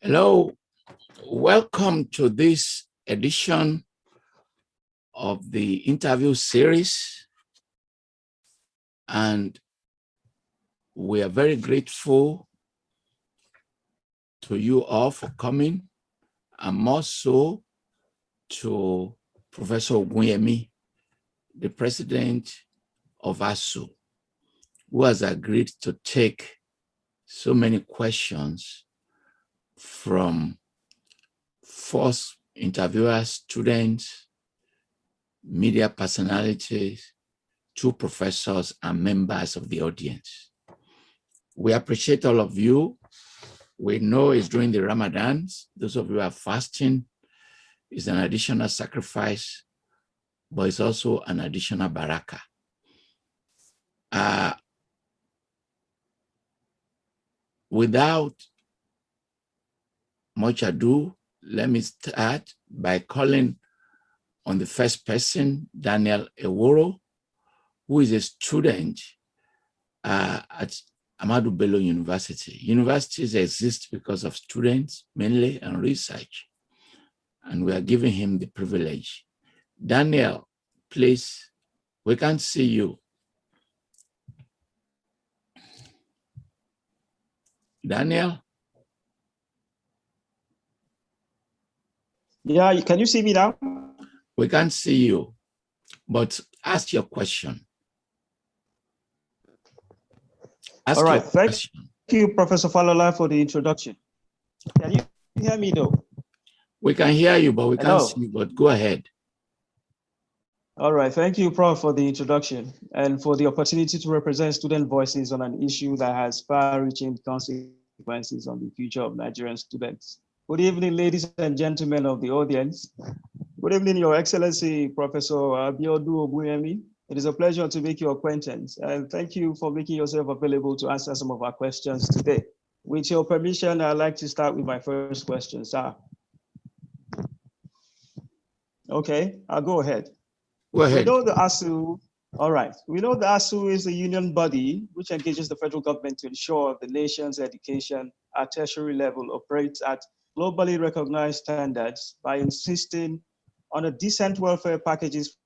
Hello, welcome to this edition of the interview series, and we are very grateful to you all for coming, and more so to Professor Ogunyemi, the president of ASUU, who has agreed to take so many questions from first interviewers, students, media personalities, to professors and members of the audience. We appreciate all of you. We know it's during the Ramadan. Those of you who are fasting is an additional sacrifice, but it's also an additional barakah. Without much ado, let me start by calling on the first person, Daniel Eworo, who is a student at Ahmadu Bello University. Universities exist because of students mainly and research, and we are giving him the privilege. Daniel, please, we can't see you. Daniel? Yeah, can you see me now? We can't see you, but ask your question. All right, thank you, Professor Falola, for the introduction. Can you hear me though? We can hear you, but we can't see you, but go ahead. All right, thank you, Prof, for the introduction and for the opportunity to represent student voices on an issue that has far-reaching consequences on the future of Nigerian students. Good evening, ladies and gentlemen of the audience. Good evening, Your Excellency, Professor Biodun Ogunyemi. It is a pleasure to make your acquaintance, and thank you for making yourself available to answer some of our questions today. With your permission, I'd like to start with my first question, sir. Okay, I'll go ahead. Go ahead. We know the ASUU, all right. We know the ASUU is a union body which engages the federal government to ensure the nation's education at tertiary level operates at globally recognized standards by insisting on a decent welfare packages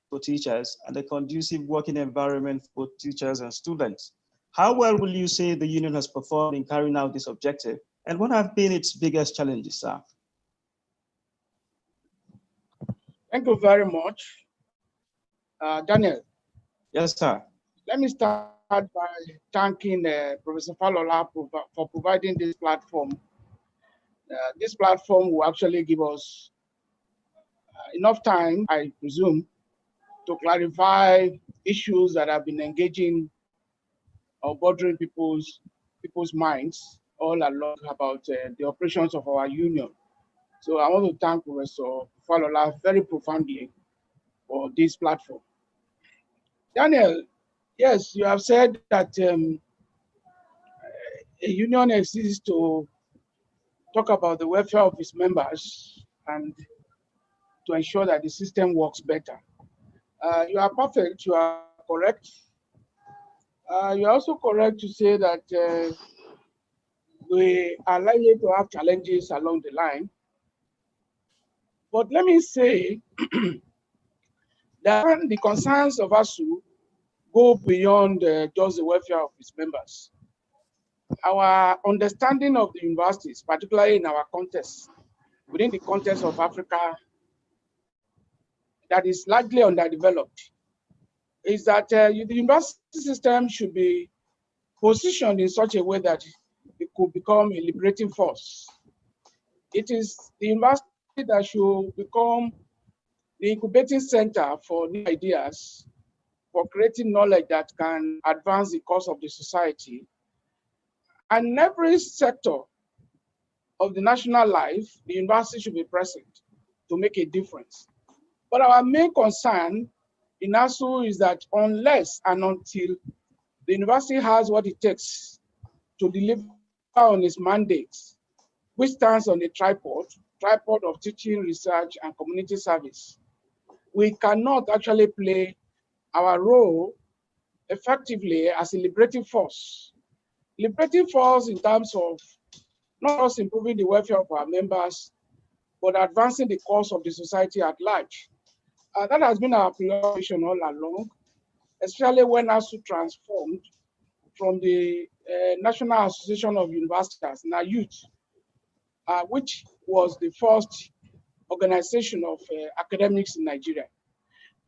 for teachers and a conducive working environment for teachers and students. How well will you say the union has performed in carrying out this objective, and what have been its biggest challenges, sir? Thank you very much. Daniel. Yes, sir. Let me start by thanking Professor Falola for providing this platform. This platform will actually give us enough time, I presume, to clarify issues that have been engaging or bothering people's minds all along about the operations of our union. So I want to thank Professor Falola very profoundly for this platform. Daniel, yes, you have said that a union exists to talk about the welfare of its members and to ensure that the system works better. You are perfect, you are correct. You are also correct to say that we are likely to have challenges along the line. But let me say that the concerns of ASUU go beyond just the welfare of its members. Our understanding of the universities, particularly in our context, within the context of Africa, that is largely underdeveloped, is that the university system should be positioned in such a way that it could become a liberating force. It is the university that should become the incubating center for new ideas, for creating knowledge that can advance the cause of the society. And in every sector of the national life, the university should be present to make a difference. But our main concern in ASUU is that unless and until the university has what it takes to deliver on its mandates, which stands on a tripod of teaching, research, and community service, we cannot actually play our role effectively as a liberating force. Liberating force in terms of not just improving the welfare of our members, but advancing the cause of the society at large. That has been our preoccupation all along, especially when ASUU transformed from the National Association of Universities, NAYUT, which was the first organization of academics in Nigeria.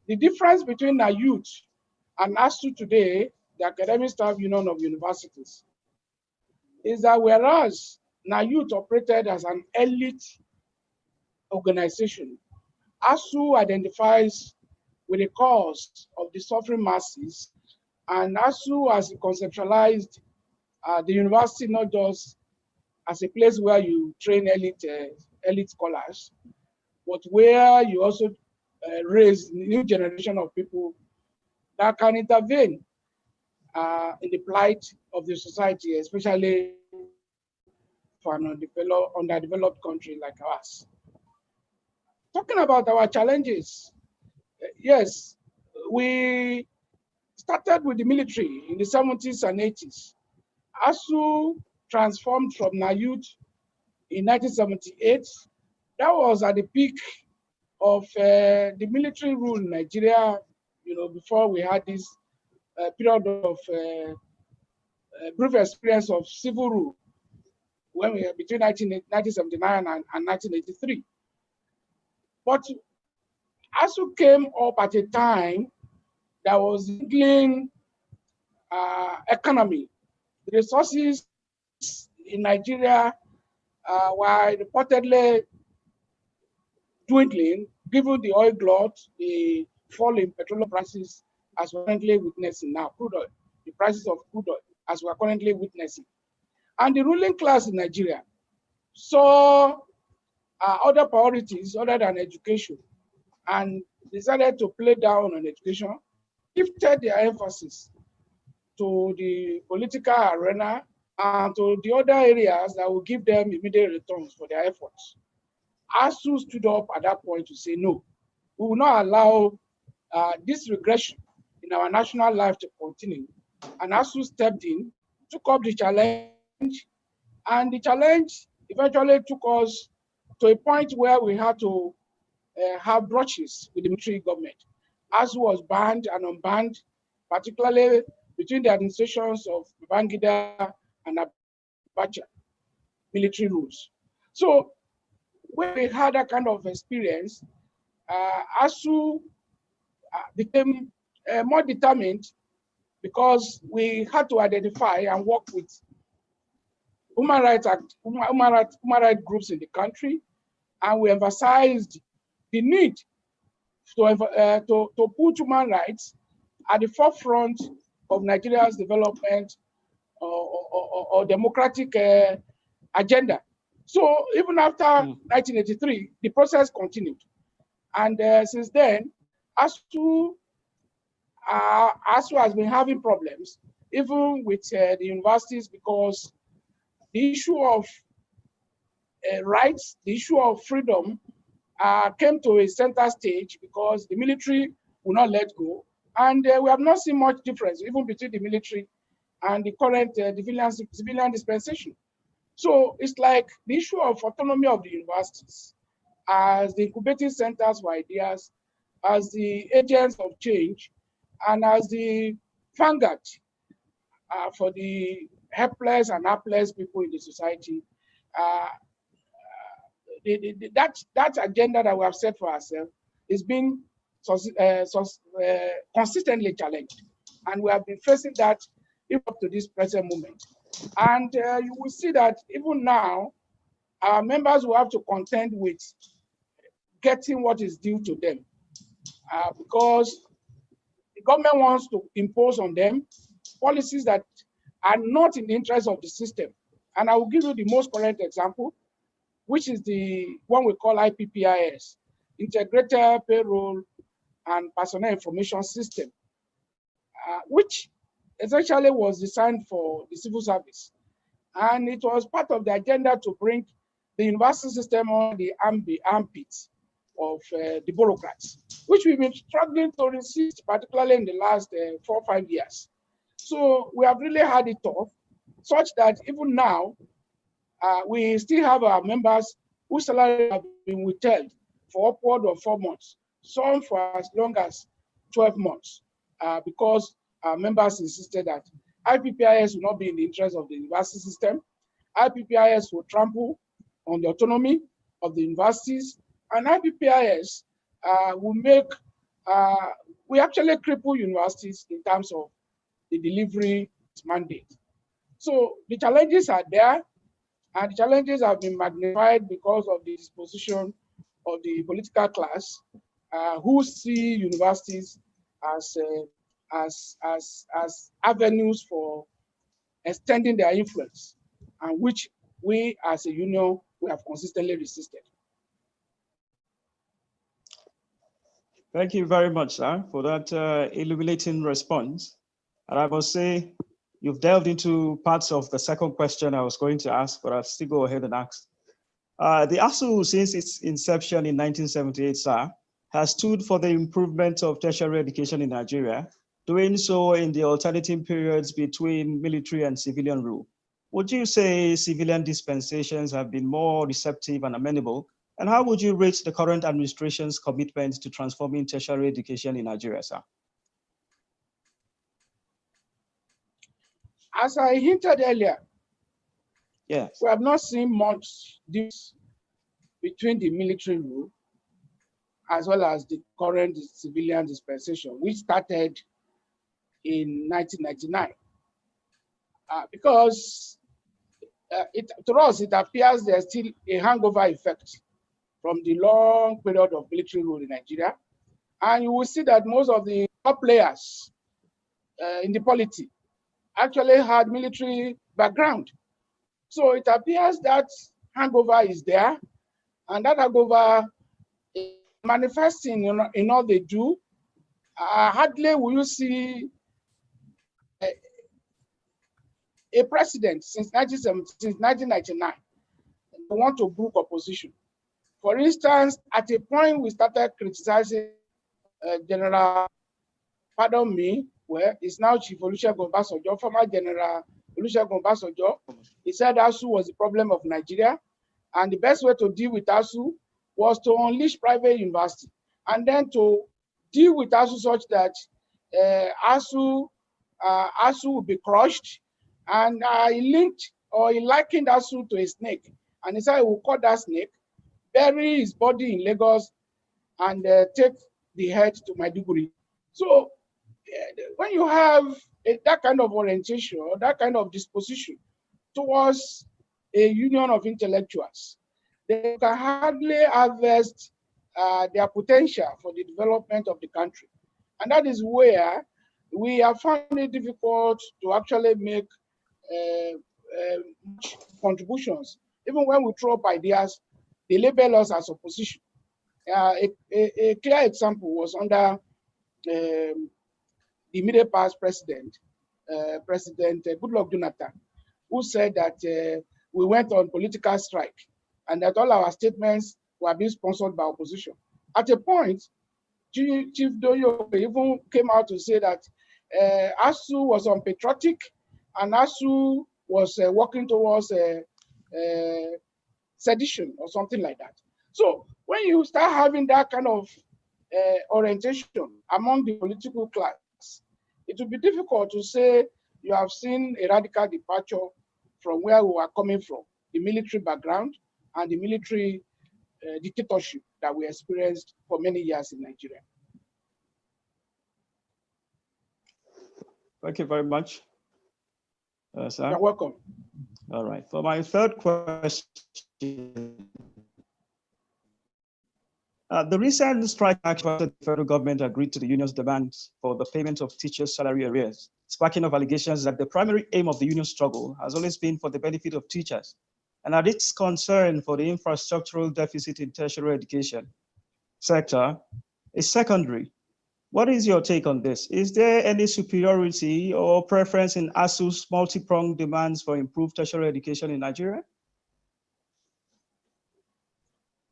The difference between NAYUT and ASUU today, the Academic Staff Union of Universities, is that whereas NAYUT operated as an elite organization, ASUU identifies with the cause of the suffering masses, and ASUU has conceptualized the university not just as a place where you train elite scholars, but where you also raise new generation of people that can intervene in the plight of the society, especially for an underdeveloped country like ours. Talking about our challenges, yes, we started with the military in the 70s and 80s. ASUU transformed from NAYUT in 1978. That was at the peak of the military rule in Nigeria, before we had this period of brief experience of civil rule when we were between 1979 and 1983. But ASUU came up at a time that was dwindling economy. The resources in Nigeria were reportedly dwindling, given the oil glut, the fall in petroleum prices, as we're currently witnessing now, crude oil, the prices of crude oil, as we're currently witnessing. And the ruling class in Nigeria saw other priorities other than education and decided to play down on education, shifted their emphasis to the political arena and to the other areas that will give them immediate returns for their efforts. ASUU stood up at that point to say, no, we will not allow this regression in our national life to continue. And ASUU stepped in, took up the challenge, and the challenge eventually took us to a point where we had to have brushes with the military government. ASUU was banned and unbanned, particularly between the administrations of Babangida and Abacha military rules. So when we had that kind of experience, ASUU became more determined because we had to identify and work with human rights groups in the country, and we emphasized the need to put human rights at the forefront of Nigeria's development or democratic agenda. So even after 1983, the process continued. And since then, ASUU has been having problems, even with the universities, because the issue of rights, the issue of freedom came to a center stage because the military will not let go. And we have not seen much difference even between the military and the current civilian dispensation. So it's like the issue of autonomy of the universities as the incubating centers for ideas, as the agents of change, and as the vanguard for the helpless and helpless people in the society. That agenda that we have set for ourselves is being consistently challenged. And we have been facing that even up to this present moment. And you will see that even now, our members will have to contend with getting what is due to them because the government wants to impose on them policies that are not in the interest of the system. And I will give you the most current example, which is the one we call IPPIS, Integrated Payroll and Personnel Information System, which essentially was designed for the civil service. And it was part of the agenda to bring the university system on the armpits of the bureaucrats, which we've been struggling to resist, particularly in the last 4 or 5 years. So we have really had it tough, such that even now, we still have our members whose salary have been withheld for upward of 4 months, some for as long as 12 months, because our members insisted that IPPIS will not be in the interest of the university system. IPPIS will trample on the autonomy of the universities, and IPPIS will make, we actually cripple universities in terms of the delivery mandate. So the challenges are there, and the challenges have been magnified because of the disposition of the political class, who see universities as avenues for extending their influence, and which we as a union, we have consistently resisted. Thank you very much, sir, for that illuminating response. And I must say, you've delved into parts of the second question I was going to ask, but I'll still go ahead and ask. The ASUU, since its inception in 1978, sir, has stood for the improvement of tertiary education in Nigeria, doing so in the alternating periods between military and civilian rule. Would you say civilian dispensations have been more receptive and amenable? And how would you rate the current administration's commitment to transforming tertiary education in Nigeria, sir? As I hinted earlier, yes, we have not seen much difference between the military rule as well as the current civilian dispensation, which started in 1999. Because to us, it appears there's still a hangover effect from the long period of military rule in Nigeria. And you will see that most of the top players in the polity actually had military background. So it appears that hangover is there, and that hangover is manifesting in all they do. Hardly will you see a president since 1999 want to book opposition. For instance, at a point we started criticizing General, pardon me, well, it's now Chief Olusegun Obasanjo, former General Olusegun Obasanjo. He said ASUU was the problem of Nigeria, and the best way to deal with ASUU was to unleash private university, and then to deal with ASUU such that ASUU will be crushed. And he likened ASUU to a snake, and he said he will cut that snake, bury his body in Lagos, and take the head to Maiduguri. So when you have that kind of orientation or that kind of disposition towards a union of intellectuals, they can hardly harvest their potential for the development of the country. And that is where we have found it difficult to actually make contributions. Even when we throw up ideas, they label us as opposition. A clear example was under the immediate past president, President Goodluck Jonathan, who said that we went on political strike and that all our statements were being sponsored by opposition. At a point, Chief Doyo even came out to say that ASUU was unpatriotic and ASUU was working towards sedition or something like that. So when you start having that kind of orientation among the political class, it will be difficult to say you have seen a radical departure from where we are coming from, the military background and the military dictatorship that we experienced for many years in Nigeria. Thank you very much, sir. You're welcome. All right. For my third question, the recent strike action, the federal government agreed to the union's demands for the payment of teachers' salary arrears, sparking of allegations that the primary aim of the union struggle has always been for the benefit of teachers, and that its concern for the infrastructural deficit in tertiary education sector is secondary. What is your take on this? Is there any superiority or preference in ASUU's multi-pronged demands for improved tertiary education in Nigeria?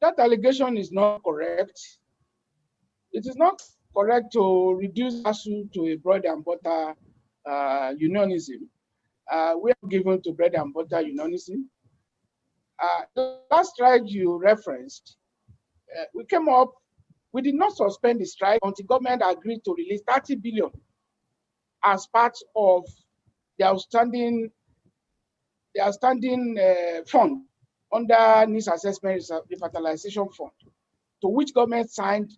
that allegation is not correct. It is not correct to reduce ASUU to a bread and butter unionism. We are given to bread and butter unionism. The last strike you referenced, we came up, we did not suspend the strike until government agreed to release 30 billion as part of the outstanding fund under needs assessment revitalization fund, to which government signed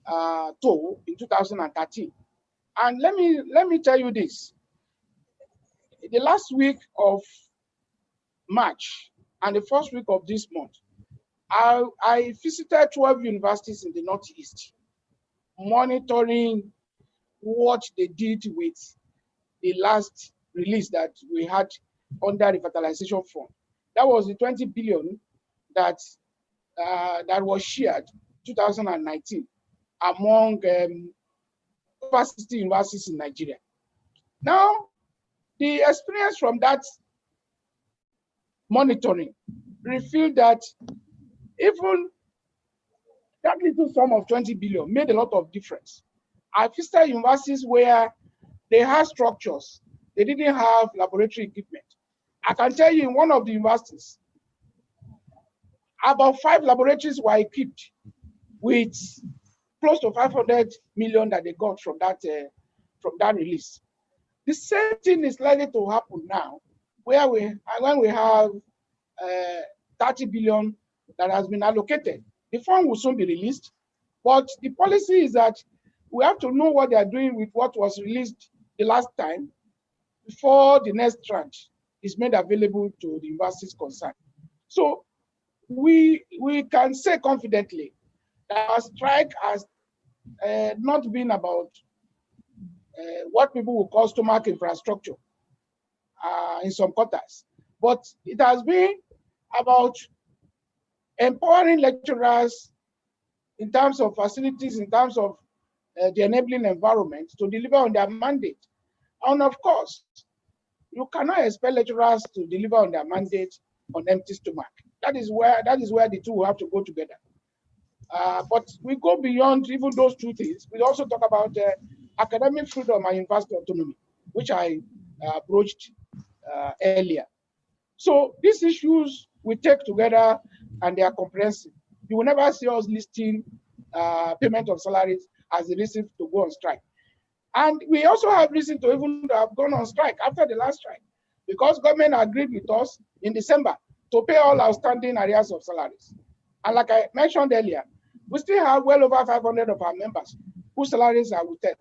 in 2013. And let me tell you this: the last week of March and the first week of this month, I visited 12 universities in the Northeast, monitoring what they did with the last release that we had under revitalization fund. That was the 20 billion that was shared 2019 among over 60 universities in Nigeria. Now, the experience from that monitoring revealed that even that little sum of 20 billion made a lot of difference. I visited universities where they had structures, they didn't have laboratory equipment. I can tell you in one of the universities, about 5 laboratories were equipped with close to 500 million that they got from that release. The same thing is likely to happen now, where when we have 30 billion that has been allocated. The fund will soon be released, but the policy is that we have to know what they are doing with what was released the last time before the next tranche is made available to the universities concerned. So we can say confidently that our strike has not been about what people will call stomach infrastructure in some quarters, but it has been about empowering lecturers in terms of facilities, in terms of the enabling environment to deliver on their mandate. And of course, you cannot expect lecturers to deliver on their mandate on empty stomach. That is where the two will have to go together. But we go beyond even those two things. We also talk about academic freedom and university autonomy, which I broached earlier. So these issues we take together and they are comprehensive. You will never see us listing payment of salaries as the reason to go on strike. And we also have reason to even have gone on strike after the last strike, because government agreed with us in December to pay all outstanding arrears of salaries. And like I mentioned earlier, we still have well over 500 of our members whose salaries are withheld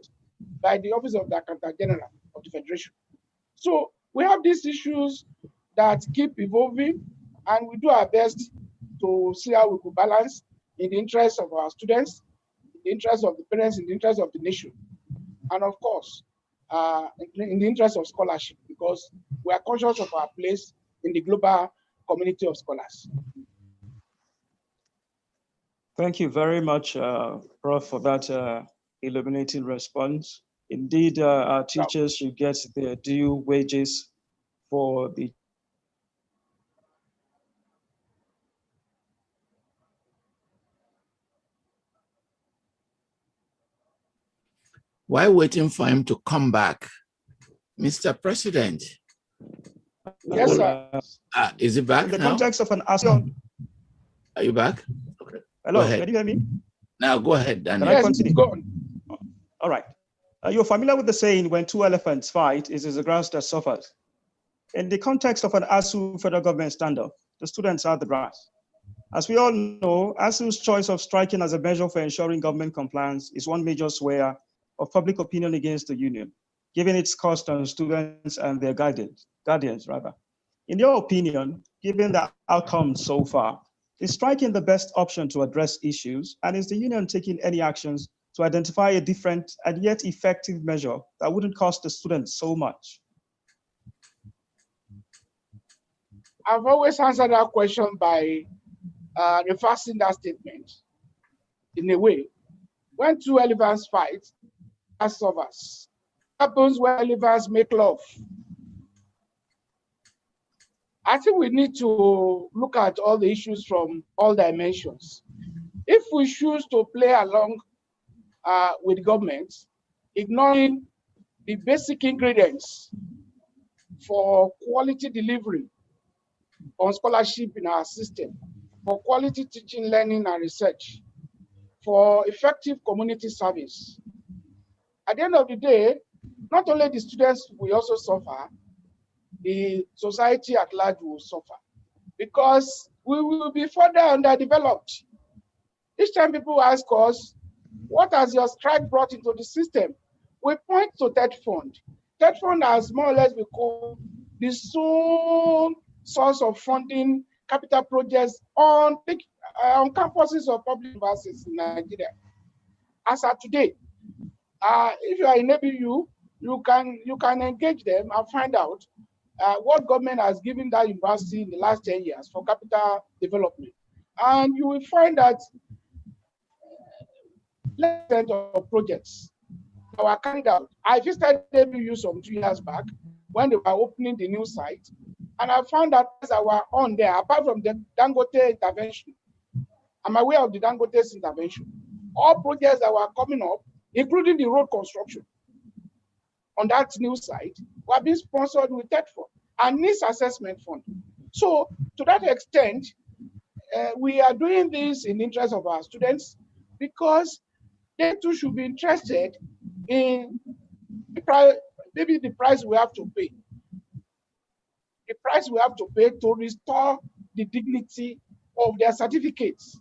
by the Office of the Accountant General of the Federation. So we have these issues that keep evolving, and we do our best to see how we could balance in the interest of our students, in the interest of the parents, in the interest of the nation, and of course, in the interest of scholarship, because we are conscious of our place in the global community of scholars. Thank you very much, Prof, for that illuminating response. Indeed, our teachers should get their due wages for the While waiting for him to come back, Mr. President. Yes, sir. Is it back in the now? context of an ASUU. Are you back? Okay. Hello, can you hear me? Now go ahead, Daniel. Can I continue? Go on. All right. You're familiar with the saying, when two elephants fight, it is the grass that suffers. In the context of an ASUU federal government standoff, the students are the grass. As we all know, ASUU's choice of striking as a measure for ensuring government compliance is one major swear of public opinion against the union, given its cost on students and their guardians. In your opinion, given the outcome so far, is striking the best option to address issues, and is the union taking any actions to identify a different and yet effective measure that wouldn't cost the students so much? I've always answered that question by reversing that statement in a way. When two elephants fight, that suffers. Happens when elephants make love. I think we need to look at all the issues from all dimensions. If we choose to play along with government, ignoring the basic ingredients for quality delivery on scholarship in our system, for quality teaching, learning, and research, for effective community service, at the end of the day, not only the students will also suffer, the society at large will suffer, because we will be further underdeveloped. Each time people ask us, what has your strike brought into the system? We point to TED Fund. TED Fund has more or less become the sole source of funding capital projects on campuses of public universities in Nigeria. As of today, if you are in ABU, you can engage them and find out what government has given that university in the last 10 years for capital development. And you will find that less of projects that were carried out. I visited ABU some 2 years back when they were opening the new site, and I found that were on there, apart from the Dangote intervention. I'm aware of the Dangote's intervention. All projects that were coming up, including the road construction on that new site, were being sponsored with TED Fund and needs assessment fund. So to that extent, we are doing this in the interest of our students, because they too should be interested in maybe the price we have to pay. The price we have to pay to restore the dignity of their certificates.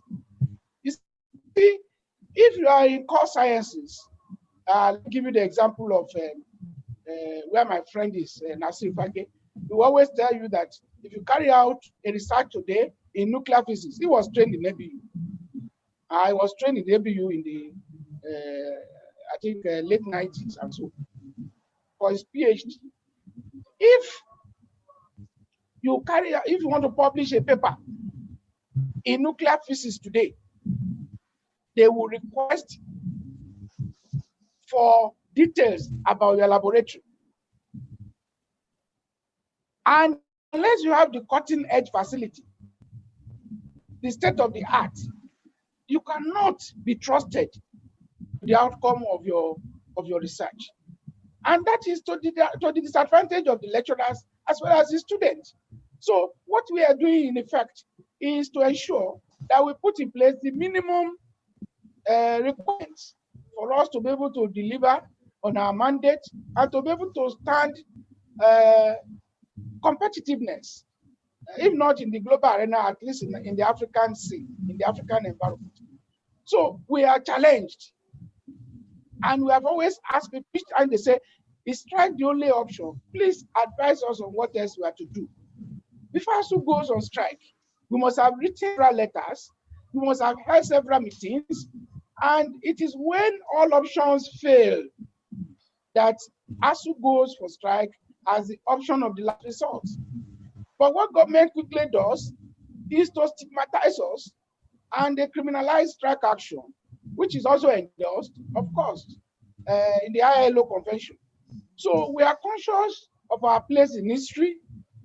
You see, if you are in core sciences, I'll give you the example of where my friend is, Nasir Fage. He will always tell you that if you carry out a research today in nuclear physics, he was trained in ABU. I was trained in ABU in the, I think, late 90s and so for his PhD. If you want to publish a paper in nuclear physics today, they will request for details about your laboratory. And unless you have the cutting edge facility, the state of the art, you cannot be trusted with the outcome of your research. And that is to the disadvantage of the lecturers as well as the students. So what we are doing in effect is to ensure that we put in place the minimum requirements for us to be able to deliver on our mandate and to be able to stand competitiveness, if not in the global arena, at least in the African scene, in the African environment. So we are challenged. And we have always asked people, and they say, is strike the only option? Please advise us on what else we have to do. Before ASUU goes on strike, we must have written several letters, we must have held several meetings, and it is when all options fail that ASUU goes for strike as the option of the last resort. But what government quickly does is to stigmatize us, and they criminalize strike action, which is also endorsed, of course, in the ILO convention. So we are conscious of our place in history,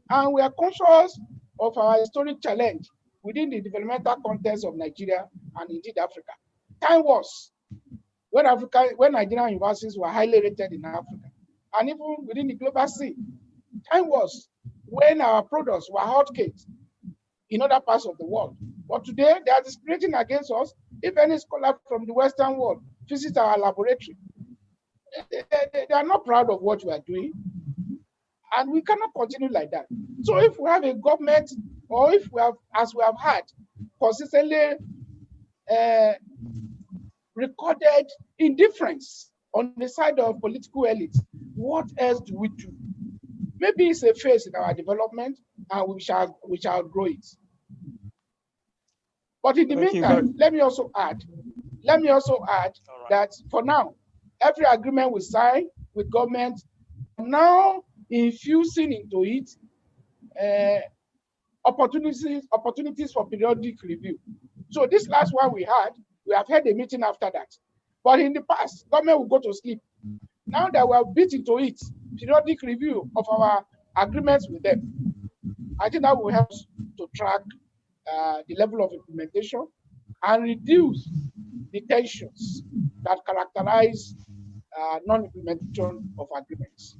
and we are conscious of our historic challenge within the developmental context of Nigeria and indeed Africa. Time was when Nigerian universities were highly rated in Africa, and even within the global scene. Time was when our products were hotcakes in other parts of the world. But today, they are discriminating against us. If any scholar from the Western world visits our laboratory, they are not proud of what we are doing. And we cannot continue like that. So if we have a government, or if we have, as we have had, consistently recorded indifference on the side of political elites, what else do we do? Maybe it's a phase in our development, and we shall grow it. But in the meantime, let me also add that for now, every agreement we sign with government now infusing into it opportunities for periodic review. So this last one we have had a meeting after that. But in the past, government will go to sleep. Now that we have built into it periodic review of our agreements with them. I think that will help us to track the level of implementation and reduce the tensions that characterize non-implementation of agreements.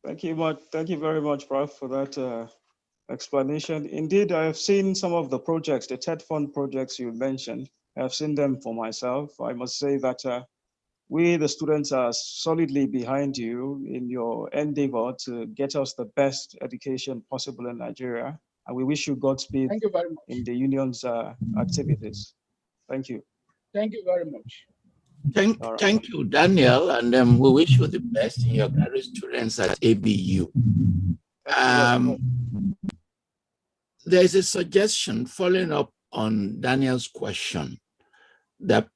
Thank you very much, Prof, for that explanation. Indeed, I have seen some of the projects, the TED Fund projects you mentioned. I have seen them for myself. I must say that we, the students, are solidly behind you in your endeavor to get us the best education possible in Nigeria. And we wish you Godspeed Thank you very much. in the union's activities. Thank you. Thank you very much. Thank you, Daniel, and we wish you the best in your graduate students at ABU. There is a suggestion following up on Daniel's question that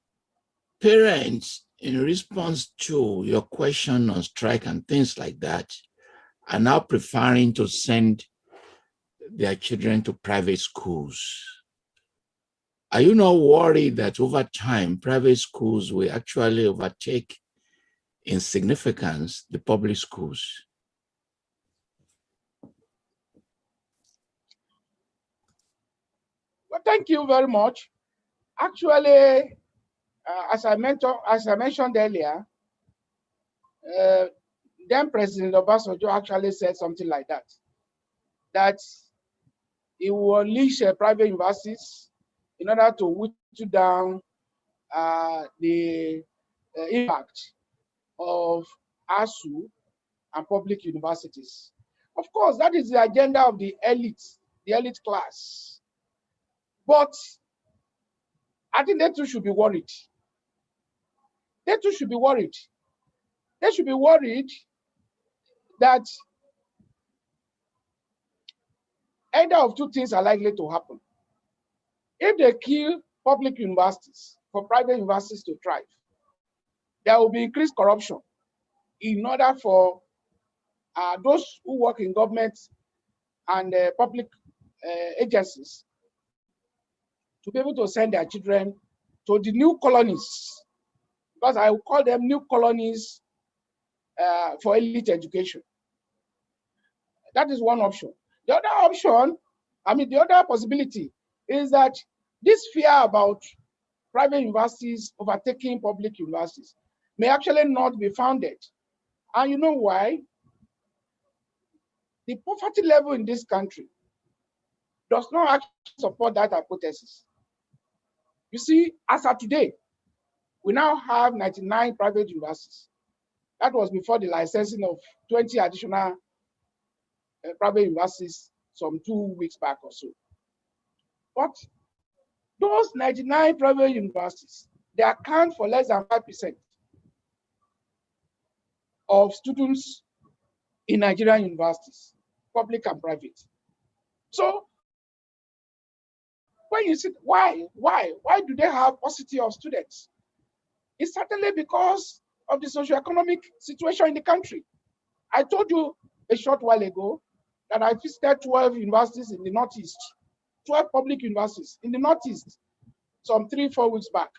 parents, in response to your question on strike and things like that, are now preferring to send their children to private schools. Are you not worried that over time, private schools will actually overtake in significance the public schools? Well, thank you very much. Actually, as I mentioned earlier, then President Obasanjo actually said something like that he will unleash private universities in order to whittle down the impact of ASUU and public universities. Of course, that is the agenda of the elite class. But I think they too should be worried. They too should be worried. They should be worried that either of two things are likely to happen. If they kill public universities for private universities to thrive, there will be increased corruption in order for those who work in government and public agencies to be able to send their children to the new colonies, because I will call them new colonies for elite education. That is one option. The other option, the other possibility is that this fear about private universities overtaking public universities may actually not be founded. And you know why? The poverty level in this country does not actually support that hypothesis. You see, as of today, we now have 99 private universities. That was before the licensing of 20 additional private universities some 2 weeks back or so. But those 99 private universities, they account for less than 5% of students in Nigerian universities, public and private. So when you see why do they have paucity of students? It's certainly because of the socioeconomic situation in the country. I told you a short while ago that I visited 12 universities in the Northeast, 12 public universities in the Northeast, some 3-4 weeks back.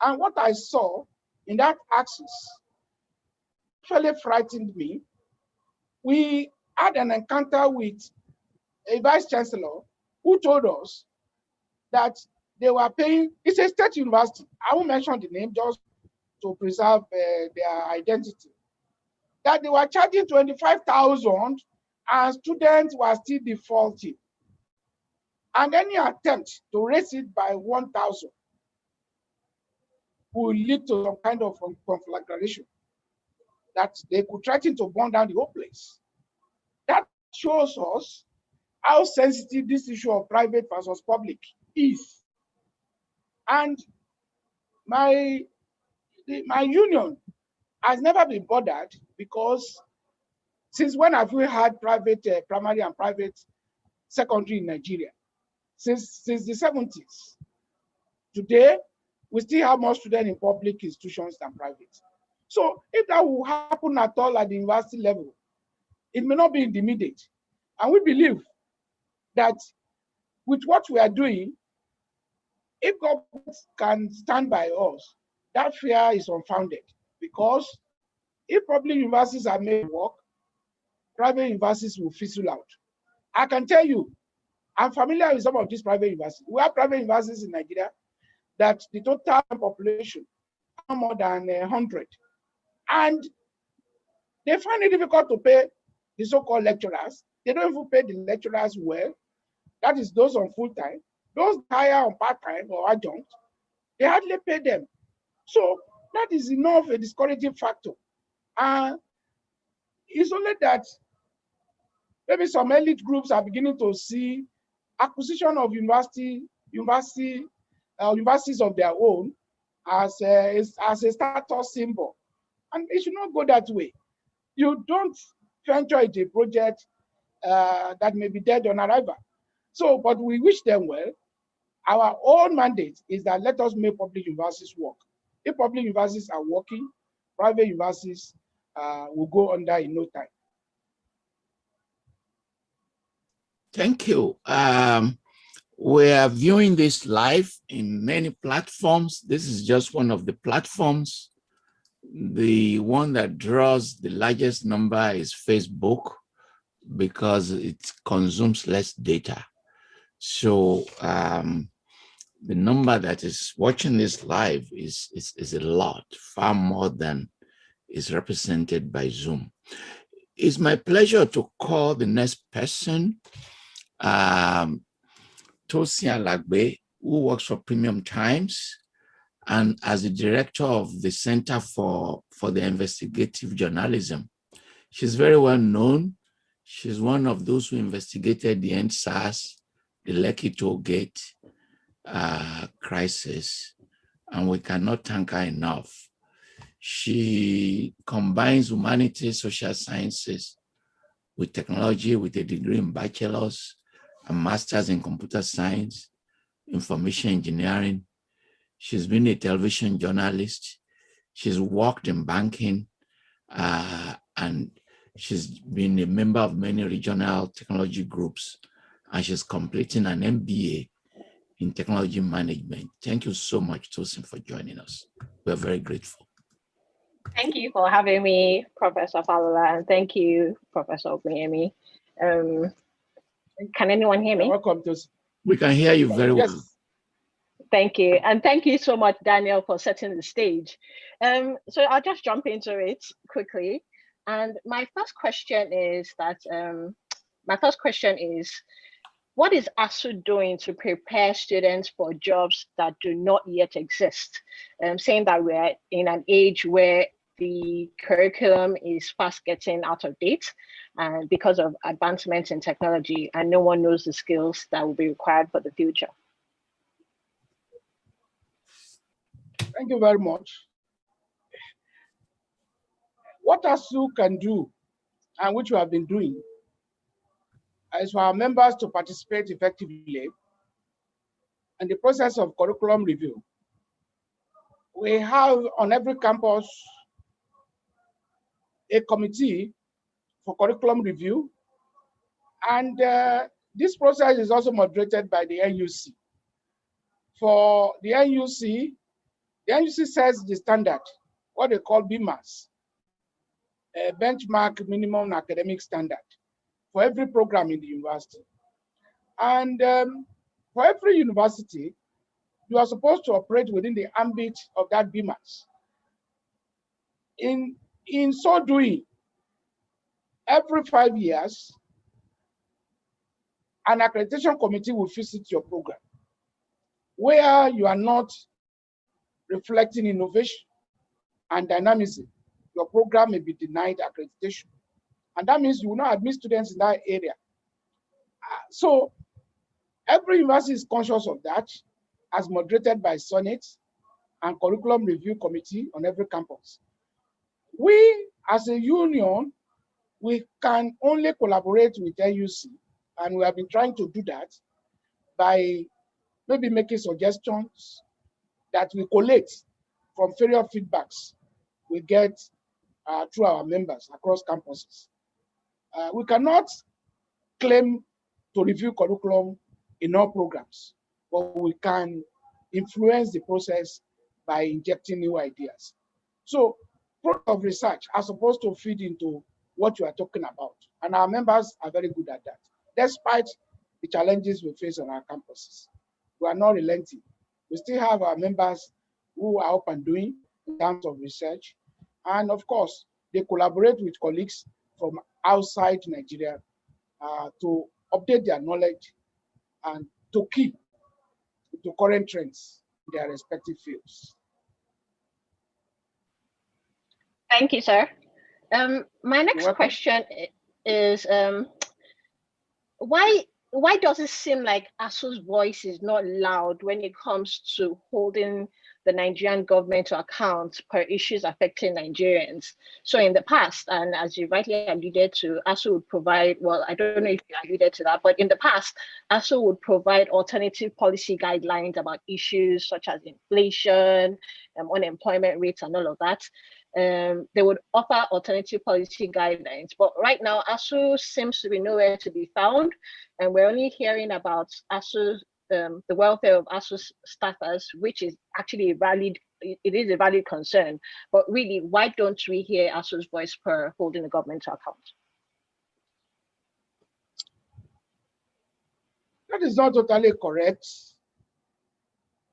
And what I saw in that axis actually frightened me. We had an encounter with a vice chancellor who told us that they were paying, it's a state university, I won't mention the name just to preserve their identity, that they were charging 25,000 and students were still defaulting. And any attempt to raise it by 1,000 will lead to some kind of conflagration that they could threaten to burn down the whole place. That shows us how sensitive this issue of private versus public is. And my union has never been bothered, because since when have we had private primary and private secondary in Nigeria? Since the 70s. Today, we still have more students in public institutions than private. So if that will happen at all at the university level, it may not be in the immediate. And we believe that with what we are doing, if government can stand by us, that fear is unfounded, because if public universities are made work, private universities will fizzle out. I can tell you, I'm familiar with some of these private universities. We have private universities in Nigeria that the total population are more than 100. And they find it difficult to pay the so-called lecturers. They don't even pay the lecturers well. That is those on full-time. Those hire on part-time or adjunct, they hardly pay them. So that is enough a discouraging factor. It's only that maybe some elite groups are beginning to see acquisition of universities of their own as a status symbol. And it should not go that way. You don't venture into a project that may be dead on arrival. So, but we wish them well. Our own mandate is that let us make public universities work. If public universities are working, private universities will go under in no time. Thank you. We are viewing this live in many platforms. This is just one of the platforms. The one that draws the largest number is Facebook because it consumes less data. So the number that is watching this live is a lot, far more than is represented by Zoom. It's my pleasure to call the next person, Tosin Alagbe, who works for Premium Times and as the director of the Center for the Investigative Journalism. She's very well known. She's one of those who investigated the EndSARS, the Lekki Toll Gate crisis, and we cannot thank her enough. She combines humanities, social sciences with technology, with a degree in bachelor's and master's in computer science, information engineering. She's been a television journalist. She's worked in banking, and she's been a member of many regional technology groups, and she's completing an MBA in technology management. Thank you so much, Tosin, for joining us. We're very grateful. Thank you for having me, Professor Falola, and thank you, Professor Ogunyemi. Can anyone hear me? Welcome, Tosin. We can hear you very well. Thank you. And thank you so much, Daniel, for setting the stage. So I'll just jump into it quickly. And my first question is what is ASUU doing to prepare students for jobs that do not yet exist? Saying that we're in an age where the curriculum is fast getting out of date because of advancements in technology, and no one knows the skills that will be required for the future. Thank you very much. What ASUU can do, and which we have been doing, is for our members to participate effectively in the process of curriculum review. We have on every campus a committee for curriculum review, and this process is also moderated by the NUC. For the NUC sets the standard, what they call BMAS, a benchmark minimum academic standard for every program in the university. And for every university, you are supposed to operate within the ambit of that BMAS. In so doing, every 5 years, an accreditation committee will visit your program. Where you are not reflecting innovation and dynamism, your program may be denied accreditation. And that means you will not admit students in that area. So every university is conscious of that, as moderated by Senate and Curriculum Review Committee on every campus. We, as a union, we can only collaborate with NUC, and we have been trying to do that by maybe making suggestions that we collate from various feedbacks we get through our members across campuses. We cannot claim to review curriculum in all programs, but we can influence the process by injecting new ideas. So, products of research are supposed to feed into what you are talking about. And our members are very good at that. Despite the challenges we face on our campuses, we are not relenting. We still have our members who are up and doing in terms of research. And of course, they collaborate with colleagues from outside Nigeria to update their knowledge and to keep to current trends in their respective fields. Thank you, sir. My next question is, why does it seem like ASUU's voice is not loud when it comes to holding the Nigerian government to account per issues affecting Nigerians? So in the past, and as you rightly alluded to, ASUU would provide, well, I don't know if you alluded to that, but in the past, ASUU would provide alternative policy guidelines about issues such as inflation, unemployment rates, and all of that. They would offer alternative policy guidelines, but right now ASUU seems to be nowhere to be found, and we're only hearing about ASUU, the welfare of ASUU staffers, which is actually it is a valid concern. But really, why don't we hear ASUU's voice per holding the government to account? That is not totally correct.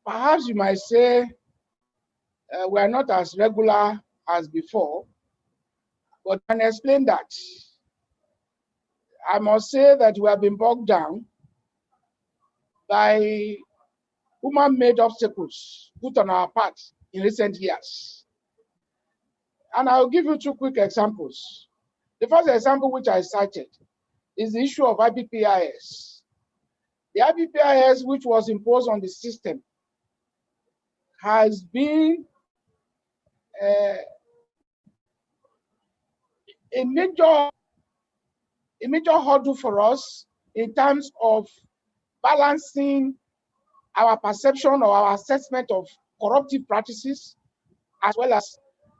Perhaps you might say we are not as regular as before, but I can explain that. I must say that we have been bogged down by human-made obstacles put on our path in recent years. And I'll give you two quick examples. The first example which I cited is the issue of IBPIS. The IBPIS, which was imposed on the system, has been a major hurdle for us in terms of balancing our perception or our assessment of corruptive practices, as well as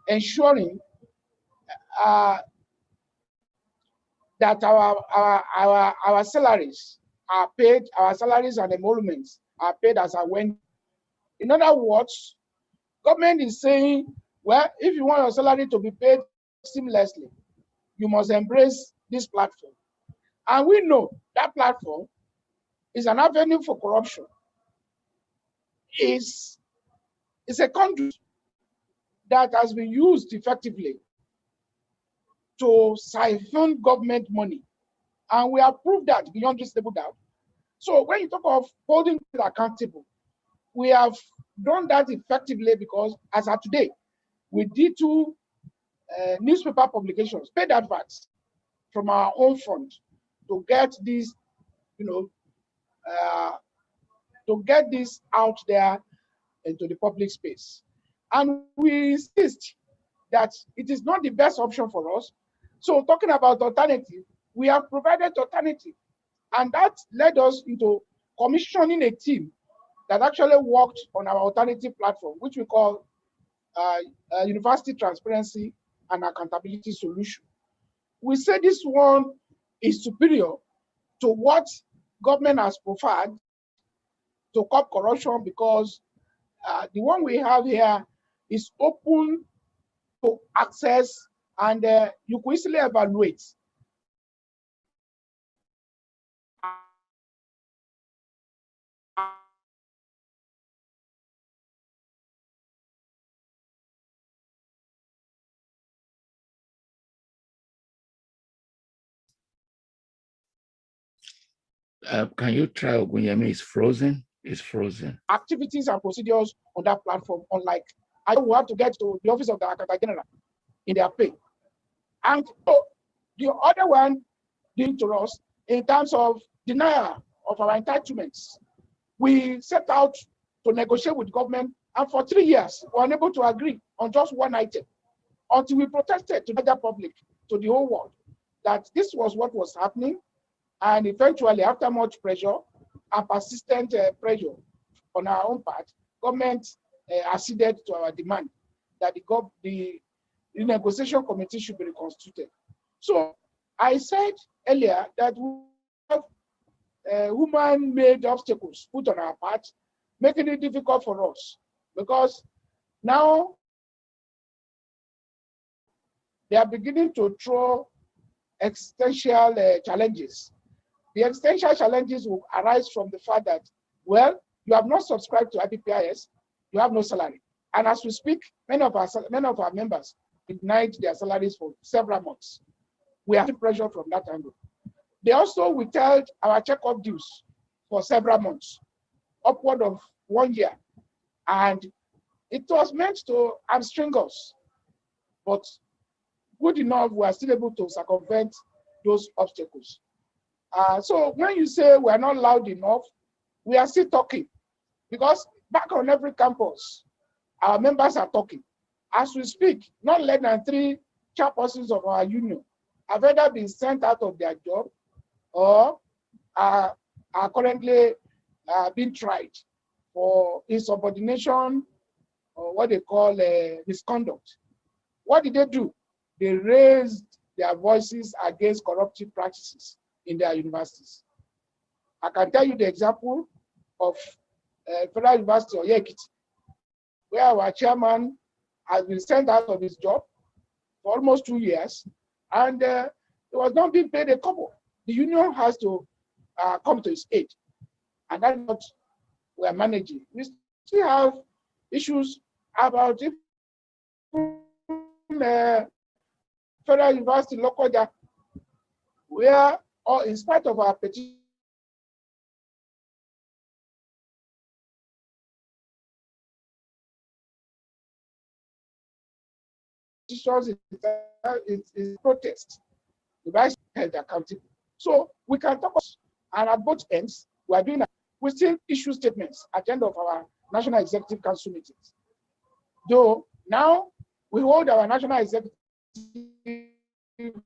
ensuring that our salaries are paid, our salaries and emoluments are paid as are when. In other words, government is saying, well, if you want your salary to be paid seamlessly, you must embrace this platform. And we know that platform is an avenue for corruption. It's a conduit that has been used effectively to siphon government money. And we have proved that beyond reasonable doubt. So when you talk of holding people accountable, we have done that effectively because as of today, we did two newspaper publications, paid adverts from our own fund to get this, to get this out there into the public space. And we insist that it is not the best option for us. So talking about alternative, we have provided alternative. And that led us into commissioning a team that actually worked on our alternative platform, which we call University Transparency and Accountability Solution. We say this one is superior to what government has proffered to curb corruption because the one we have here is open to access and you can easily evaluate. Can you try Ogunyemi? It's frozen. It's frozen. Activities and procedures on that platform, unlike I will have to get to the office of the Accountant General in their pay. And so the other one did to us in terms of denial of our entitlements. We set out to negotiate with government, and for 3 years, we were unable to agree on just one item until we protested to the public, to the whole world, that this was what was happening. And eventually, after much pressure and persistent pressure on our own part, government acceded to our demand that the negotiation committee should be reconstituted. So I said earlier that we have human-made obstacles put on our part, making it difficult for us because now they are beginning to throw existential challenges. The existential challenges will arise from the fact that, well, you have not subscribed to IPPIS, you have no salary. And as we speak, many of our members denied their salaries for several months. We are under pressure from that angle. They also withheld our checkup dues for several months, upward of 1 year. And it was meant to hamstring us, but good enough, we are still able to circumvent those obstacles. So when you say we are not loud enough, we are still talking, because back on every campus, our members are talking. As we speak, not less than 3 chairpersons of our union have either been sent out of their job or are currently being tried for insubordination, or what they call misconduct. What did they do? They raised their voices against corruptive practices in their universities. I can tell you the example of Federal University of Ekiti, where our chairman has been sent out of his job for almost 2 years, and he was not being paid a couple. The union has to come to his aid, and that's what we are managing. We still have issues about if Federal University Lokoja, where, or in spite of our petition, is protest, the vice held accountable. So we can talk, and at both ends, we are doing that. We still issue statements at the end of our National Executive Council meetings. Though now we hold our National Executive meetings.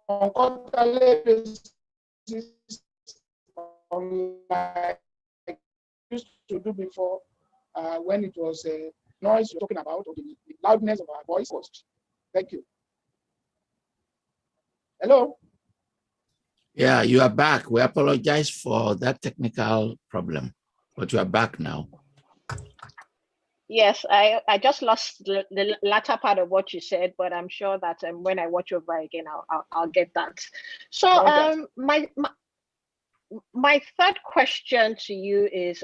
On quarterly basis, like I used to do before, when it was noise we're talking about, or the loudness of our voice. Thank you. Hello? Yeah, you are back. We apologize for that technical problem, but you are back now. Yes, I just lost the latter part of what you said, but I'm sure that when I watch over again, I'll get that. So my third question to you is,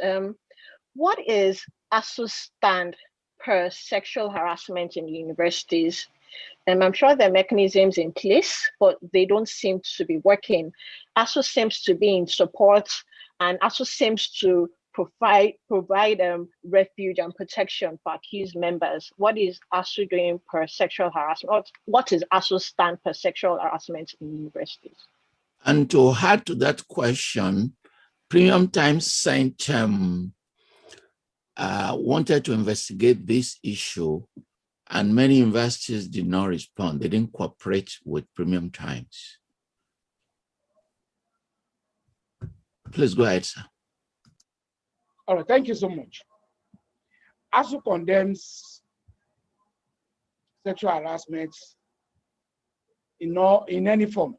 what is ASUU's stand per sexual harassment in universities? I'm sure there are mechanisms in place, but they don't seem to be working. ASUU seems to be in support, and ASUU seems to provide refuge and protection for accused members. What is ASUU doing per sexual harassment? What is ASUU's stand per sexual harassment in universities? And to add to that question, Premium Times sent wanted to investigate this issue, and many universities did not respond. They didn't cooperate with Premium Times. Please go ahead, sir. All right, thank you so much. ASUU condemns sexual harassment in any form.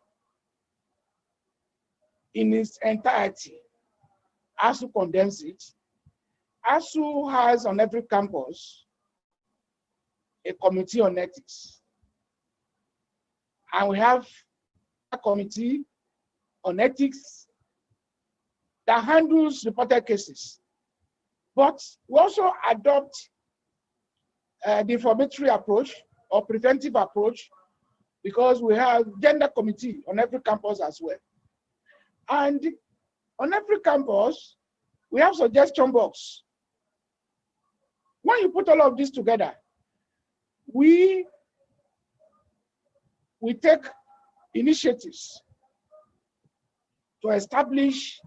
In its entirety, ASUU condemns it. ASUU has on every campus a committee on ethics. And we have a committee on ethics that handles reported cases. But we also adopt the informatory approach or preventive approach, because we have gender committee on every campus as well. And on every campus, we have suggestion box. When you put all of this together, we take initiatives to establish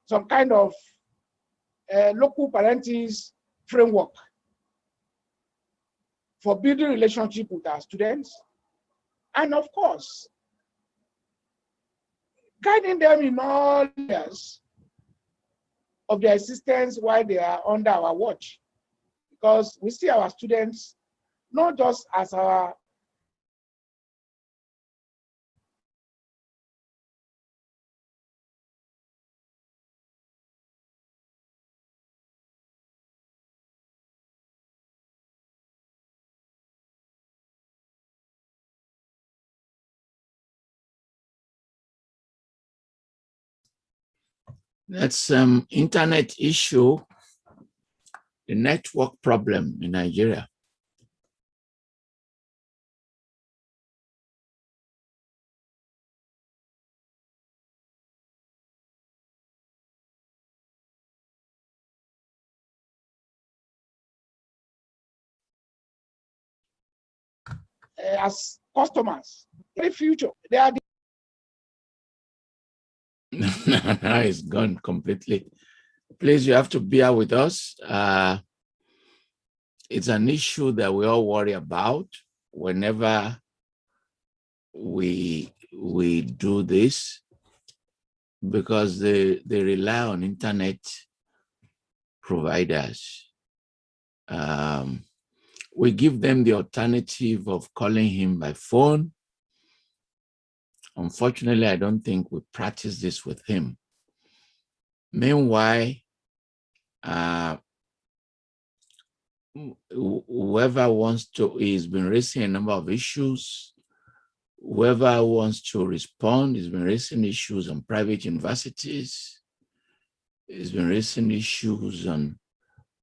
some kind of local parentis framework for building relationship with our students, and of course, guiding them in all areas of their existence while they are under our watch. Because we see our students not just as our That's internet issue, the network problem in Nigeria. as customers in the future. They are Now it's gone completely. Please, you have to bear with us. It's an issue that we all worry about whenever we do this, because they rely on internet providers. We give them the alternative of calling him by phone. Unfortunately, I don't think we practice this with him. Meanwhile, whoever wants to, he's been raising a number of issues. Whoever wants to respond, he's been raising issues on private universities. He's been raising issues on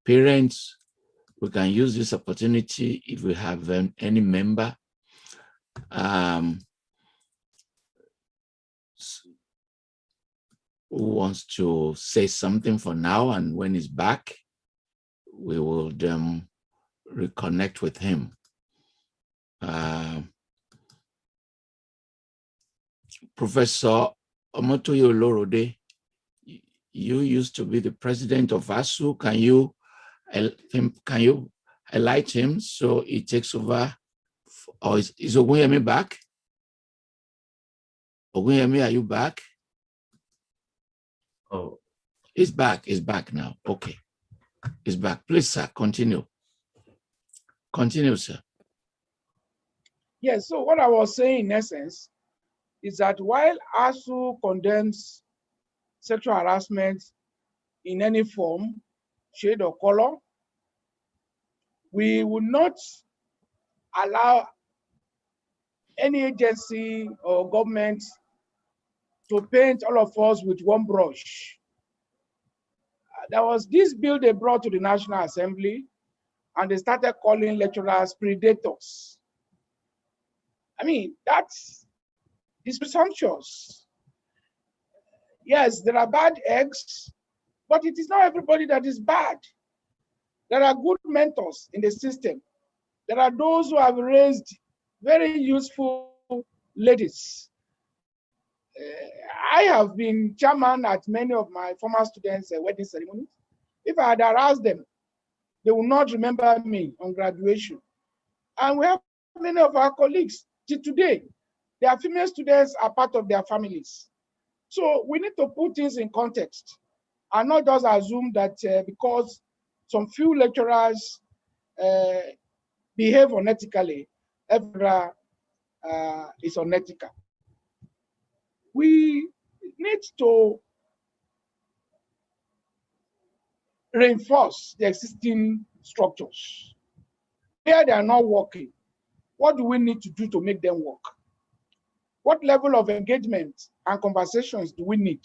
parents. We can use this opportunity if we have any member who wants to say something for now, and when he's back, we will reconnect with him. Professor Omotoye Olorode, you used to be the president of ASUU. Can you highlight him so he takes over? Or is Ogunyemi back? Ogunyemi, are you back? Oh, he's back. He's back now. Okay, he's back. Please, sir, continue. Continue, sir. Yes. So what I was saying, in essence, is that while ASUU condemns sexual harassment in any form, shade, or color, we will not allow any agency or government to paint all of us with one brush. There was this bill they brought to the National Assembly, and they started calling lecturers predators. I mean, that's presumptuous. Yes, there are bad eggs, but it is not everybody that is bad. There are good mentors in the system. There are those who have raised very useful ladies. I have been chairman at many of my former students' wedding ceremonies. If I had harassed them, they will not remember me on graduation. And we have many of our colleagues till today. Their female students are part of their families. So we need to put things in context and not just assume that because some few lecturers behave unethically, everyone is unethical. We need to reinforce the existing structures. Where they are not working, what do we need to do to make them work? What level of engagement and conversations do we need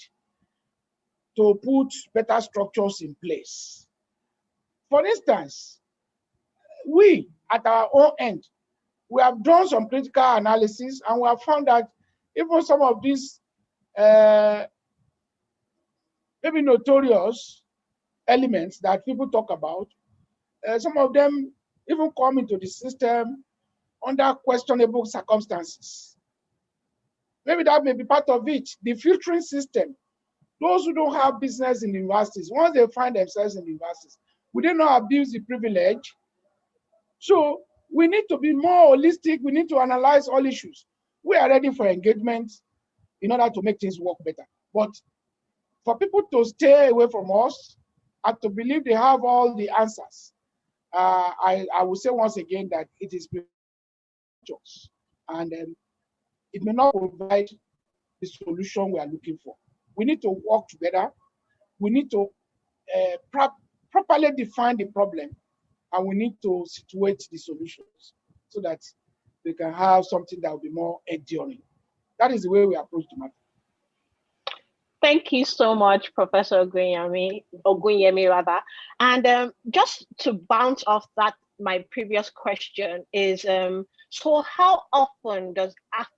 to put better structures in place? For instance, we at our own end, we have done some critical analysis, and we have found that even some of these maybe notorious elements that people talk about, some of them even come into the system under questionable circumstances. Maybe that may be part of it. The filtering system, those who don't have business in universities, once they find themselves in universities, would they not abuse the privilege? So we need to be more holistic. We need to analyze all issues. We are ready for engagement in order to make things work better. But for people to stay away from us and to believe they have all the answers, I will say once again that it is premature, and it may not provide the solution we are looking for. We need to work together. We need to properly define the problem, and we need to situate the solutions so that we can have something that will be more enduring. That is the way we approach the matter. Thank you so much, Professor Ogunyemi rather. And just to bounce off that, my previous question is, so how often does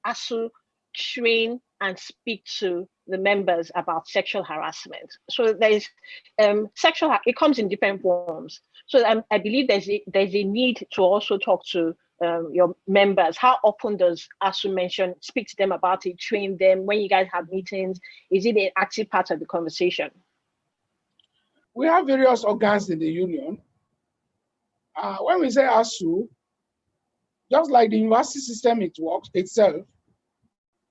ASUU train and speak to the members about sexual harassment? So there's it comes in different forms. So I believe there's a need to also talk to your members. How often does ASUU speak to them about it, train them? When you guys have meetings, is it an active part of the conversation? We have various organs in the union. When we say ASUU, just like the university system it works itself,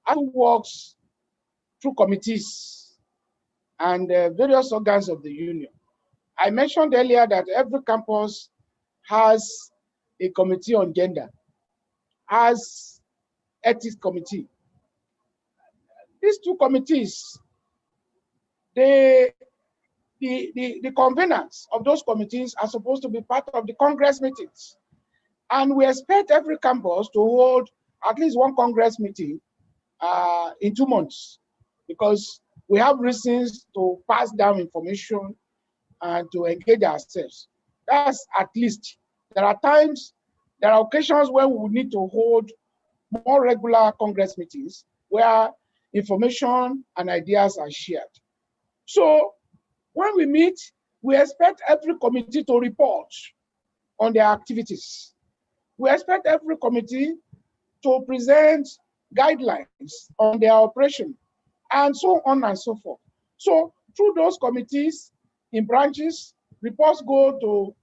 ASUU works through committees and various organs of the union. I mentioned earlier that every campus has a committee on gender, has ethics committee. These two committees, the conveners of those committees are supposed to be part of the Congress meetings. And we expect every campus to hold at least one Congress meeting in 2 months, because we have reasons to pass down information and to engage ourselves. That's at least. There are occasions where we will need to hold more regular Congress meetings where information and ideas are shared. So when we meet, we expect every committee to report on their activities. We expect every committee to present guidelines on their operation, and so on and so forth. So through those committees in branches, reports go to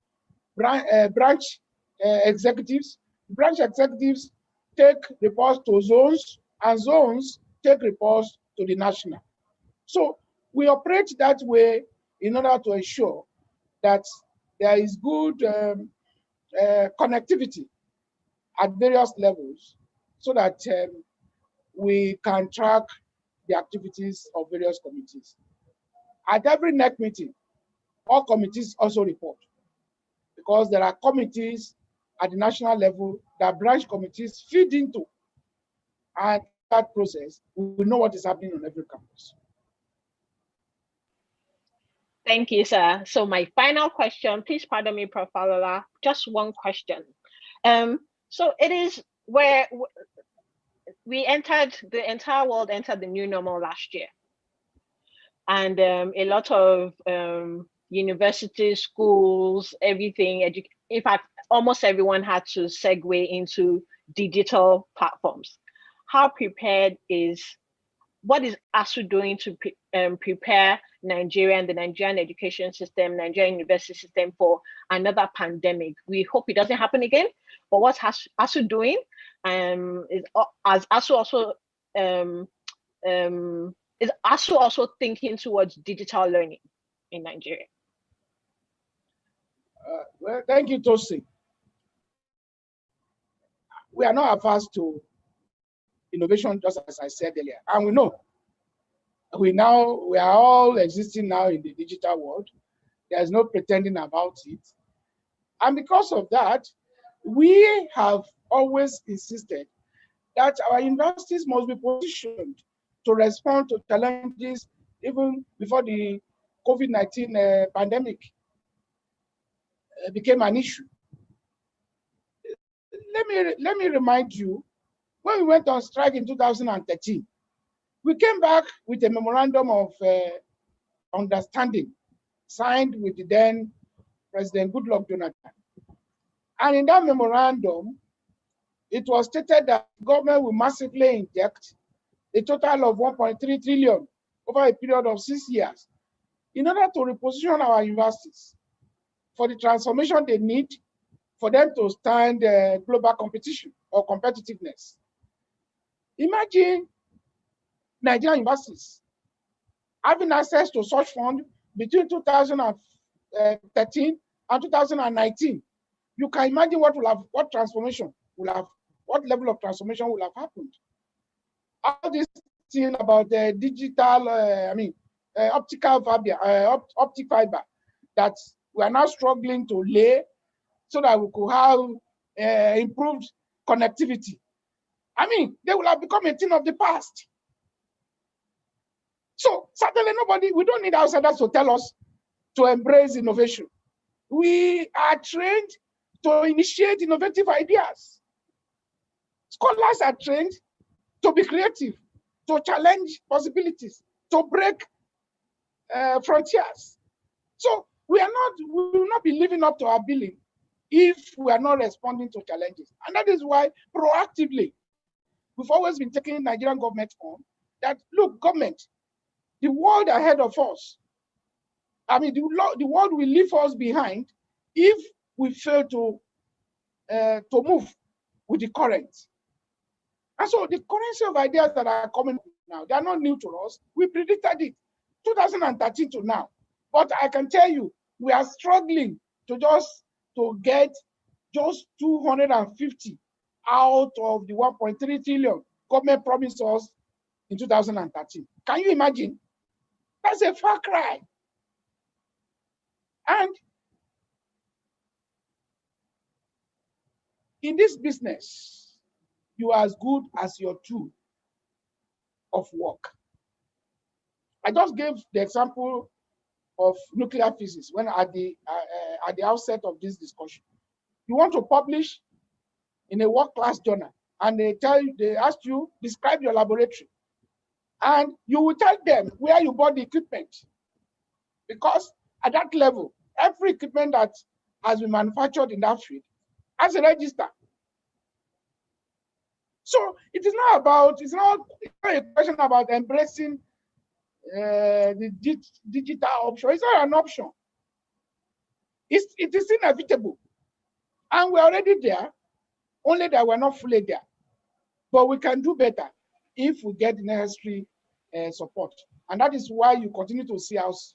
branch executives. Branch executives take reports to zones, and zones take reports to the national. So we operate that way in order to ensure that there is good connectivity at various levels, so that we can track the activities of various committees. At every NEC meeting, all committees also report, because there are committees at the national level that branch committees feed into. And that process, we know what is happening on every campus. Thank you, sir. So my final question, please pardon me, Prof. Falola, just one question. So it is where the entire world entered the new normal last year. And a lot of universities, schools, everything, in fact, almost everyone had to segue into digital platforms. How prepared what is ASUU doing to prepare Nigeria and the Nigerian education system, Nigerian university system for another pandemic? We hope it doesn't happen again, but what's ASUU doing? Is ASUU also thinking towards digital learning in Nigeria? Well, thank you, Tosi. We are not averse to innovation, just as I said earlier, and we know we are all existing now in the digital world. There's no pretending about it, and because of that, we have always insisted that our universities must be positioned to respond to challenges even before the COVID-19 pandemic became an issue. Let me remind you, when we went on strike in 2013, we came back with a memorandum of understanding signed with the then President Goodluck Jonathan. And in that memorandum, it was stated that the government will massively inject a total of 1.3 trillion over a period of 6 years in order to reposition our universities for the transformation they need for them to stand global competition or competitiveness. Imagine Nigerian universities having access to such fund between 2013 and 2019, you can imagine what level of transformation will have happened. All this thing about the digital, optic fiber that we are now struggling to lay so that we could have improved connectivity. I mean, they will have become a thing of the past. So certainly we don't need outsiders to tell us to embrace innovation. We are trained to initiate innovative ideas. Scholars are trained to be creative, to challenge possibilities, to break frontiers. So we will not be living up to our billing if we are not responding to challenges. And that is why proactively, we've always been taking Nigerian government on that, look, government, the world ahead of us, I mean, the world will leave us behind if we fail to move with the current. And so the currency of ideas that are coming now, they are not new to us. We predicted it 2013 to now. But I can tell you, we are struggling to get just 250 out of the 1.3 trillion government promised us in 2013. Can you imagine? That's a far cry. And in this business, you are as good as your tool of work. I just gave the example of nuclear physics when at the outset of this discussion. You want to publish in a world-class journal, and they ask you, describe your laboratory. And you will tell them where you bought the equipment. Because at that level, every equipment that has been manufactured in that field has a register. So it's not a question about embracing the digital option. It's not an option. It is inevitable. And we're already there, only that we're not fully there. But we can do better if we get the necessary support. And that is why you continue to see us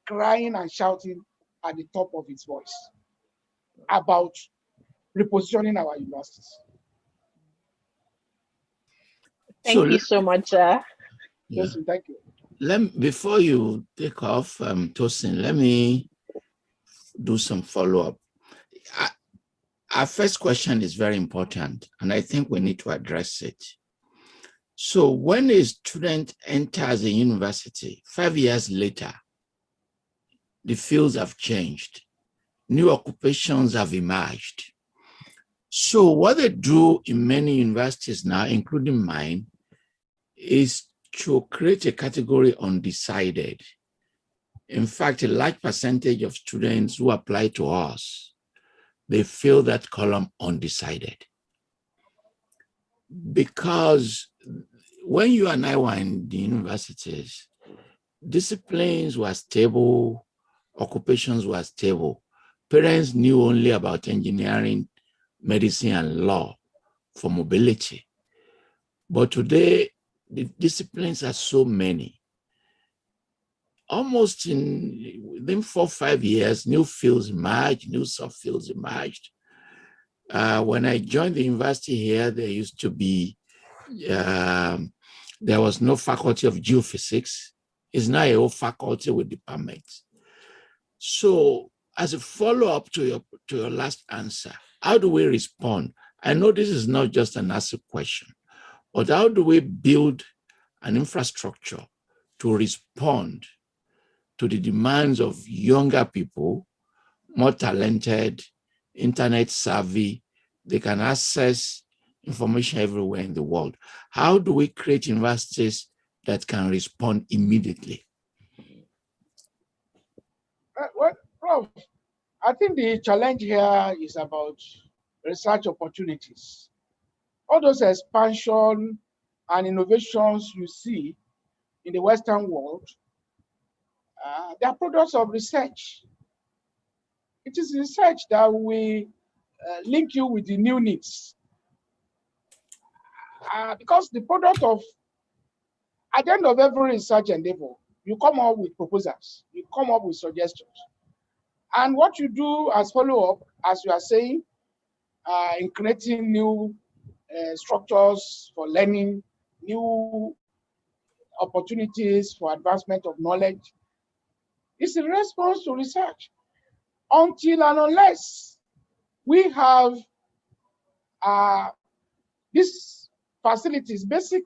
crying and shouting at the top of its voice about repositioning our universities. Thank you so much. Yes, thank you. Before you take off, Tosin, let me do some follow-up. Our first question is very important, and I think we need to address it. So when a student enters a university, 5 years later, the fields have changed. New occupations have emerged. So what they do in many universities now, including mine, is to create a category undecided. In fact, a large percentage of students who apply to us, they fill that column undecided. Because when you and I were in the universities, disciplines were stable, occupations were stable. Parents knew only about engineering, medicine, and law for mobility. But today, the disciplines are so many. Almost within 4 or 5 years, new fields emerged, new subfields emerged. When I joined the university here, there used to be, there was no faculty of geophysics. It's now a whole faculty with departments. So as a follow-up to your last answer, how do we respond? I know this is not just an ASUU question, but how do we build an infrastructure to respond to the demands of younger people, more talented, internet savvy? They can access information everywhere in the world. How do we create universities that can respond immediately? Well, Prof, I think the challenge here is about research opportunities. All those expansion and innovations you see in the Western world, they are products of research. It is research that will link you with the new needs. Because the product of, at the end of every research endeavor, you come up with proposals, you come up with suggestions. And what you do as follow-up, as you are saying, in creating new structures for learning, new opportunities for advancement of knowledge, is in response to research. Until and unless we have these facilities, basic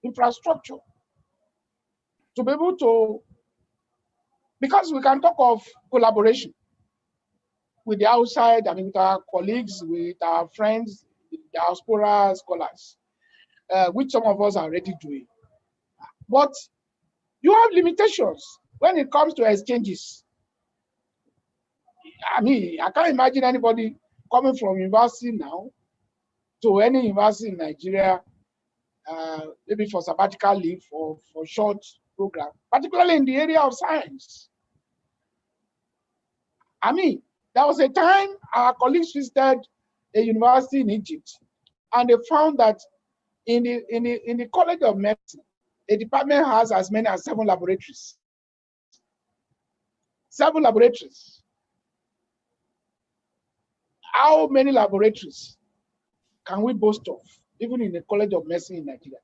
infrastructure, to be able to, because we can talk of collaboration with the outside, I mean, with our colleagues, with our friends, with diaspora scholars, which some of us are already doing. But you have limitations when it comes to exchanges. I mean, I can't imagine anybody coming from university now to any university in Nigeria, maybe for sabbatical leave or for short program, particularly in the area of science. I mean, there was a time our colleagues visited a university in Egypt, and they found that in the College of Medicine, a department has as many as 7 laboratories. 7 laboratories. How many laboratories can we boast of, even in the College of Medicine in Nigeria?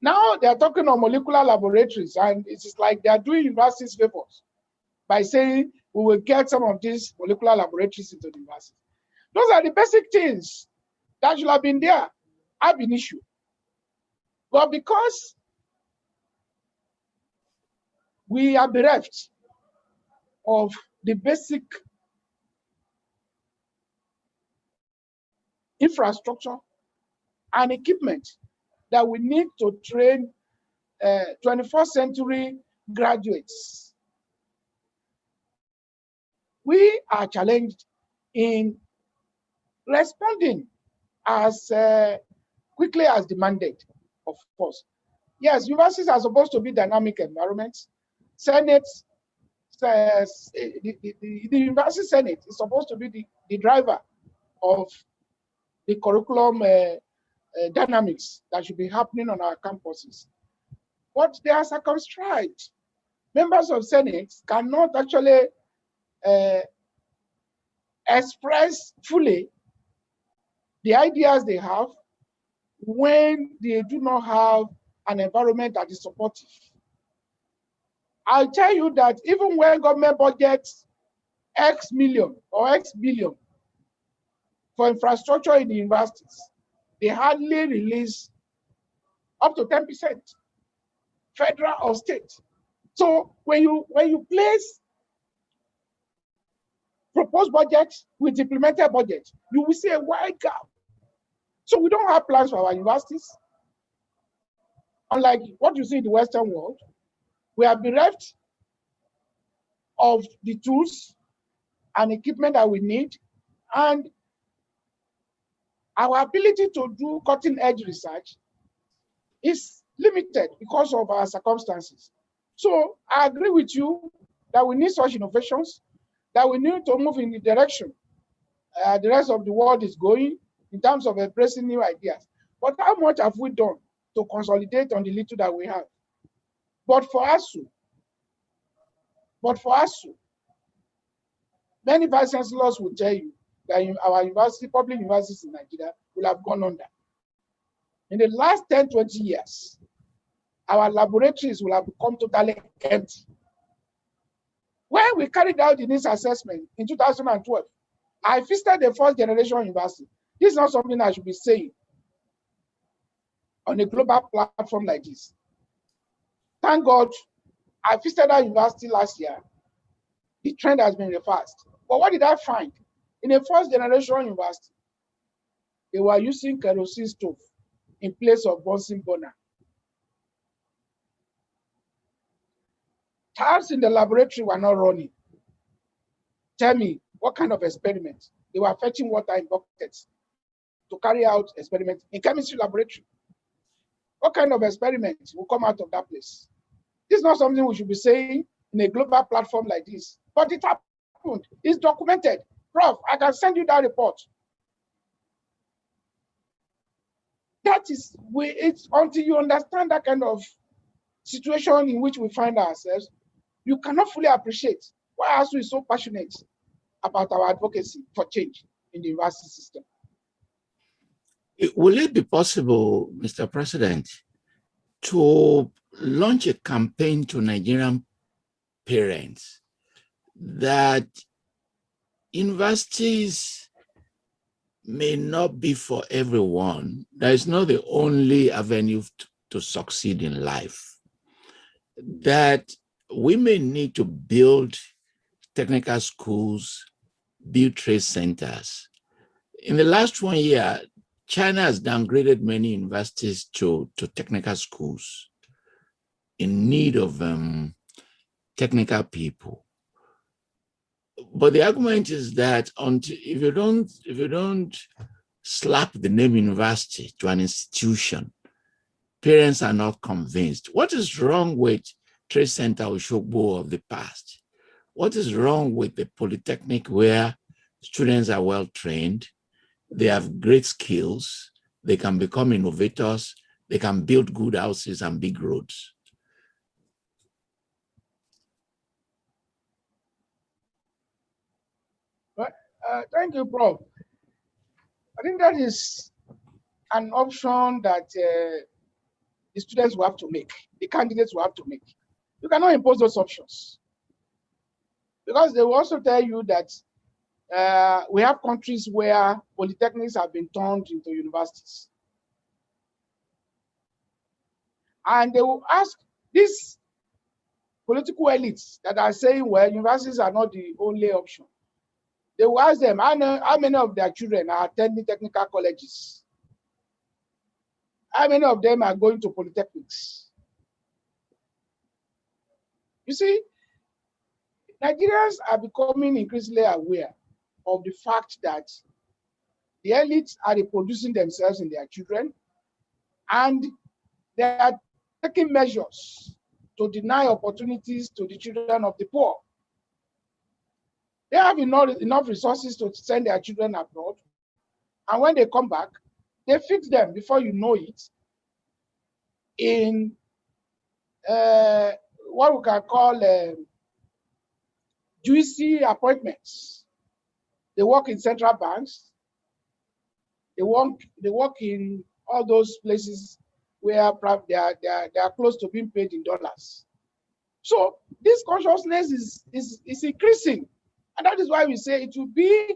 Now they are talking of molecular laboratories, and it is like they are doing universities favors by saying we will get some of these molecular laboratories into the university. Those are the basic things that should have been there, have been issued. But because we are bereft of the basic infrastructure and equipment that we need to train 21st century graduates, we are challenged in responding as quickly as demanded, of course. Yes, universities are supposed to be dynamic environments. Senate, the University Senate is supposed to be the driver of the curriculum dynamics that should be happening on our campuses. But they are circumscribed. Members of Senate cannot actually express fully the ideas they have when they do not have an environment that is supportive. I'll tell you that even when government budgets X million or X billion for infrastructure in the universities, they hardly release up to 10%, federal or state. So when you place proposed budget with implemented budget, you will see a wide gap. So we don't have plans for our universities. Unlike what you see in the Western world, we are bereft of the tools and equipment that we need, and our ability to do cutting-edge research is limited because of our circumstances. So I agree with you that we need such innovations, that we need to move in the direction the rest of the world is going in terms of embracing new ideas. But how much have we done to consolidate on the little that we have? But for ASUU, many vice chancellors will tell you that our university, public universities in Nigeria, will have gone under. In the last 10, 20 years, our laboratories will have become totally empty. When we carried out the needs assessment in 2012, I visited the first generation university. This is not something I should be saying on a global platform like this. Thank God, I visited that university last year. The trend has been reversed. But what did I find? In a first generation university, they were using kerosene stove in place of Bunsen burner. Taps in the laboratory were not running. Tell me, what kind of experiment? They were fetching water in buckets to carry out experiments in chemistry laboratory. What kind of experiment will come out of that place? This is not something we should be saying in a global platform like this, but it happened. It's documented. Prof, I can send you that report. That is, it's until you understand that kind of situation in which we find ourselves, you cannot fully appreciate why ASUU is so passionate about our advocacy for change in the university system. Will it be possible, Mr. President, to launch a campaign to Nigerian parents that universities may not be for everyone? That is not the only avenue to succeed in life. That we may need to build technical schools, build trade centers. In the last 1 year, China has downgraded many universities to technical schools in need of technical people. But the argument is that if you don't slap the name university to an institution, parents are not convinced. What is wrong with Trade Center Oshogbo of the past? What is wrong with the Polytechnic where students are well trained, they have great skills, they can become innovators, they can build good houses and big roads? Thank you, Prof. I think that is an option that the students will have to make, the candidates will have to make. You cannot impose those options, because they will also tell you that we have countries where polytechnics have been turned into universities. And they will ask these political elites that are saying, well, universities are not the only option. They will ask them, how many of their children are attending technical colleges? How many of them are going to polytechnics? You see, Nigerians are becoming increasingly aware of the fact that the elites are reproducing themselves in their children, and they are taking measures to deny opportunities to the children of the poor. They have enough resources to send their children abroad, and when they come back, they fix them before you know it in what we can call juicy appointments. They work in central banks. They work in all those places where they are close to being paid in dollars. So this consciousness is increasing, and that is why we say it will be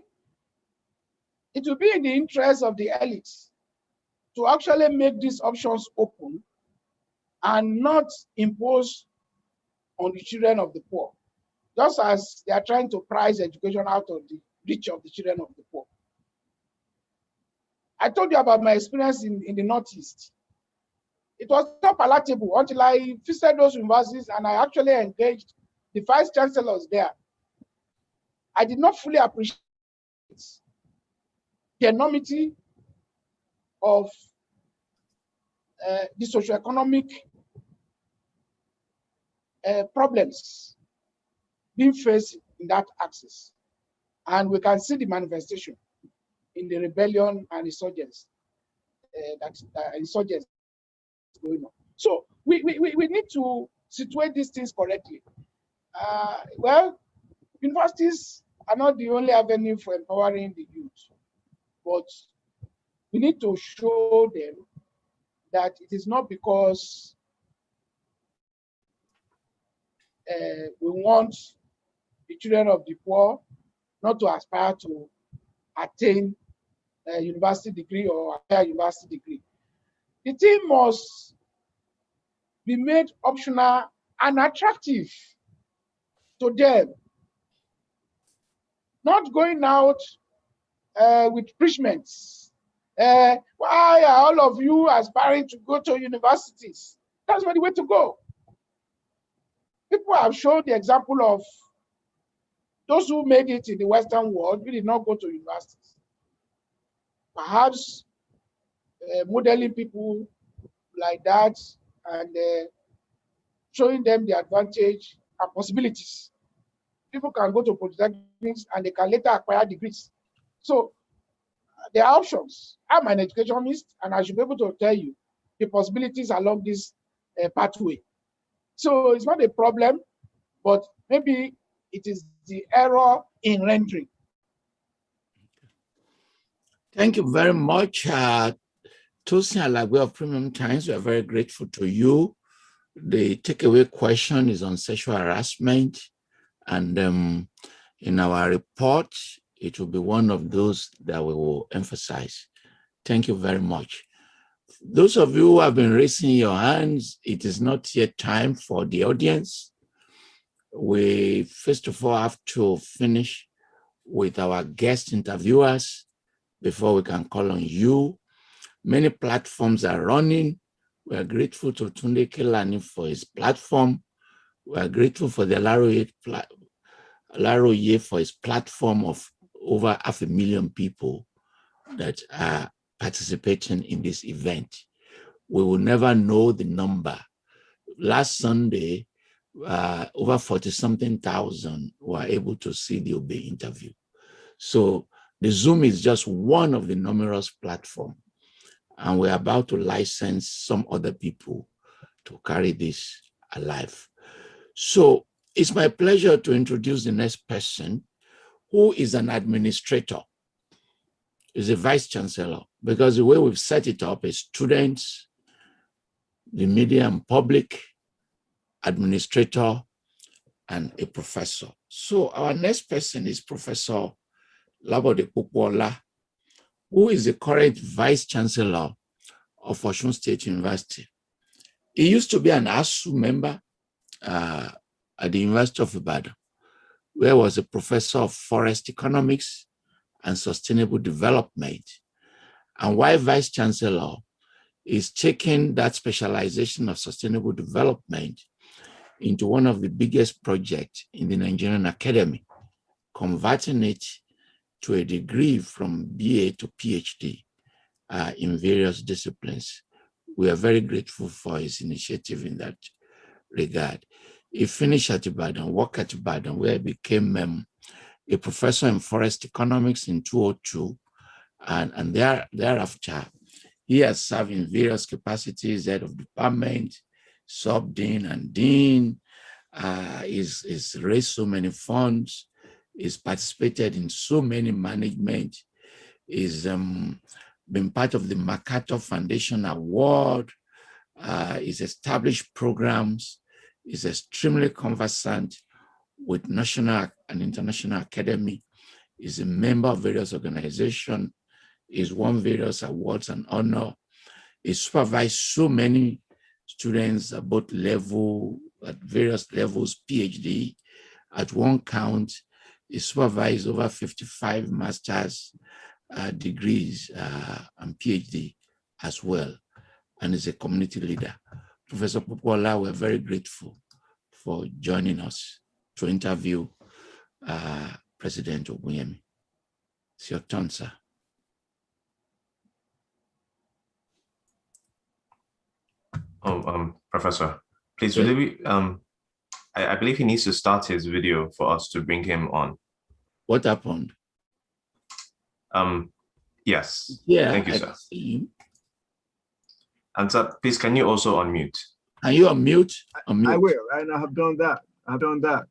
in the interest of the elites to actually make these options open and not impose on the children of the poor, just as they are trying to price education out of the reach of the children of the poor. I told you about my experience in the Northeast. It was not palatable until I visited those universities and I actually engaged the vice chancellors there. I did not fully appreciate the enormity of the socioeconomic problems being faced in that axis. And we can see the manifestation in the rebellion and insurgents insurgents going on. So we need to situate these things correctly. Well, universities are not the only avenue for empowering the youth, but we need to show them that it is not because we want the children of the poor not to aspire to attain a university degree or a higher university degree. The thing must be made optional and attractive to them. Not going out with preachments. Why are all of you aspiring to go to universities? That's not the way to go. People have shown the example of those who made it in the Western world who did not go to universities. Perhaps modeling people like that and showing them the advantage and possibilities. People can go to polytechnics and they can later acquire degrees. So there are options. I'm an educationist and I should be able to tell you the possibilities along this pathway. So it's not a problem, but maybe it is the error in rendering. Thank you very much. Tosin Alagwe of Premium Times, we are very grateful to you. The takeaway question is on sexual harassment. And in our report, it will be one of those that we will emphasize. Thank you very much. Those of you who have been raising your hands, it is not yet time for the audience. We first of all have to finish with our guest interviewers before we can call on you. Many platforms are running. We are grateful to Tunde Kelani for his platform. We are grateful for the Laroye for his platform of over 500,000 people that are participating in this event. We will never know the number. Last Sunday, over 40-something thousand were able to see the OBE interview. So the Zoom is just one of the numerous platforms, and we're about to license some other people to carry this alive. So it's my pleasure to introduce the next person, who is an administrator, is a vice chancellor, because the way we've set it up is students, the media and public, administrator, and a professor. So our next person is Professor Labode Popola, who is the current vice chancellor of Osun State University. He used to be an ASUU member at the University of Ibadan, where he was a professor of forest economics and sustainable development. And while vice chancellor, is taking that specialization of sustainable development into one of the biggest projects in the Nigerian academy, converting it to a degree from BA to PhD in various disciplines. We are very grateful for his initiative in that regard. He finished at Ibadan, worked at Ibadan, where he became a professor in forest economics in 2002. And thereafter, he has served in various capacities, head of department, sub-dean, and dean. He's raised so many funds. He's participated in so many management. He's been part of the MacArthur Foundation Award. He's established programs. He's extremely conversant with national and international academy. He's a member of various organizations. He's won various awards and honor. He supervised so many students at both level, at various levels, PhD. At one count, he supervised over 55 master's degrees and PhD as well, and is a community leader. Professor Popola, we're very grateful for joining us to interview President Ogunyemi. It's your turn, sir. Professor, please, Okay. I believe he needs to start his video for us to bring him on. What happened? Yes. Yeah, Thank you, I sir. see him. And sir, please, can you also unmute? Can you unmute? Unmute. I will, and I have done that. I've done that.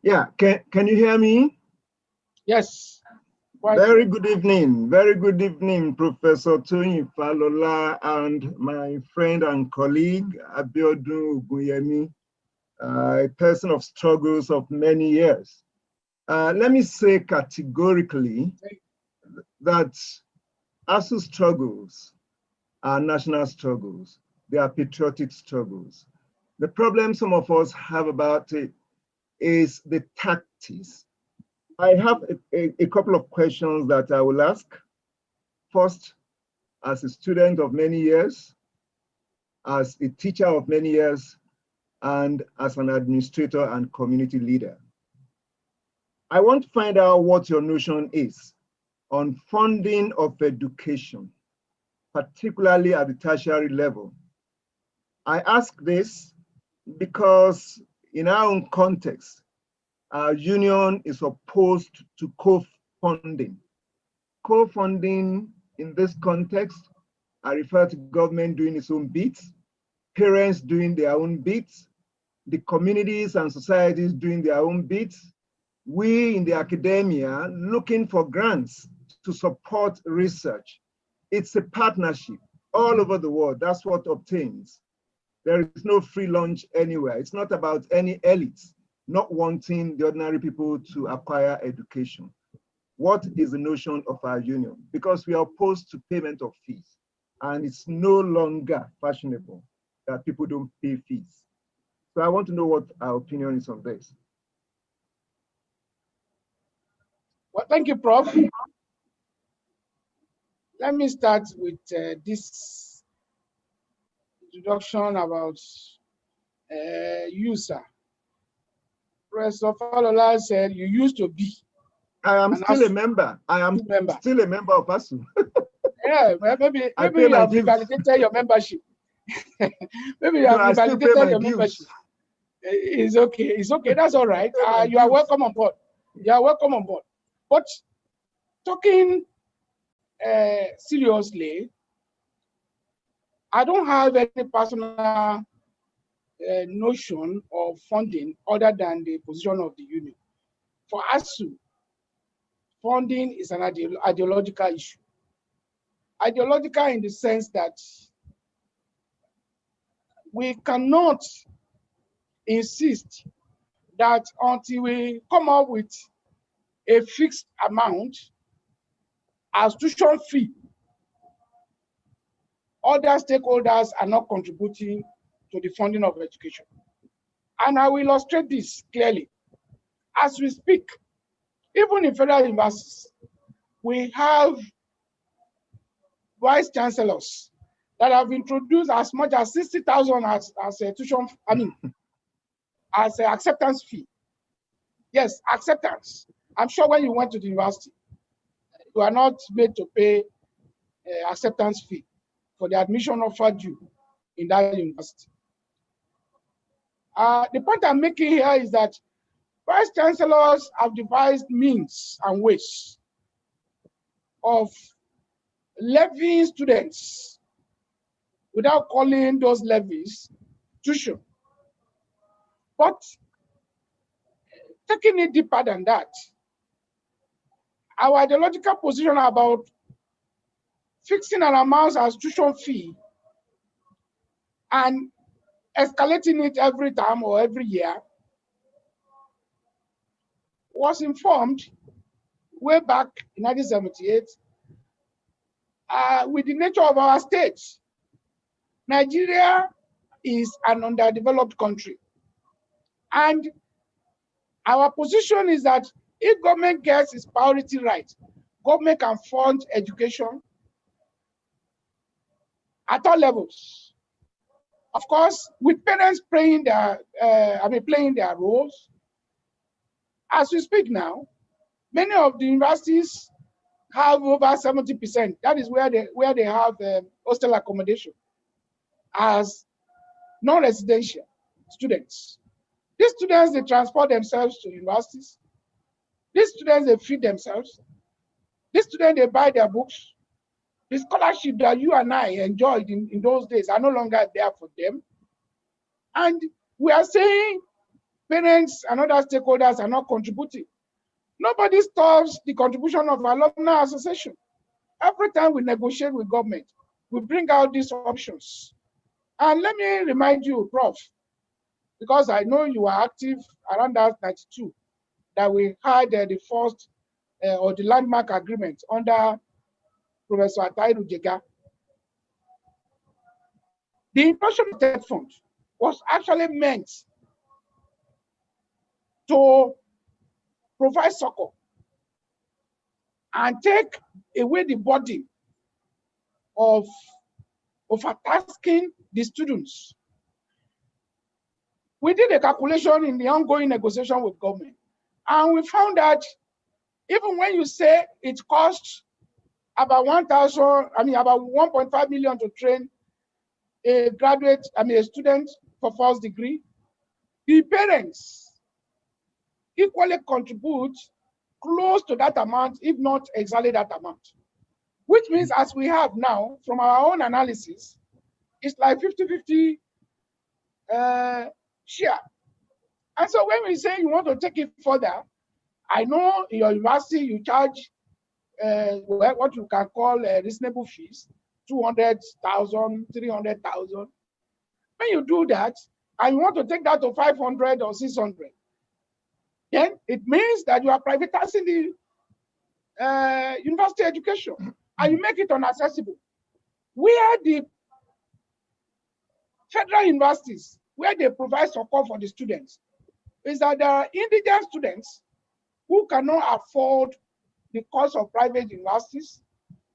Yeah, can you hear me? Yes. Very good evening. Very good evening, Professor Tony Falola and my friend and colleague, Biodun Ogunyemi, a person of struggles of many years. Let me say categorically that ASUU struggles are national struggles. They are patriotic struggles. The problem some of us have about it is the tactics. I have a couple of questions that I will ask. First, as a student of many years, as a teacher of many years, and as an administrator and community leader. I want to find out what your notion is on funding of education, particularly at the tertiary level. I ask this because in our own context, our union is opposed to co-funding. Co-funding in this context, I refer to government doing its own bits, parents doing their own bits, the communities and societies doing their own bits, we in the academia looking for grants to support research. It's a partnership all over the world. That's what obtains. There is no free lunch anywhere. It's not about any elites not wanting the ordinary people to acquire education. What is the notion of our union? Because we are opposed to payment of fees, and it's no longer fashionable that people don't pay fees. So I want to know what our opinion is on this. Well, thank you, Prof. Let me start with this introduction about user. Professor Falola said you used to be. I am still a member. I am still a member of ASUU. Yeah, well, maybe you have revalidated your membership. Maybe you have revalidated your membership. It's okay. It's okay. That's all right. You are welcome on board. You are welcome on board. But talking seriously, I don't have any personal notion of funding other than the position of the union. For ASUU, funding is an ideological issue. Ideological in the sense that we cannot insist that until we come up with a fixed amount as tuition fee, other stakeholders are not contributing to the funding of education. And I will illustrate this clearly. As we speak, even in federal universities, we have vice chancellors that have introduced as much as 60,000 as a tuition, as an acceptance fee. Yes, acceptance. I'm sure when you went to the university, you are not made to pay acceptance fee for the admission offered you in that university. The point I'm making here is that vice chancellors have devised means and ways of levying students without calling those levies tuition. But taking it deeper than that, our ideological position about fixing an amount as tuition fee and escalating it every time or every year was informed way back in 1978 with the nature of our state. Nigeria is an underdeveloped country. And our position is that if government gets its priority right, government can fund education at all levels. Of course, with parents playing their roles. As we speak now, many of the universities have over 70%. That is where they have hostel accommodation as non-residential students. These students, they transport themselves to universities. These students, they feed themselves. These students, they buy their books. The scholarship that you and I enjoyed in those days are no longer there for them. And we are saying parents and other stakeholders are not contributing. Nobody stops the contribution of alumni association. Every time we negotiate with government, we bring out these options. And let me remind you, Prof, because I know you are active around that 92, that we had the first or the landmark agreement under Professor Atairu Jega. The introduction of the fund was actually meant to provide succor and take away the burden of overtasking the students. We did a calculation in the ongoing negotiation with government, and we found that even when you say it costs about about 1.5 million to train a graduate, a student for first degree, the parents equally contribute close to that amount, if not exactly that amount. Which means, as we have now, from our own analysis, it's like 50-50 share. And so when we say you want to take it further, I know in your university you charge what you can call reasonable fees, 200,000, 300,000. When you do that, and you want to take that to 500 or 600, then it means that you are privatizing the university education, and you make it inaccessible. Where the federal universities, where they provide support for the students, is that there are indigent students who cannot afford the cost of private universities,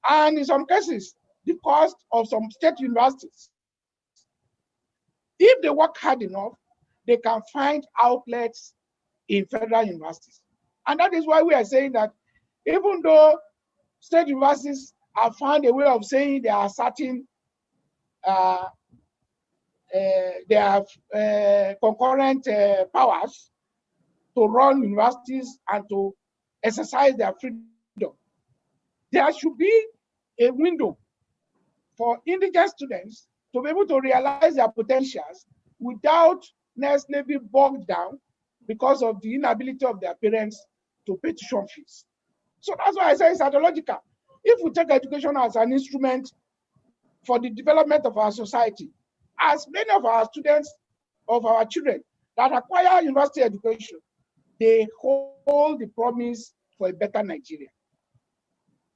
and in some cases, the cost of some state universities. If they work hard enough, they can find outlets in federal universities. And that is why we are saying that even though state universities have found a way of saying they are certain, they have concurrent powers to run universities and to exercise their freedom, there should be a window for indigent students to be able to realize their potentials without necessarily being bogged down because of the inability of their parents to pay tuition fees. So that's why I say it's ideological. If we take education as an instrument for the development of our society, as many of our students, of our children that acquire university education, they hold the promise for a better Nigeria.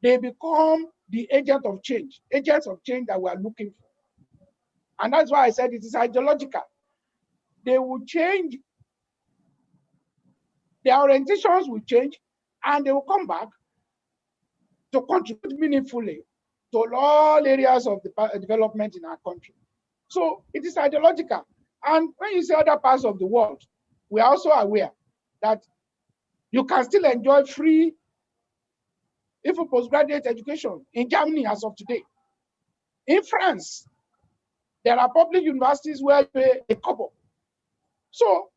They become the agents of change that we are looking for. And that's why I said it is ideological. They will change, their orientations will change, and they will come back to contribute meaningfully to all areas of the development in our country. So it is ideological. And when you say other parts of the world, we are also aware that you can still enjoy free even postgraduate education in Germany as of today. In France, there are public universities where you pay a couple. So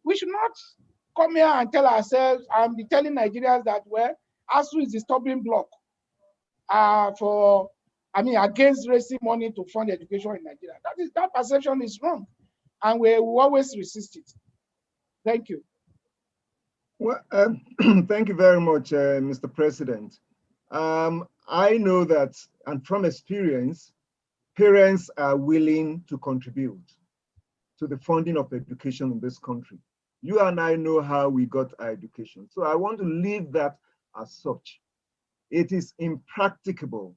we should not come here and tell ourselves and be telling Nigerians that, well, ASUU is the stumbling block against raising money to fund education in Nigeria. That perception is wrong, and we will always resist it. Thank you. Well, thank you very much, Mr. President. I know that, and from experience, parents are willing to contribute to the funding of education in this country. You and I know how we got our education. So I want to leave that as such. It is impracticable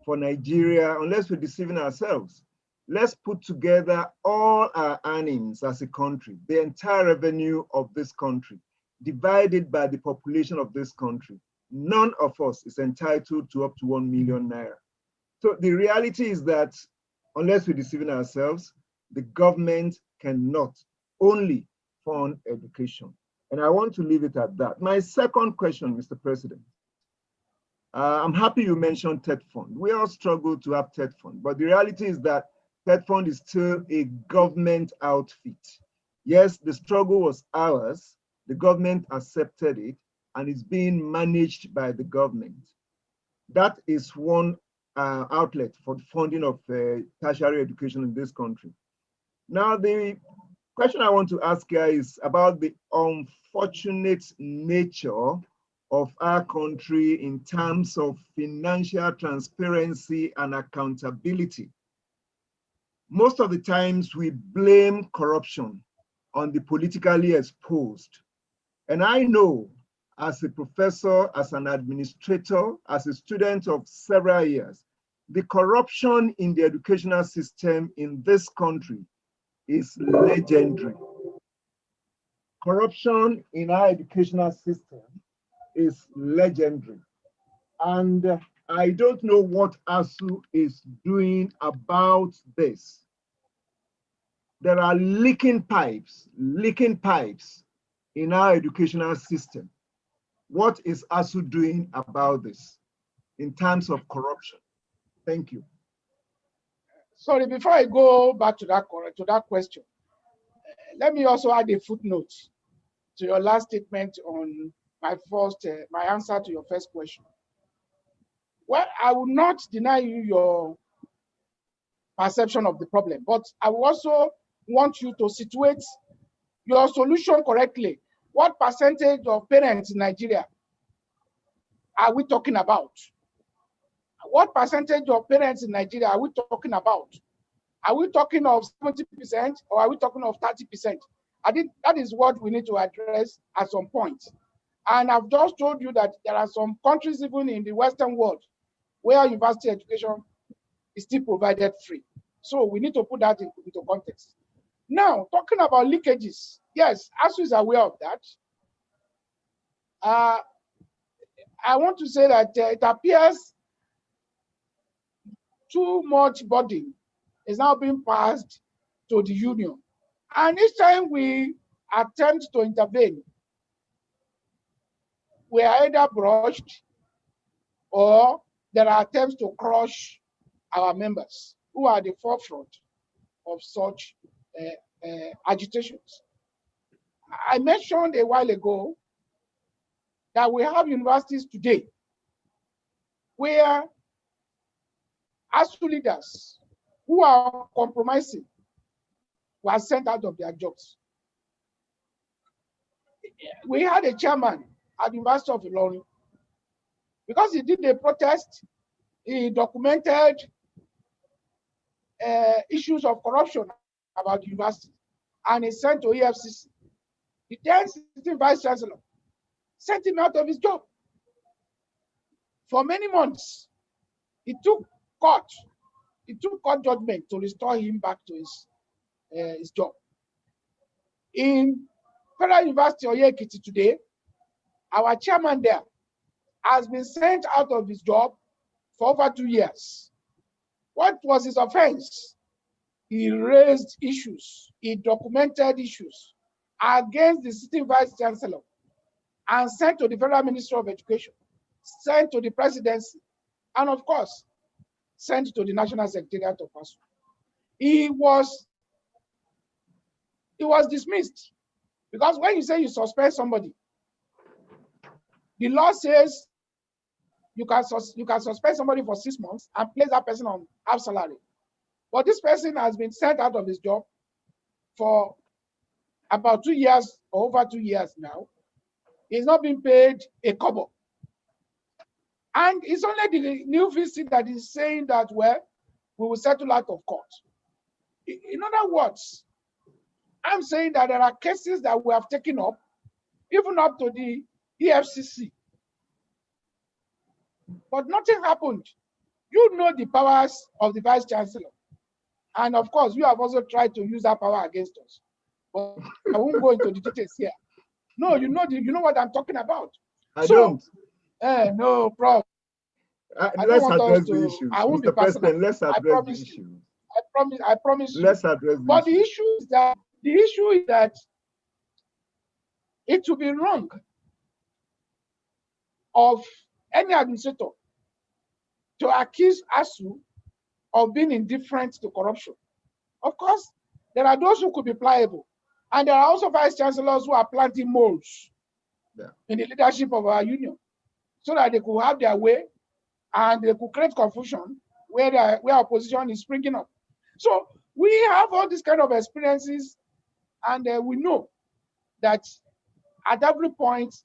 for Nigeria, unless we're deceiving ourselves. Let's put together all our earnings as a country, the entire revenue of this country, divided by the population of this country. None of us is entitled to up to 1 million naira. So the reality is that unless we're deceiving ourselves, the government cannot only fund education. And I want to leave it at that. My second question, Mr. President. I'm happy you mentioned TED Fund. We all struggle to have TED Fund, but the reality is that TED Fund is still a government outfit. Yes, the struggle was ours. The government accepted it, and it's being managed by the government. That is one outlet for the funding of tertiary education in this country. Now, the question I want to ask here is about the unfortunate nature of our country in terms of financial transparency and accountability. Most of the times we blame corruption on the politically exposed. And I know as a professor, as an administrator, as a student of several years, the corruption in the educational system in this country is legendary. Corruption in our educational system is legendary. And I don't know what ASUU is doing about this. There are leaking pipes in our educational system. What is ASUU doing about this in terms of corruption? Thank you. Sorry, before I go back to that question, let me also add a footnote to your last statement on my answer to your first question. Well, I will not deny you your perception of the problem, but I will also want you to situate your solution correctly. What percentage of parents in Nigeria are we talking about? What percentage of parents in Nigeria are we talking about? Are we talking of 70% or are we talking of 30%? I think that is what we need to address at some point. And I've just told you that there are some countries, even in the Western world, where university education is still provided free. So we need to put that into context. Now, talking about leakages, yes, ASUU is aware of that. I want to say that it appears too much burden is now being passed to the union. And each time we attempt to intervene, we are either brushed or there are attempts to crush our members who are at the forefront of such agitations. I mentioned a while ago that we have universities today where ASUU leaders who are compromising were sent out of their jobs. We had a chairman at the University of Ilorin. Because he did a protest, he documented issues of corruption about the university, and he sent to EFCC. The then sitting vice chancellor sent him out of his job. For many months, he took court judgment to restore him back to his job. In Federal University of Ekiti today, our chairman there has been sent out of his job for over 2 years. What was his offense? He raised issues, he documented issues against the sitting vice chancellor and sent to the Federal Ministry of Education, sent to the presidency, and of course, sent to the National Secretariat of ASUU. He was dismissed because when you say you suspend somebody, the law says you can suspend somebody for 6 months and place that person on half salary. But this person has been sent out of his job for about 2 years or over 2 years now. He's not being paid a kobo. And it's only the new VC that is saying that, well, we will settle out of court. In other words, I'm saying that there are cases that we have taken up, even up to the EFCC. But nothing happened. You know the powers of the vice chancellor. And of course, you have also tried to use that power against us. But I won't go into the details here. No, you know what I'm talking about. I don't. No, Prof. Let's address the issues. I won't Mr. be personal. President, let's address the issues. I promise you. Let's address the But issues. the issue is that it would be wrong of any administrator to accuse ASUU of being indifferent to corruption. Of course, there are those who could be pliable, and there are also vice chancellors who are planting molds in the leadership of our union, so that they could have their way and they could create confusion where opposition is springing up. So we have all these kind of experiences, and we know that at every point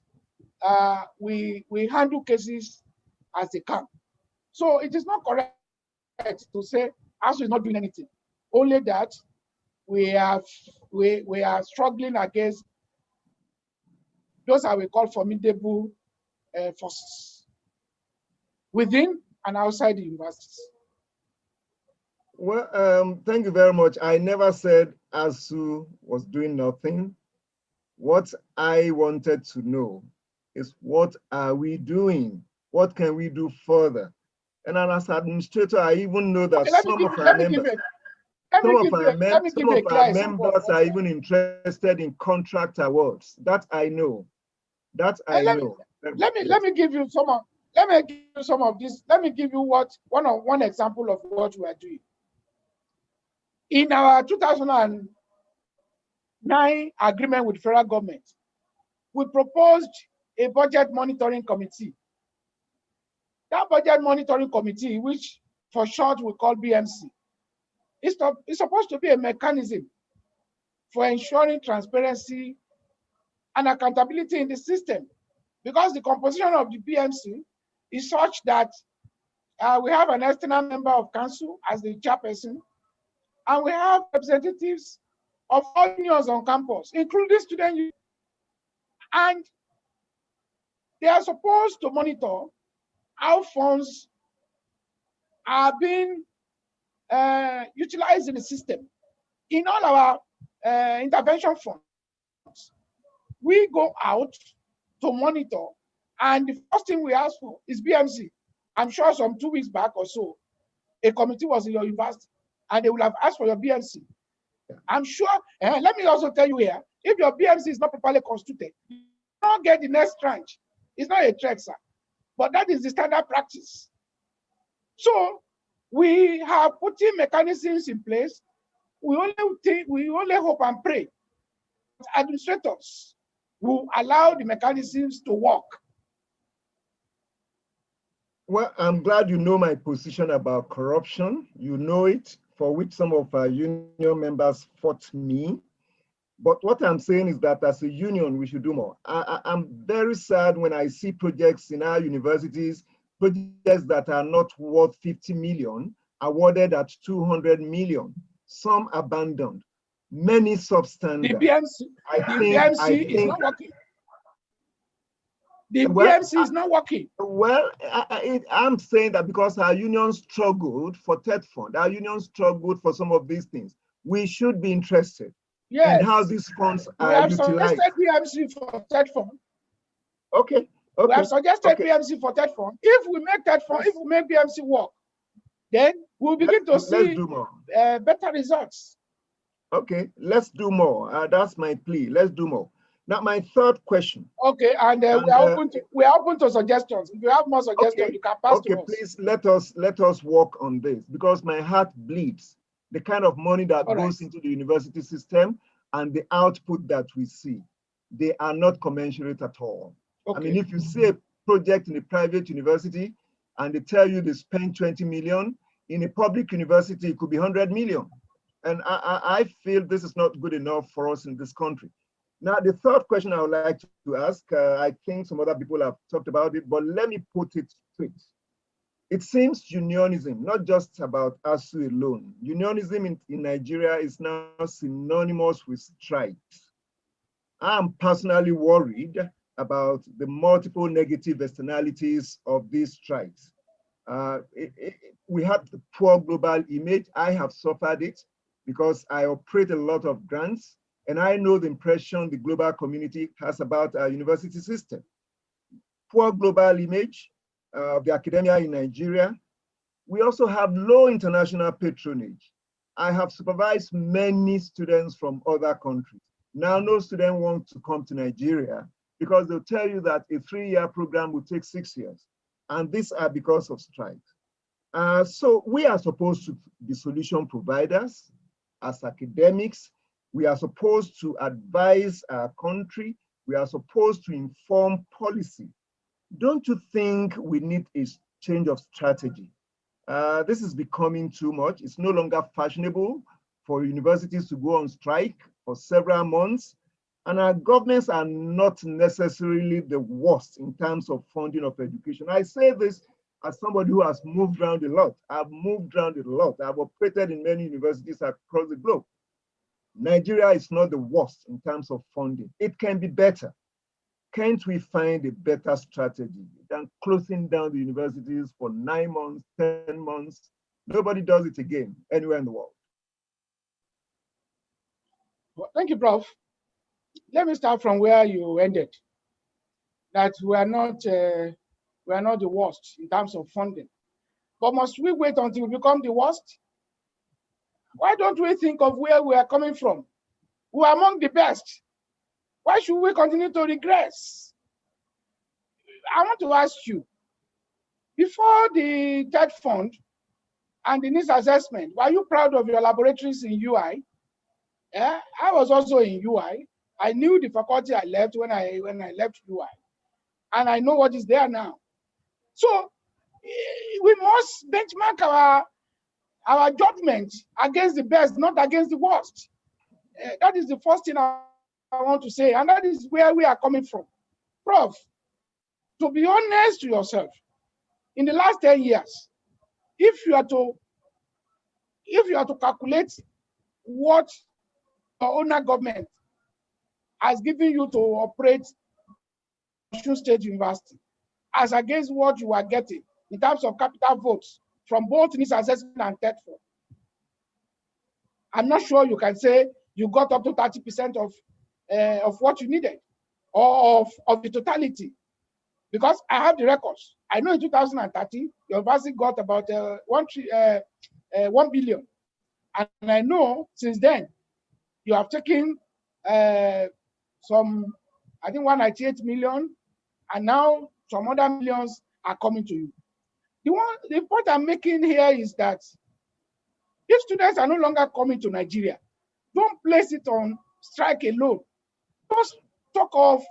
we handle cases as they come. So it is not correct to say ASUU is not doing anything. Only that we are struggling against those that we call formidable forces within and outside the universities. Well, thank you very much. I never said ASUU was doing nothing. What I wanted to know is, what are we doing? What can we do further? And as administrator, I even know that some of our members are even interested in contract awards. That I know. That I know. Let me give you some of this. Let me give you one example of what we are doing. In our 2009 agreement with federal government, we proposed a budget monitoring committee. That budget monitoring committee, which for short we call BMC, is supposed to be a mechanism for ensuring transparency and accountability in the system, because the composition of the BMC is such that we have an external member of council as the chairperson, and we have representatives of all unions on campus, including student unions, and they are supposed to monitor how funds are being utilized in the system. In all our intervention funds, we go out to monitor, and the first thing we ask for is BMC. I'm sure some 2 weeks back or so, a committee was in your university, and they will have asked for your BMC. I'm sure, let me also tell you here, if your BMC is not properly constituted, you don't get the next tranche. It's not a trek, sir, but that is the standard practice. So we have putting mechanisms in place. We only hope and pray that administrators will allow the mechanisms to work. Well, I'm glad you know my position about corruption. You know it, for which some of our union members fought me. But what I'm saying is that as a union, we should do more. I'm very sad when I see projects in our universities, projects that are not worth 50 million, awarded at 200 million, some abandoned, many substandard. The BMC is not working. The BMC is not working. Well, I'm saying that because our union struggled for TED fund, our union struggled for some of these things, we should be interested in how these funds are utilized. We have suggested BMC for TED fund. Okay. We have suggested BMC for TED fund. If we make TED fund, if we make BMC work, then we'll begin to see better results. Okay, let's do more. That's my plea. Let's do more. Now, my third question. Okay, and we are open to suggestions. If you have more suggestions, you can pass to us. Please let us work on this, because my heart bleeds. The kind of money that goes into the university system and the output that we see, they are not commensurate at all. Okay. I mean, if you see a project in a private university and they tell you they spend 20 million, in a public university, it could be 100 million. And I feel this is not good enough for us in this country. Now, the third question I would like to ask, I think some other people have talked about it, but let me put it straight. It seems unionism, not just about ASUU alone. Unionism in Nigeria is now synonymous with strikes. I'm personally worried about the multiple negative externalities of these strikes. We have the poor global image. I have suffered it because I operate a lot of grants, and I know the impression the global community has about our university system. Poor global image of the academia in Nigeria. We also have low international patronage. I have supervised many students from other countries. Now, no student wants to come to Nigeria because they'll tell you that a 3-year program will take 6 years. And these are because of strikes. So we are supposed to be solution providers as academics. We are supposed to advise our country. We are supposed to inform policy. Don't you think we need a change of strategy? This is becoming too much. It's no longer fashionable for universities to go on strike for several months. And our governments are not necessarily the worst in terms of funding of education. I say this as somebody who has moved around a lot. I've moved around a lot. I've operated in many universities across the globe. Nigeria is not the worst in terms of funding. It can be better. Can't we find a better strategy than closing down the universities for 9 months, 10 months? Nobody does it again anywhere in the world. Well, thank you, Prof. Let me start from where you ended. That we are not the worst in terms of funding. But must we wait until we become the worst? Why don't we think of where we are coming from? We are among the best. Why should we continue to regress? I want to ask you, before the TED fund and the needs assessment, were you proud of your laboratories in UI? Yeah, I was also in UI. I knew the faculty I left when I left UI, and I know what is there now. So we must benchmark our judgment against the best, not against the worst. That is the first thing I want to say, and that is where we are coming from. Prof, to be honest to yourself, in the last 10 years, if you are to calculate what your owner government has given you to operate ASUU State University, as against what you are getting in terms of capital votes from both NIS assessment and TETFOR, I'm not sure you can say you got up to 30% of what you needed, or of the totality. Because I have the records. I know in 2030, your university got about 1 billion. And I know since then, you have taken some, I think 198 million, and now some other millions are coming to you. The point I'm making here is that if students are no longer coming to Nigeria, don't place it on strike alone. Just talk of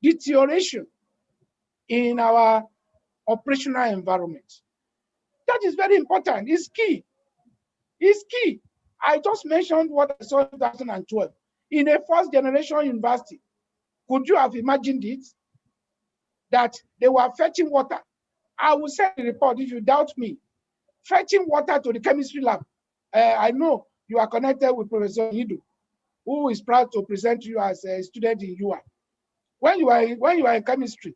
deterioration in our operational environment. That is very important. It's key. It's key. I just mentioned what I saw in 2012. In a first generation university, could you have imagined it? That they were fetching water. I will send the report if you doubt me. Fetching water to the chemistry lab. I know you are connected with Professor Hidu, who is proud to present you as a student in UI. When you are in chemistry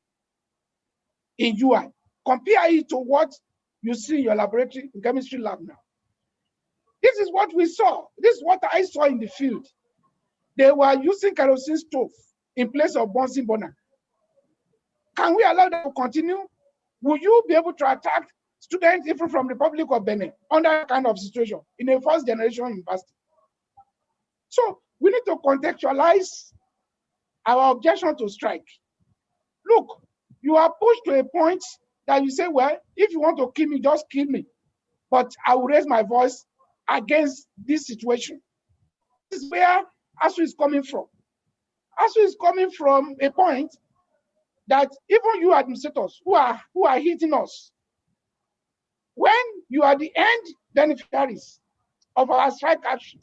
in UI, compare it to what you see in your laboratory in chemistry lab now. This is what we saw. This is what I saw in the field. They were using kerosene stove in place of Bunsen burner. Can we allow that to continue? Will you be able to attack students even from the Republic of Benin under that kind of situation in a first generation university? So we need to contextualize our objection to strike. Look, you are pushed to a point that you say, well, if you want to kill me, just kill me. But I will raise my voice against this situation. This is where ASUU is coming from. ASUU is coming from a point that even you administrators who are hitting us, when you are the end beneficiaries of our strike action,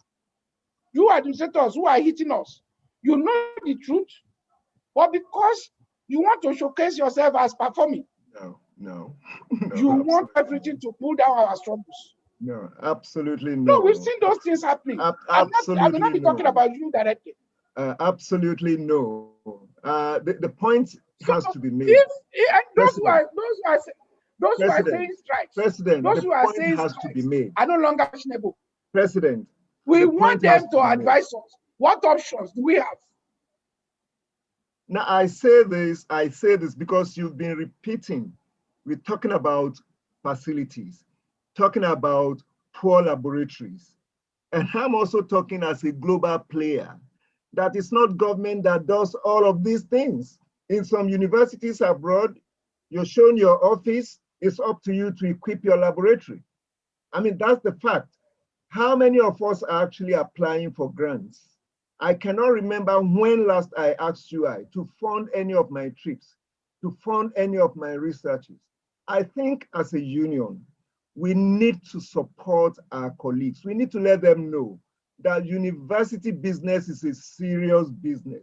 you administrators who are hitting us, you know the truth, but because you want to showcase yourself as performing, no, you want everything to pull down our struggles. No, absolutely no. No, we've seen those things happening. I may not be talking about you directly. Absolutely no. The point has to be made. Those who are saying strikes, President, those who are saying has to be made. Are no longer fashionable. President, we want them to advise us. What options do we have? Now I say this because you've been repeating. We're talking about facilities, talking about poor laboratories. And I'm also talking as a global player. That it's not government that does all of these things. In some universities abroad, you're shown your office, it's up to you to equip your laboratory. I mean, that's the fact. How many of us are actually applying for grants? I cannot remember when last I asked UI to fund any of my trips, to fund any of my researches. I think as a union, we need to support our colleagues. We need to let them know that university business is a serious business.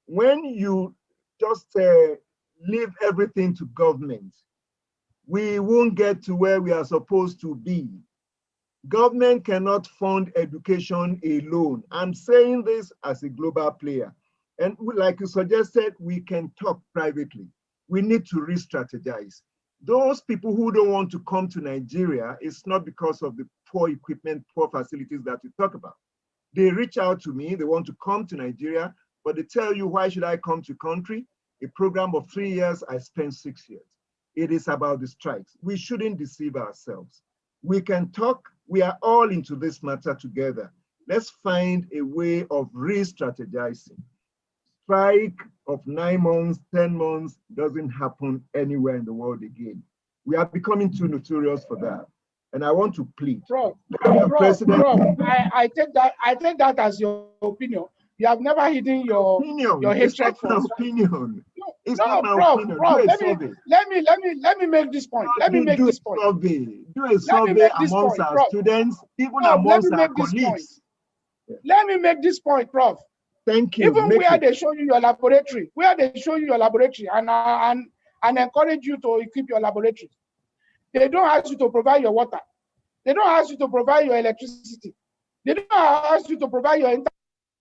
When you just leave everything to government, we won't get to where we are supposed to be. Government cannot fund education alone. I'm saying this as a global player. And like you suggested, we can talk privately. We need to re-strategize. Those people who don't want to come to Nigeria, it's not because of the poor equipment, poor facilities that you talk about. They reach out to me, they want to come to Nigeria, but they tell you, why should I come to country? A program of 3 years, I spent 6 years. It is about the strikes. We shouldn't deceive ourselves. We can talk, we are all into this matter together. Let's find a way of re-strategizing. Strike of 9 months, 10 months doesn't happen anywhere in the world again. We are becoming too notorious for that. And I want to plead. Prof, President, I take that as your opinion. You have never hidden your hatred for us. Opinion. It's no, not my Prof, opinion. Prof, let me make this point. Let me make this point. Do a survey amongst our students, even amongst our colleagues. Let me make this point, Prof. Thank you. Even where they show you your laboratory, and encourage you to equip your laboratory, they don't ask you to provide your water. They don't ask you to provide your electricity. They don't ask you to provide your internet.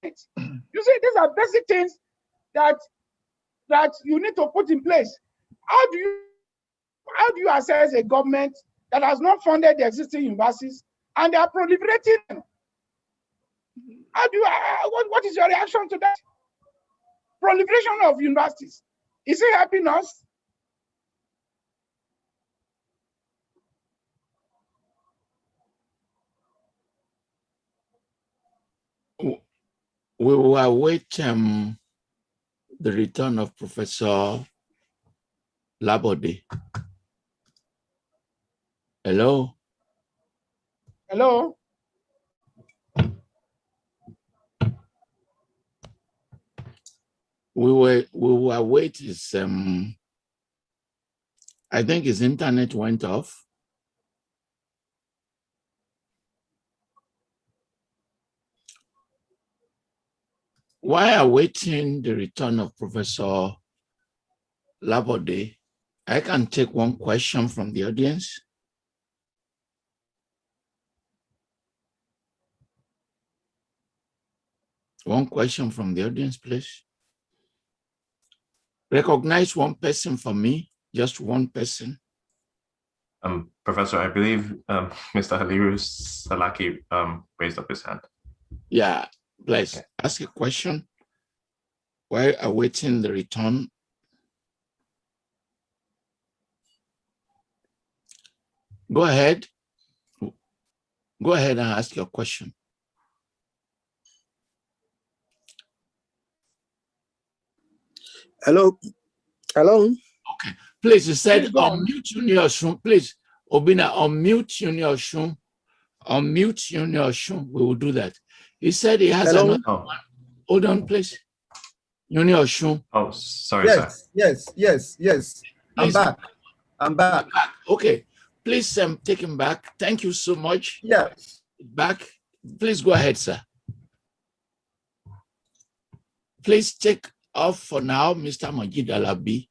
You see, these are basic things that you need to put in place. How do you assess a government that has not funded the existing universities and they are proliferating them? How do you, what is your reaction to that? Proliferation of universities. Is it helping us? We will await the return of Professor Labode. Hello? Hello? We will await his, I think his internet went off. While awaiting the return of Professor Labode, I can take one question from the audience. One question from the audience, please. Recognize one person for me, just one person. Professor, I believe Mr. Haliru Salaki raised up his hand. Yeah, please ask a question while awaiting the return. Go ahead. Go ahead and ask your question. Hello. Hello. Okay. Please, you said Please go on. unmute Junior Shun. Please, Obina, unmute Junior Shun. Unmute Junior Shun. We will do that. He said he has Hello? another one. Hold on, please. Junior Shun. Oh, sorry, sir. Yes. I'm Please. back. I'm back. Okay. Please take him back. Thank you so much. Yes. Back. Please go ahead, sir. Please take off for now, Mr. Majid Alabi.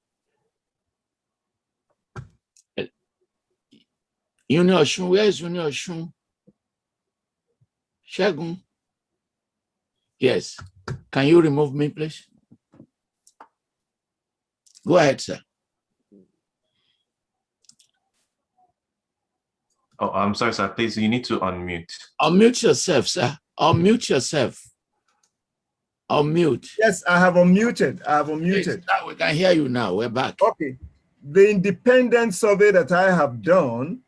Junior Shun, where is Junior Shun? Shagun. Yes. Can you remove me, please? Go ahead, sir. Oh, I'm sorry, sir. Please, you need to unmute. Unmute yourself, sir. Unmute yourself. Unmute. Yes, I have unmuted. Please, now we can hear you now. We're back. Okay. The independent survey that I have done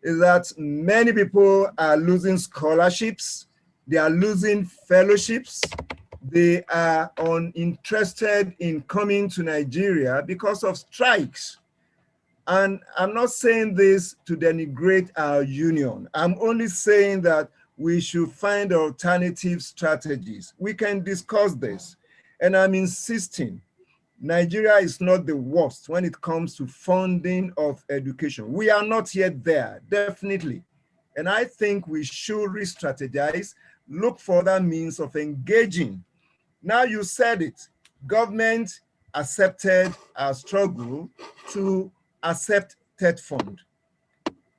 is that many people are losing scholarships. They are losing fellowships. They are uninterested in coming to Nigeria because of strikes. And I'm not saying this to denigrate our union. I'm only saying that we should find alternative strategies. We can discuss this. And I'm insisting, Nigeria is not the worst when it comes to funding of education. We are not yet there, definitely. And I think we should re-strategize, look for other means of engaging. Now you said it, government accepted our struggle to accept TED Fund.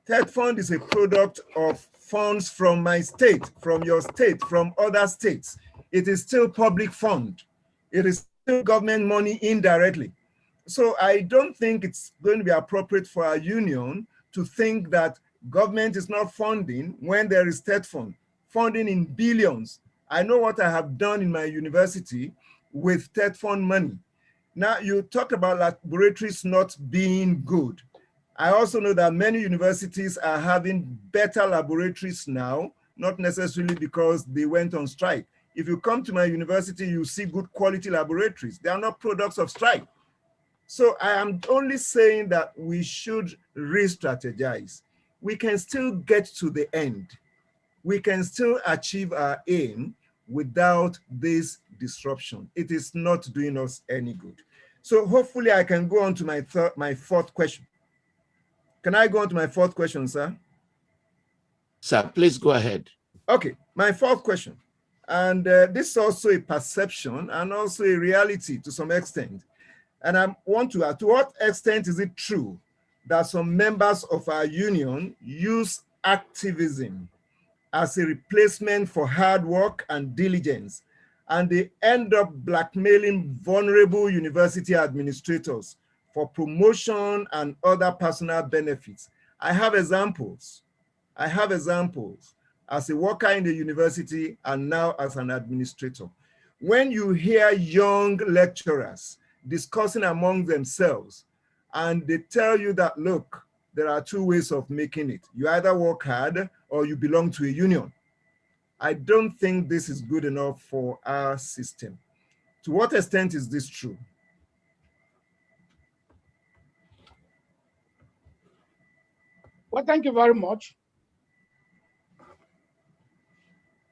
TED Fund is a product of funds from my state, from your state, from other states. It is still public fund. It is still government money indirectly. So I don't think it's going to be appropriate for our union to think that government is not funding when there is TED Fund, funding in billions. I know what I have done in my university with TED Fund money. Now you talk about laboratories not being good. I also know that many universities are having better laboratories now, not necessarily because they went on strike. If you come to my university, you see good quality laboratories. They are not products of strike. So I am only saying that we should re-strategize. We can still get to the end. We can still achieve our aim without this disruption. It is not doing us any good. So hopefully I can go on to my fourth question. Can I go on to my fourth question, sir? Sir, please go ahead. Okay, my fourth question. And this is also a perception and also a reality to some extent. And I want to ask, to what extent is it true that some members of our union use activism as a replacement for hard work and diligence, and they end up blackmailing vulnerable university administrators for promotion and other personal benefits? I have examples. As a worker in the university and now as an administrator. When you hear young lecturers discussing among themselves and they tell you that, look, there are two ways of making it. You either work hard or you belong to a union. I don't think this is good enough for our system. To what extent is this true? Well, thank you very much.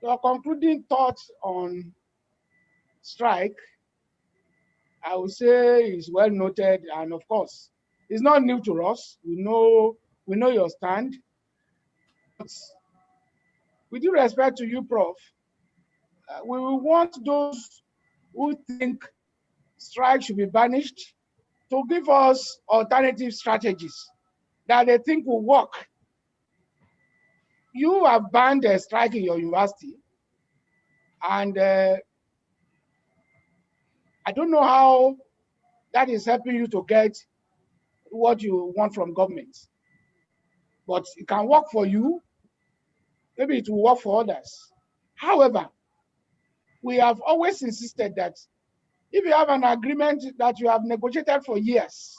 Your concluding thoughts on strike, I would say, is well noted, and of course, it's not new to us. We know your stand. But with due respect to you, Prof, we want those who think strike should be banished to give us alternative strategies that they think will work. You have banned a strike in your university, and I don't know how that is helping you to get what you want from government. But it can work for you. Maybe it will work for others. However, we have always insisted that if you have an agreement that you have negotiated for years,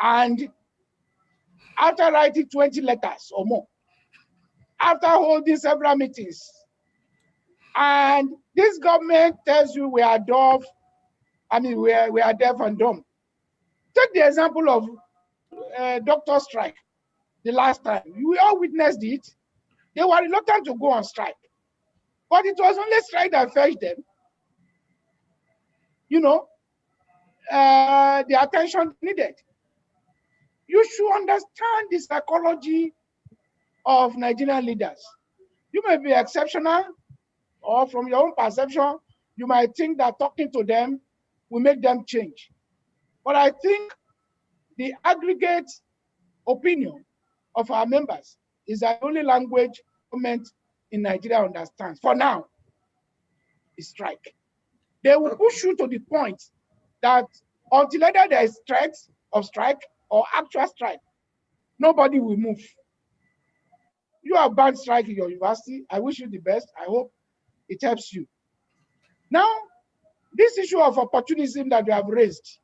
and after writing 20 letters or more, after holding several meetings, and this government tells you we are deaf, we are deaf and dumb. Take the example of doctor strike. The last time, we all witnessed it. They were reluctant to go on strike, but it was only strike that fetched them. The attention needed. You should understand the psychology of Nigerian leaders. You may be exceptional, or from your own perception, you might think that talking to them will make them change. But I think the aggregate opinion of our members is the only language government in Nigeria understands. For now, is strike. They will push you to the point that until either there is threats of strike or actual strike, nobody will move. You have banned strike in your university. I wish you the best. I hope it helps you. Now, this issue of opportunism that you have raised,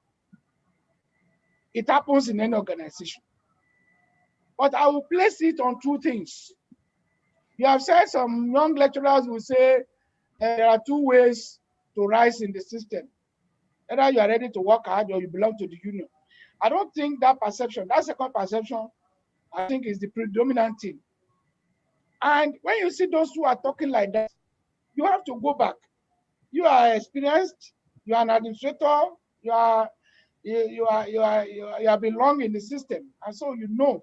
it happens in any organization. But I will place it on two things. You have said some young lecturers will say there are two ways to rise in the system. Either you are ready to work hard or you belong to the union. I don't think that perception, that second perception, I think is the predominant thing. And when you see those who are talking like that, you have to go back. You are experienced, you are an administrator, you belong in the system, and so you know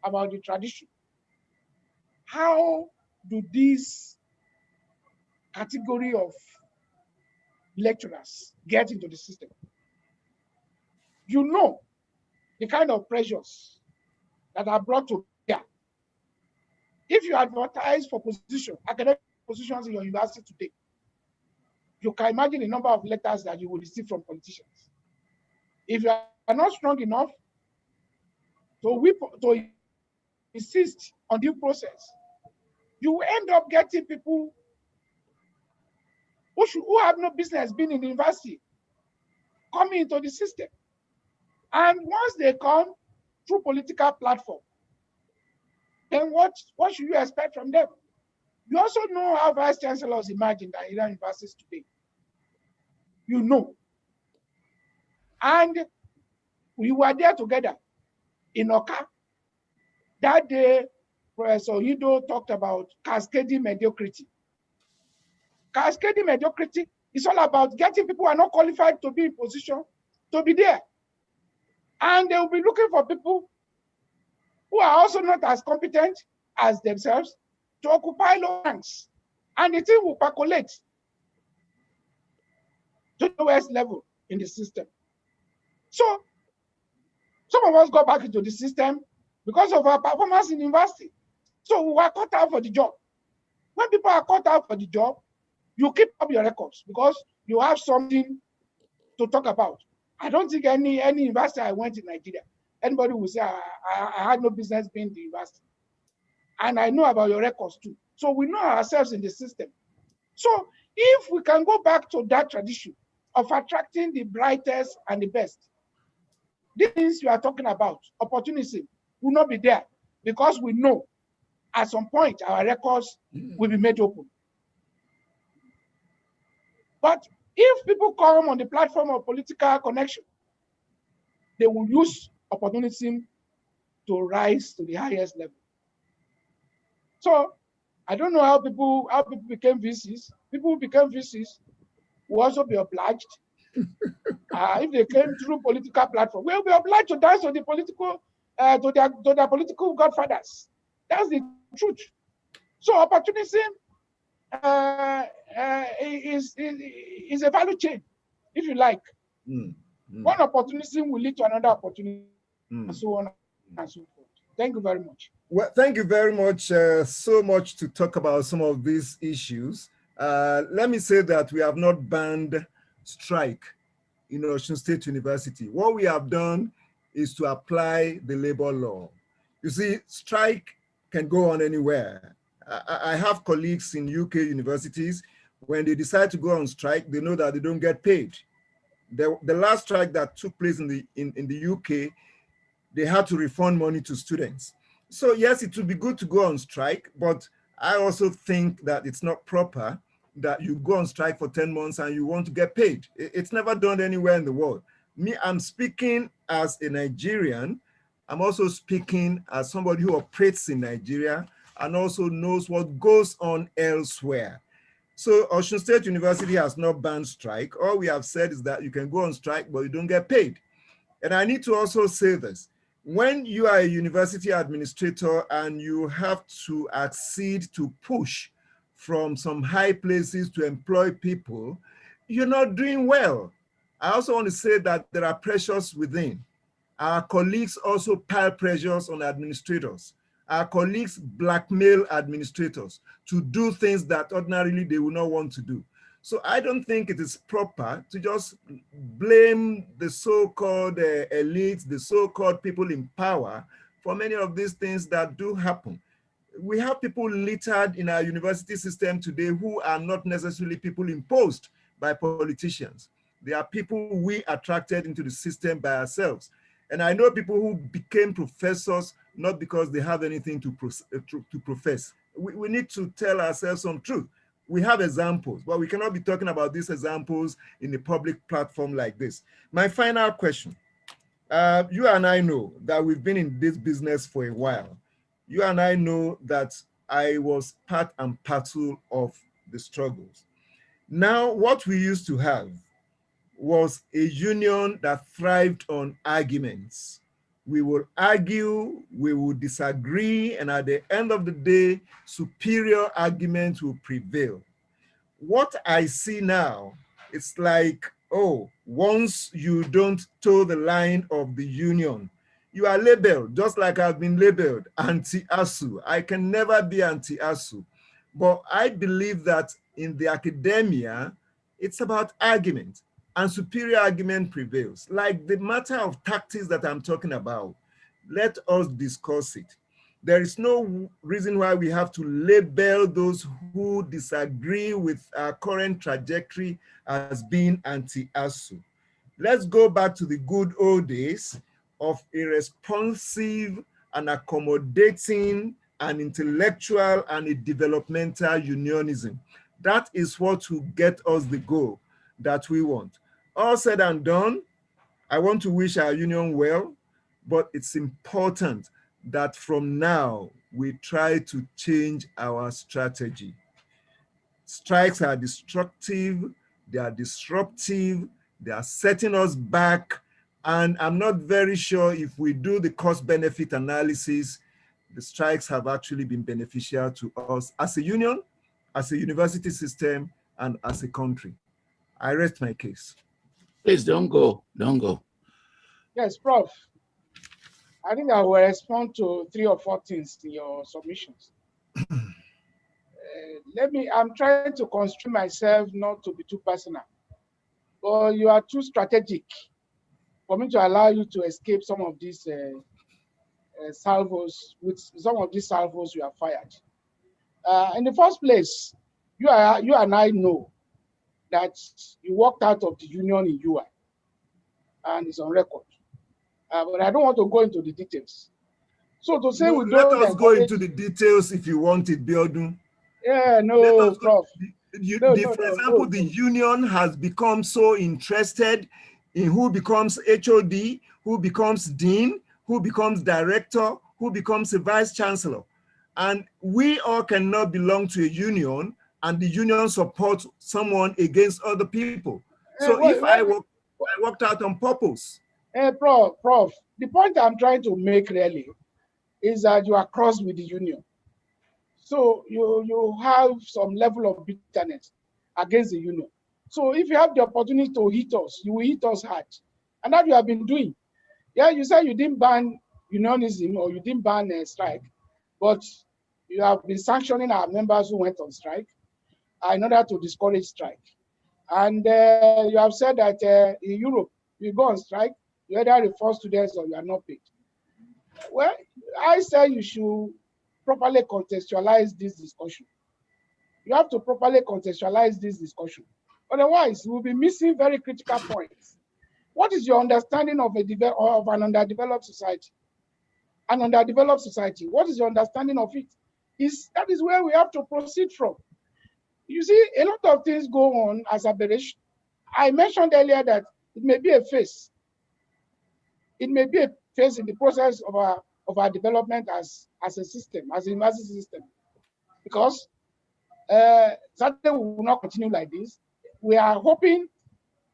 about the tradition. How do this category of lecturers get into the system? You know the kind of pressures that are brought to bear. If you advertise for position, academic positions in your university today, you can imagine the number of letters that you will receive from politicians. If you are not strong enough to insist on due process, you will end up getting people who have no business being in the university coming into the system. And once they come through political platform, then what should you expect from them? You also know how vice chancellors imagine that in universities today. You know. And we were there together in Oka. That day, Professor Hido talked about cascading mediocrity. Cascading mediocrity is all about getting people who are not qualified to be in position to be there. And they will be looking for people who are also not as competent as themselves to occupy low ranks. And the thing will percolate to the lowest level in the system. So some of us got back into the system because of our performance in university. So we were cut out for the job. When people are cut out for the job, you keep up your records because you have something to talk about. I don't think any university I went in Nigeria, anybody will say I had no business being in the university. And I know about your records too. So we know ourselves in the system. So if we can go back to that tradition of attracting the brightest and the best, these things you are talking about, opportunism, will not be there because we know at some point our records will be made open. But if people come on the platform of political connection, they will use opportunism to rise to the highest level. So I don't know how people became VCs. People who became VCs will also be obliged. If they came through political platform, we'll be obliged to dance to the political, to their political godfathers. That's the truth. So opportunism is a value chain, if you like. One opportunism will lead to another opportunity, and so on and so forth. Thank you very much. Well, thank you very much. So much to talk about some of these issues. Let me say that we have not banned strike in Osun State University. What we have done is to apply the labor law. You see, strike can go on anywhere. I have colleagues in UK universities. When they decide to go on strike, they know that they don't get paid. The last strike that took place in the UK, they had to refund money to students. So yes, it would be good to go on strike, but I also think that it's not proper that you go on strike for 10 months and you want to get paid. It's never done anywhere in the world. Me, I'm speaking as a Nigerian. I'm also speaking as somebody who operates in Nigeria and also knows what goes on elsewhere. So Osun State University has not banned strike. All we have said is that you can go on strike, but you don't get paid. And I need to also say this. When you are a university administrator and you have to accede to push from some high places to employ people, you're not doing well. I also want to say that there are pressures within. Our colleagues also pile pressures on administrators. Our colleagues blackmail administrators to do things that ordinarily they would not want to do. So I don't think it is proper to just blame the so-called elites, the so-called people in power for many of these things that do happen. We have people littered in our university system today who are not necessarily people imposed by politicians. They are people we attracted into the system by ourselves. And I know people who became professors not because they have anything to profess. We need to tell ourselves some truth. We have examples, but we cannot be talking about these examples in a public platform like this. My final question, you and I know that we've been in this business for a while. You and I know that I was part and parcel of the struggles. Now, what we used to have was a union that thrived on arguments. We will argue, we will disagree, and at the end of the day, superior arguments will prevail. What I see now, it's like, oh, once you don't toe the line of the union, you are labeled, just like I've been labeled, anti-ASUU. I can never be anti-ASUU. But I believe that in the academia, it's about argument, and superior argument prevails. Like the matter of tactics that I'm talking about, let us discuss it. There is no reason why we have to label those who disagree with our current trajectory as being anti-ASUU. Let's go back to the good old days of a responsive and accommodating and intellectual and a developmental unionism. That is what will get us the goal that we want. All said and done, I want to wish our union well, but it's important that from now we try to change our strategy. Strikes are destructive, they are disruptive, they are setting us back, and I'm not very sure if we do the cost-benefit analysis, the strikes have actually been beneficial to us as a union as a university system, and as a country. I rest my case. Please don't go. Don't go. Yes, Prof. I think I will respond to 3 or 4 things in your submissions. I'm trying to constrain myself not to be too personal, but you are too strategic for me to allow you to escape some of these salvos. With some of these salvos you have fired. In the first place, you and I know that you walked out of the union in UI, and it's on record. But I don't want to go into the details. So to say we don't let us go into the details if you want it, Biodun. Yeah, no, Prof. For example, the union has become so interested in who becomes HOD, who becomes dean, who becomes director, who becomes a vice chancellor. And we all cannot belong to a union, and the union supports someone against other people. So I worked out on purpose. Prof, the point I'm trying to make really is that you are crossed with the union. So you have some level of bitterness against the union. So if you have the opportunity to hit us, you will hit us hard. And that you have been doing. Yeah, you said you didn't ban unionism or you didn't ban a strike, but you have been sanctioning our members who went on strike in order to discourage strike. And you have said that in Europe, you go on strike, you either reform students or you are not paid. Well, I say you should properly contextualize this discussion. You have to properly contextualize this discussion. Otherwise, we'll be missing very critical points. What is your understanding of an underdeveloped society? An underdeveloped society, what is your understanding of it? That is where we have to proceed from. You see, a lot of things go on as aberration. I mentioned earlier that it may be a phase. It may be a phase in the process of our development as a system, as a university system. Because certainly we will not continue like this. We are hoping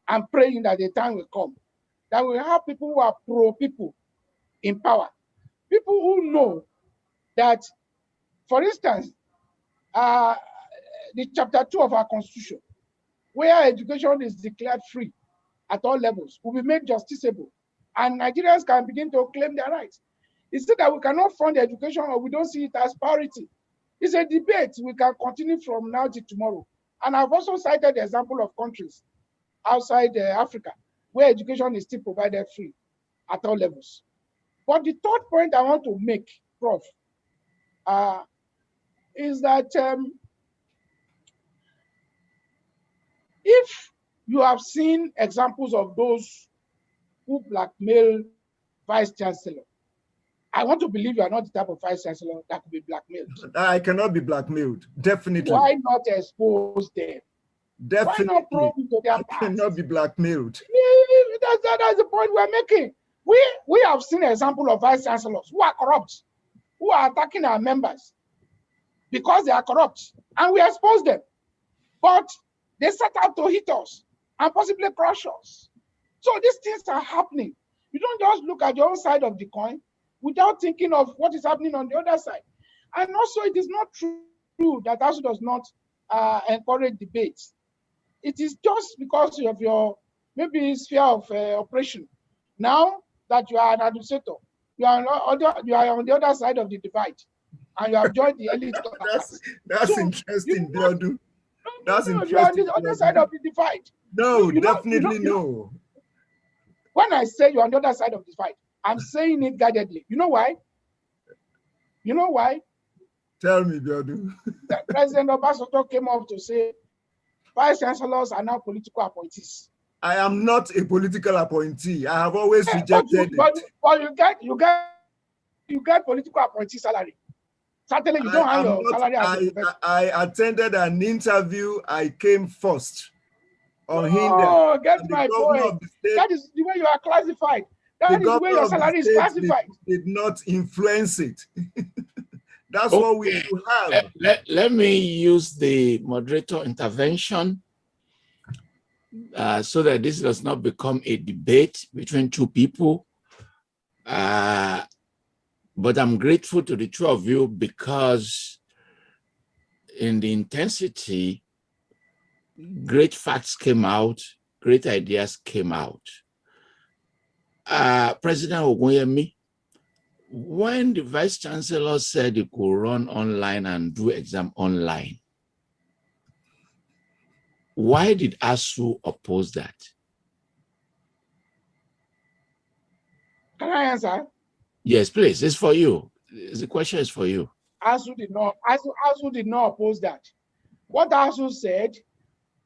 and praying that the time will come that we have people who are pro-people in power. People who know that, for instance, the chapter 2 of our constitution, where education is declared free at all levels, will be made justiciable, and Nigerians can begin to claim their rights. It's not that we cannot fund education or we don't see it as priority. It's a debate we can continue from now to tomorrow. And I've also cited the example of countries outside Africa where education is still provided free at all levels. But the third point I want to make, Prof, is that if you have seen examples of those who blackmail vice chancellor, I want to believe you are not the type of vice chancellor that could be blackmailed. I cannot be blackmailed, definitely. Why not expose them? Definitely. Why not probe into their past? I cannot be blackmailed. That's the point we're making. We have seen an example of vice chancellors who are corrupt, who are attacking our members because they are corrupt, and we expose them. But they set out to hit us and possibly crush us. So these things are happening. You don't just look at your own side of the coin without thinking of what is happening on the other side. And also, it is not true that ASUU does not encourage debates. It is just because of your maybe sphere of operation. Now that you are an administrator, you are on the other side of the divide, and you have joined the elite class. That's so interesting, Biodun. That's interesting. You are on the other side of the divide. No, definitely no. When I say you're on the other side of the divide, I'm saying it guidedly. You know why? You know why? Tell me, Biodun. President Obasanjo came up to say, vice chancellors are now political appointees. I am not a political appointee. I have always rejected it. But you get political appointee salary. Certainly, you don't have your salary as a professor. I attended an interview. I came first on Hinder. Oh, get my point. That is the way you are classified. That is the way your salary is classified. Did not influence it. That's what we do have. Let me use the moderator intervention so that this does not become a debate between two people. But I'm grateful to the two of you because in the intensity, great facts came out, great ideas came out. President Ogunyemi, when the Vice Chancellor said he could run online and do exam online, why did ASUU oppose that? Can I answer? Yes, please. It's for you. The question is for you. ASUU did not oppose that. What ASUU said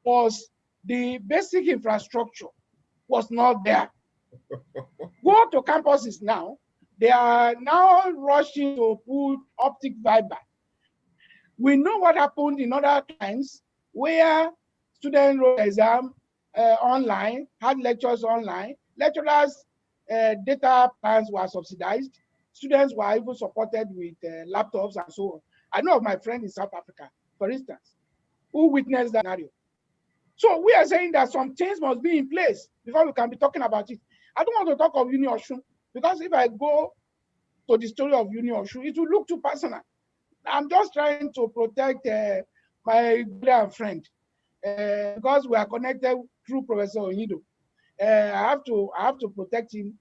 was the basic infrastructure was not there. Go to campuses now. They are now rushing to put optic fiber. We know what happened in other times where students wrote exam online, had lectures online. Lecturers' data plans were subsidized. Students were even supported with laptops and so on. I know of my friend in South Africa, for instance, who witnessed that scenario. So we are saying that some things must be in place before we can be talking about it. I don't want to talk of Uni Osun, because if I go to the story of Uni Osun, it will look too personal. I'm just trying to protect my dear friend because we are connected through Professor Onido. I have to protect him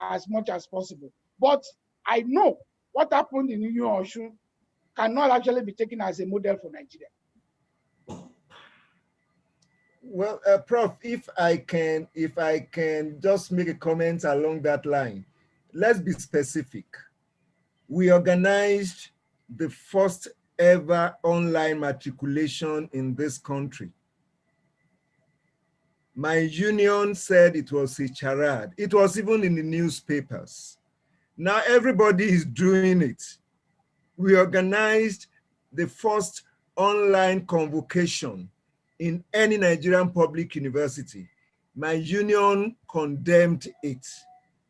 as much as possible. But I know what happened in Uni Osun cannot actually be taken as a model for Nigeria. Well, Prof, if I can just make a comment along that line, let's be specific. We organized the first ever online matriculation in this country. My union said it was a charade. It was even in the newspapers. Now everybody is doing it. We organized the first online convocation in any Nigerian public university. My union condemned it.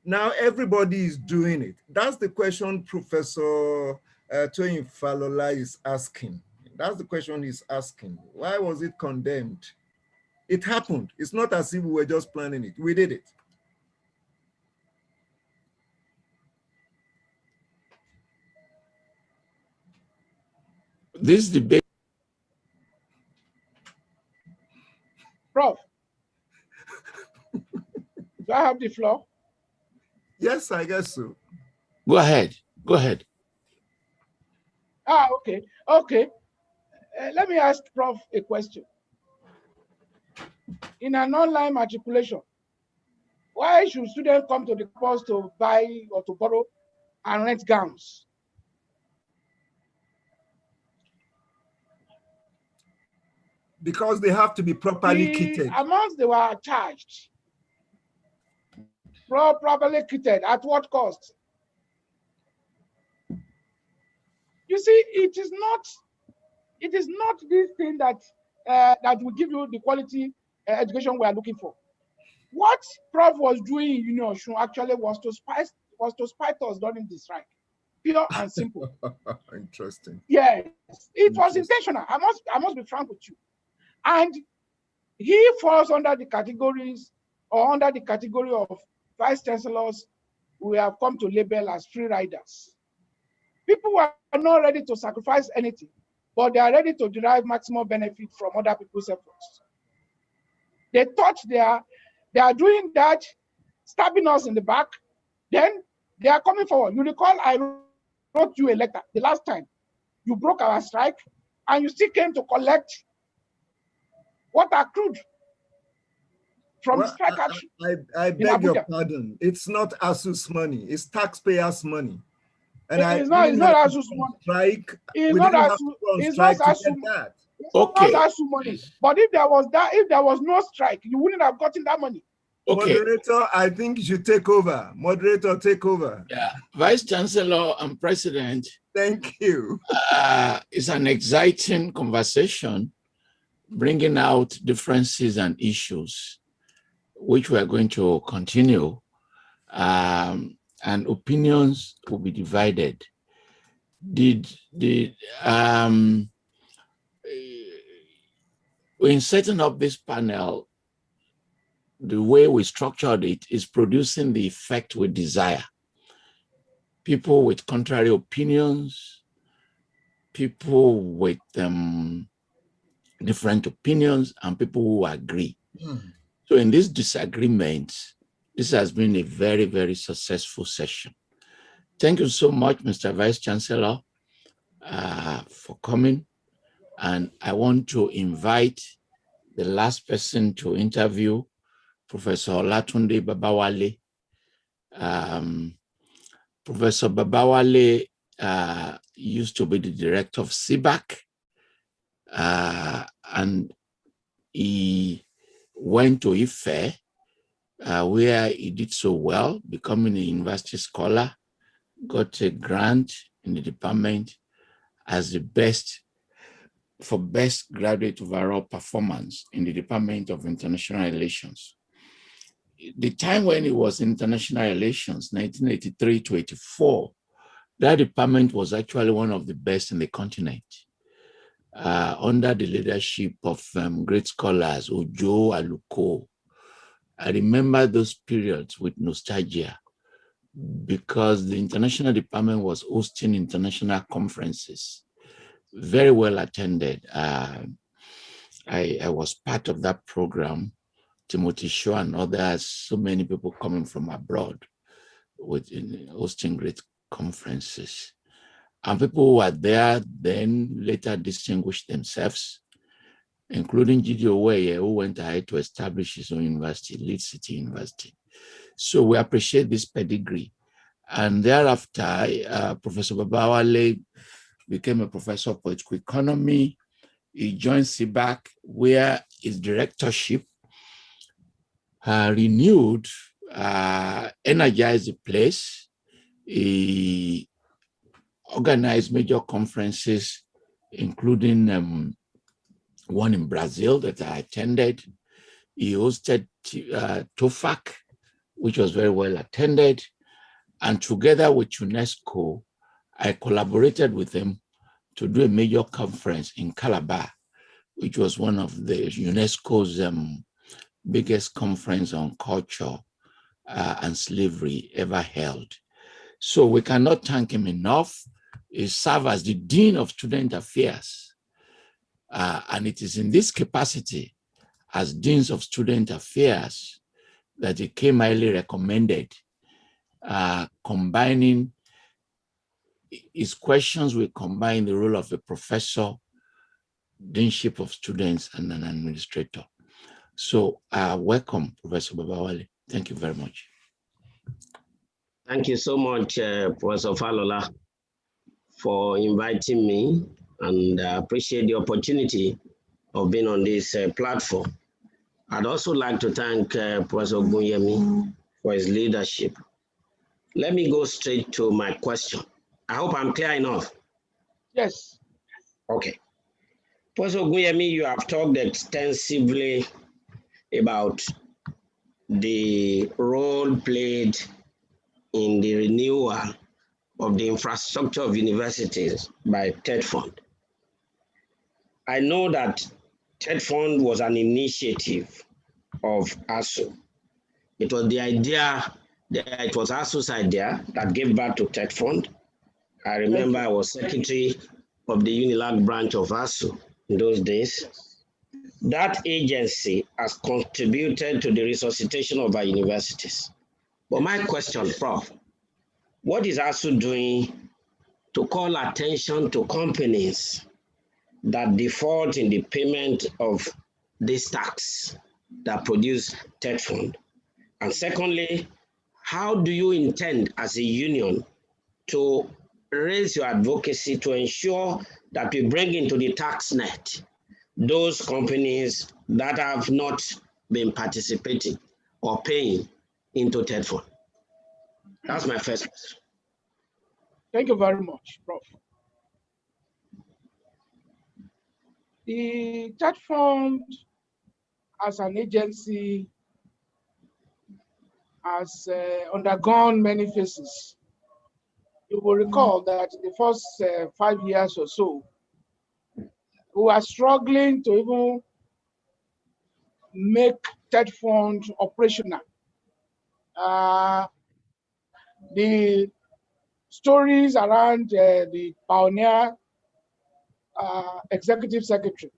Now everybody is doing it. That's the question Professor Toyin Falola is asking. That's the question he's asking. Why was it condemned? It happened. It's not as if we were just planning it. We did it. This debate. Prof, do I have the floor? Yes, I guess so. Go ahead. Go ahead. Okay. Okay. Let me ask Prof a question. In an online matriculation, why should students come to the campus to buy or to borrow and rent gowns? Because they have to be properly kitted. The amounts they were charged, properly kitted, at what cost? You see, it is not this thing that that will give you the quality education we are looking for. What Prof was doing in Uni Osun actually was to spite us during the strike. Pure and simple. Interesting. Yes, it was intentional. I must be frank with you. And he falls under the categories or under the category of vice chancellors we have come to label as free riders. People who are not ready to sacrifice anything, but they are ready to derive maximum benefit from other people's efforts. They thought they are doing that, stabbing us in the back. Then they are coming forward. You recall I wrote you a letter the last time. You broke our strike, and you still came to collect what accrued from the strike action. I beg your pardon. It's not ASUU's money. It's taxpayers' money. And it's not ASUU's money. Strike. It's not ASUU money. Okay. Not ASUU money. But if there was no strike, you wouldn't have gotten that money. Okay. Moderator, I think you should take over. Moderator, take over. Yeah. Vice Chancellor and President. Thank you. It's an exciting conversation, bringing out differences and issues, which we are going to continue, and opinions will be divided. In setting up this panel, the way we structured it is producing the effect we desire. People with contrary opinions, people with different opinions and people who agree. So in this disagreement, this has been a very, very successful session. Thank you so much, Mr. Vice Chancellor, for coming. And I want to invite the last person to interview, Professor Olatunde Babawale. Professor Babawale used to be the director of CBAC, and he went to Ife, where he did so well, becoming a university scholar, got a grant in the department as the best graduate overall performance in the Department of International Relations. The time when it was international relations, 1983 to 84, that department was actually one of the best in the continent, under the leadership of great scholars, Ojo, Aluko. I remember those periods with nostalgia because the international department was hosting international conferences, very well attended. I was part of that program. Timothy Shaw and others, so many people coming from abroad with hosting great conferences. And people who were there then later distinguished themselves, including Gigi Oweye, who went ahead to establish his own university, Leeds City University. So we appreciate this pedigree. And thereafter, Professor Babawale became a professor of political economy. He joined CBAC, where his directorship renewed, energized the place. He organized major conferences, including one in Brazil that I attended. He hosted TOFAC, which was very well attended. And together with UNESCO, I collaborated with him to do a major conference in Calabar, which was one of the UNESCO's biggest conference on culture and slavery ever held. So we cannot thank him enough. He served as the Dean of Student Affairs. And it is in this capacity as Deans of Student Affairs that he came highly recommended, combining his questions will combine the role of a professor, deanship of students, and an administrator. So welcome, Professor Babawale. Thank you very much. Thank you so much, Professor Falola, for inviting me, and I appreciate the opportunity of being on this platform. I'd also like to thank Professor Ogunyemi for his leadership. Let me go straight to my question. I hope I'm clear enough. Yes. Okay. Professor Ogunyemi, you have talked extensively about the role played in the renewal of the infrastructure of universities by TED Fund. I know that TED Fund was an initiative of ASUU. It was the idea, it was ASUU's idea that gave birth to TED Fund. I remember I was secretary of the UNILAG branch of ASUU in those days. That agency has contributed to the resuscitation of our universities. But my question, Prof, what is ASUU doing to call attention to companies that default in the payment of this tax that produce TED Fund? And secondly, how do you intend as a union to raise your advocacy to ensure that we bring into the tax net those companies that have not been participating or paying into TED Fund? That's my first question. Thank you very much, Prof. The TED Fund as an agency has undergone many phases. You will recall that the first 5 years or so, we were struggling to even make TED Fund operational. The stories around the pioneer executive secretary,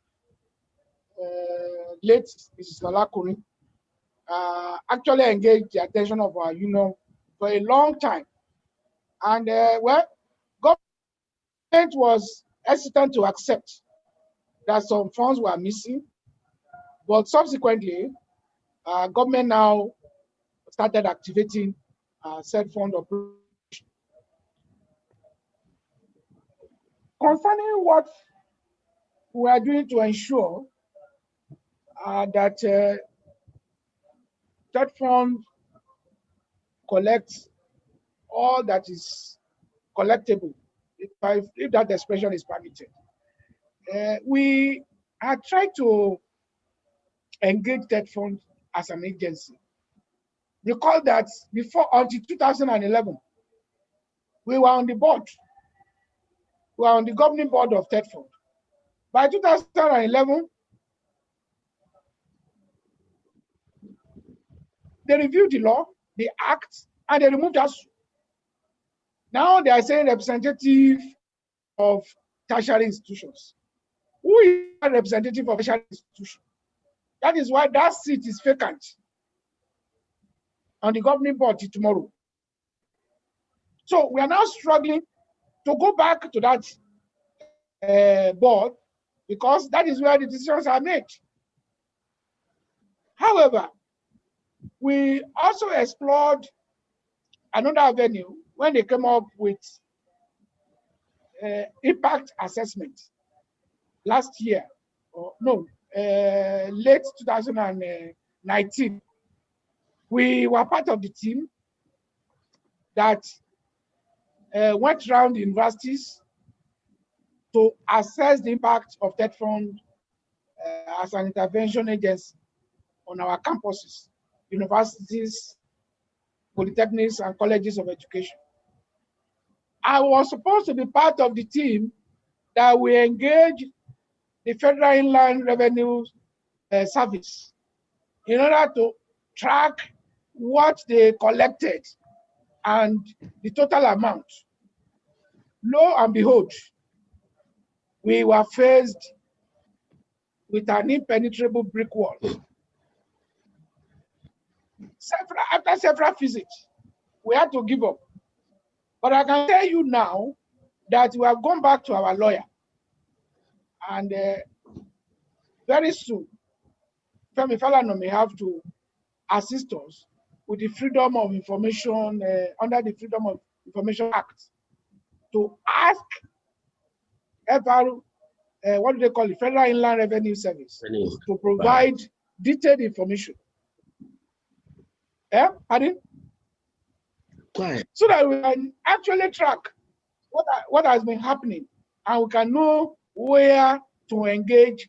late Mrs. Lalakuri, actually engaged the attention of our union for a long time. And well, government was hesitant to accept that some funds were missing, but subsequently, government now started activating said fund operation. Concerning what we are doing to ensure that that fund collects all that is collectible, if that expression is permitted. We are trying to engage that fund as an agency. Recall that until 2011, we were on the board. We were on the governing board of TED Fund. By 2011, they reviewed the law, the act, and they removed us. Now they are saying representative of tertiary institutions. Who is a representative of tertiary institution? That is why that seat is vacant on the governing board till tomorrow. So we are now struggling to go back to that board because that is where the decisions are made. However, we also explored another avenue when they came up with impact assessment last year, or no, late 2019. We were part of the team that went around the universities to assess the impact of TED Fund as an intervention agency on our campuses, universities, polytechnics, and colleges of education. I was supposed to be part of the team that we engage the Federal Inland Revenue Service in order to track what they collected and the total amount. Lo and behold, we were faced with an impenetrable brick wall. After several visits, we had to give up. But I can tell you now that we have gone back to our lawyer. And very soon, Femi Falana may have to assist us with the Freedom of Information, under the Freedom of Information Act, to ask what do they call it, Federal Inland Revenue Service, to provide detailed information. Pardon? Quiet. So that we can actually track what has been happening, and we can know where to engage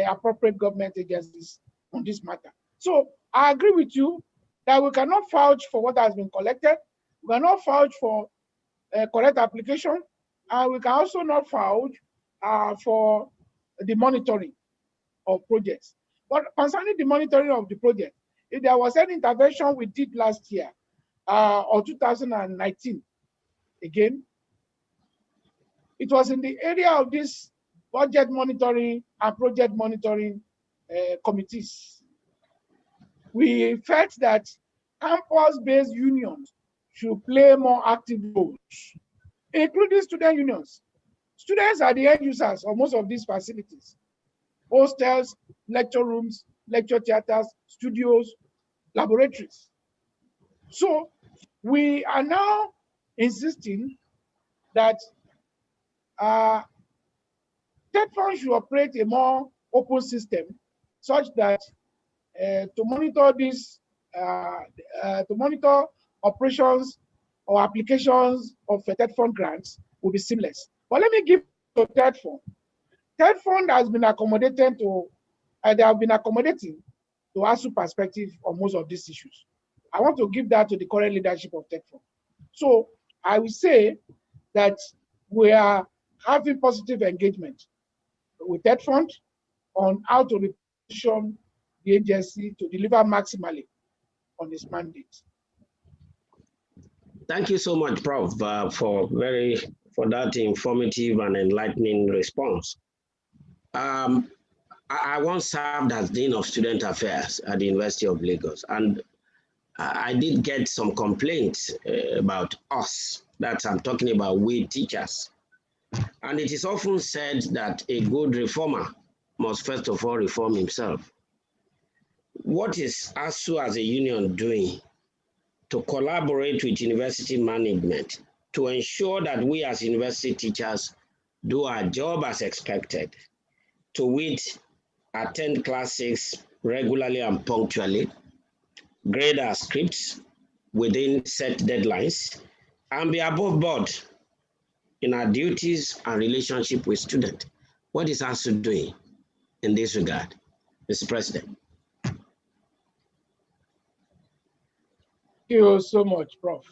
appropriate government agencies on this matter. So I agree with you that we cannot vouch for what has been collected. We cannot vouch for correct application, and we can also not vouch for the monitoring of projects. But concerning the monitoring of the project, if there was any intervention we did last year or 2019, again, it was in the area of this budget monitoring and project monitoring committees. We felt that campus-based unions should play more active roles, including student unions. Students are the end users of most of these facilities: hostels, lecture rooms, lecture theaters, studios, laboratories. So we are now insisting that TED Fund should operate a more open system, such that to monitor this, to monitor operations or applications of TED Fund grants will be seamless. But let me give to TED Fund. TED Fund has been accommodated to, they have been accommodating to ASUU perspective on most of these issues. I want to give that to the current leadership of TED Fund. So I will say that we are having positive engagement with TED Fund on how to reposition the agency to deliver maximally on this mandate. Thank you so much, Prof, for that informative and enlightening response. I once served as Dean of Student Affairs at the University of Lagos, and I did get some complaints about us. That I'm talking about we teachers. And it is often said that a good reformer must first of all reform himself. What is ASUU as a union doing to collaborate with university management to ensure that we as university teachers do our job as expected, to wit, attend classes regularly and punctually, grade our scripts within set deadlines, and be above board in our duties and relationship with students? What is ASUU doing in this regard, Mr. President? Thank you so much, Prof.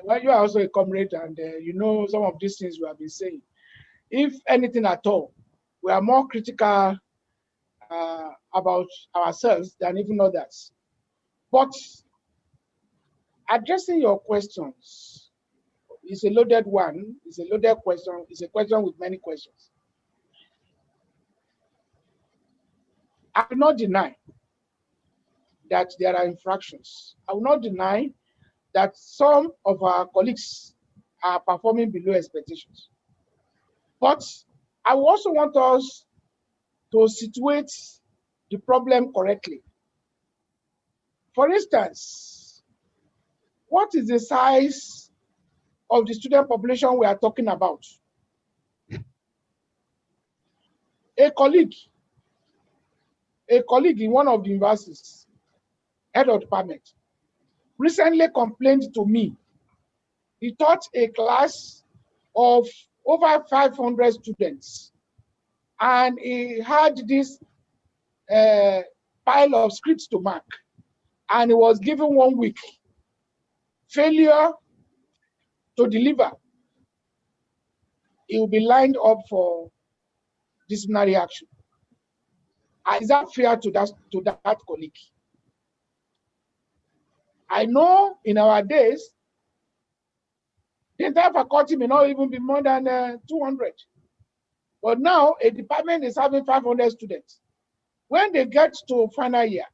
Well, you are also a comrade, and you know some of these things we have been saying. If anything at all, we are more critical about ourselves than even others. But addressing your questions is a loaded one. It's a loaded question. It's a question with many questions. I will not deny that there are infractions. I will not deny that some of our colleagues are performing below expectations. But I also want us to situate the problem correctly. For instance, what is the size of the student population we are talking about? A colleague in one of the universities, head of department, recently complained to me. He taught a class of over 500 students, and he had this pile of scripts to mark, and he was given 1 week. Failure to deliver, he will be lined up for disciplinary action. Is that fair to that colleague? I know in our days, the entire faculty may not even be more than 200. But now a department is having 500 students. When they get to final year,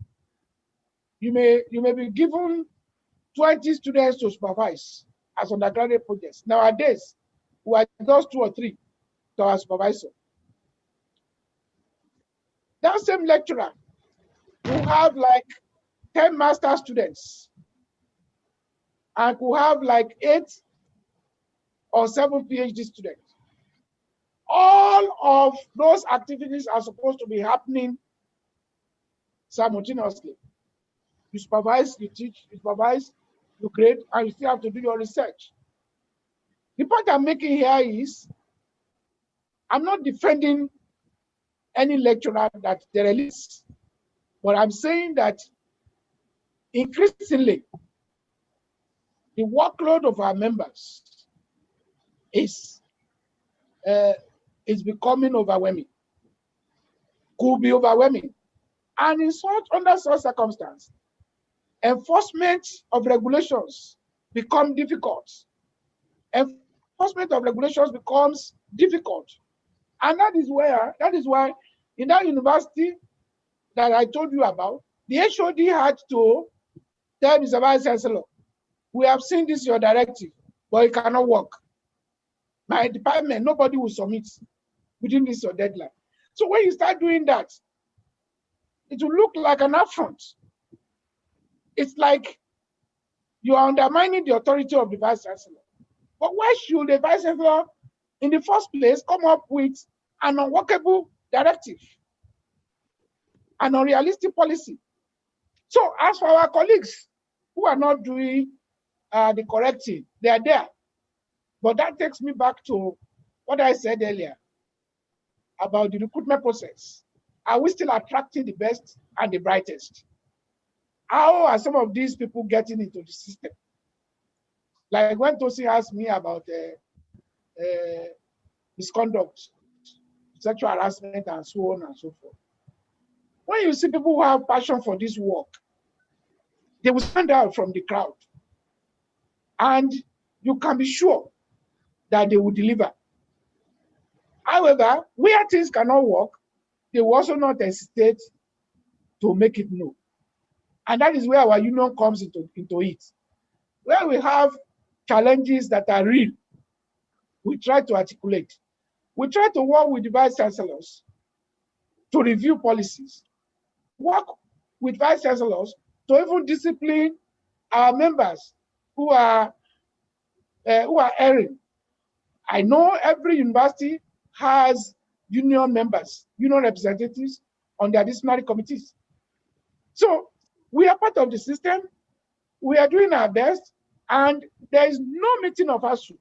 you may be given 20 students to supervise as undergraduate projects. Nowadays, we are just 2 or 3 to our supervisor. That same lecturer who have like 10 master students and who have like 8 or 7 PhD students. All of those activities are supposed to be happening simultaneously. You supervise, you teach, you supervise, you grade, and you still have to do your research. The point I'm making here is, I'm not defending any lecturer that they release, but I'm saying that increasingly, the workload of our members is becoming overwhelming, could be overwhelming. And under such circumstances, enforcement of regulations become difficult. Enforcement of regulations becomes difficult. And that is why in that university that I told you about, the HOD had to tell Mr. Vice Chancellor, we have seen this your directive, but it cannot work. My department, nobody will submit within this your deadline. So when you start doing that, it will look like an affront. It's like you are undermining the authority of the Vice Chancellor. But why should the Vice Chancellor, in the first place, come up with an unworkable directive, an unrealistic policy? So as for our colleagues who are not doing the correcting, they are there. But that takes me back to what I said earlier about the recruitment process. Are we still attracting the best and the brightest? How are some of these people getting into the system? Like when Tosi asked me about misconduct, sexual harassment, and so on and so forth. When you see people who have passion for this work, they will stand out from the crowd. And you can be sure that they will deliver. However, where things cannot work, they will also not hesitate to make it known. And that is where our union comes into it. Where we have challenges that are real, we try to articulate. We try to work with the vice chancellors to review policies, work with vice chancellors to even discipline our members who are erring. I know every university has union members, union representatives on their disciplinary committees. So we are part of the system. We are doing our best, and there is no meeting of ASUU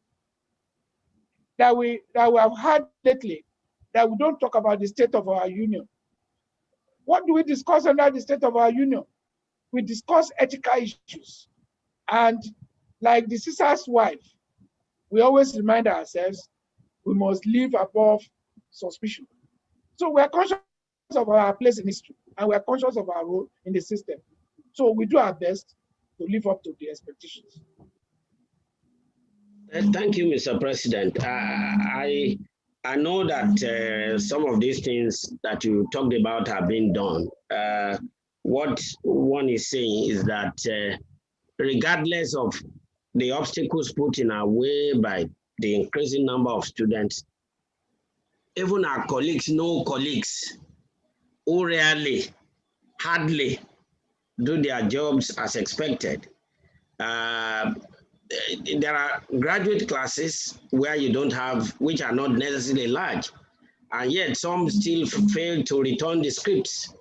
that we have had lately that we don't talk about the state of our union. What do we discuss under the state of our union? We discuss ethical issues. And like the sister's wife, we always remind ourselves we must live above suspicion. So we are conscious of our place in history, and we are conscious of our role in the system. So we do our best to live up to the expectations. Thank you, Mr. President. I know that some of these things that you talked about have been done. What one is saying is that regardless of the obstacles put in our way by the increasing number of students, even our colleagues know colleagues who rarely, hardly do their jobs as expected. There are graduate classes where you don't have, which are not necessarily large, and yet some still fail to return the scripts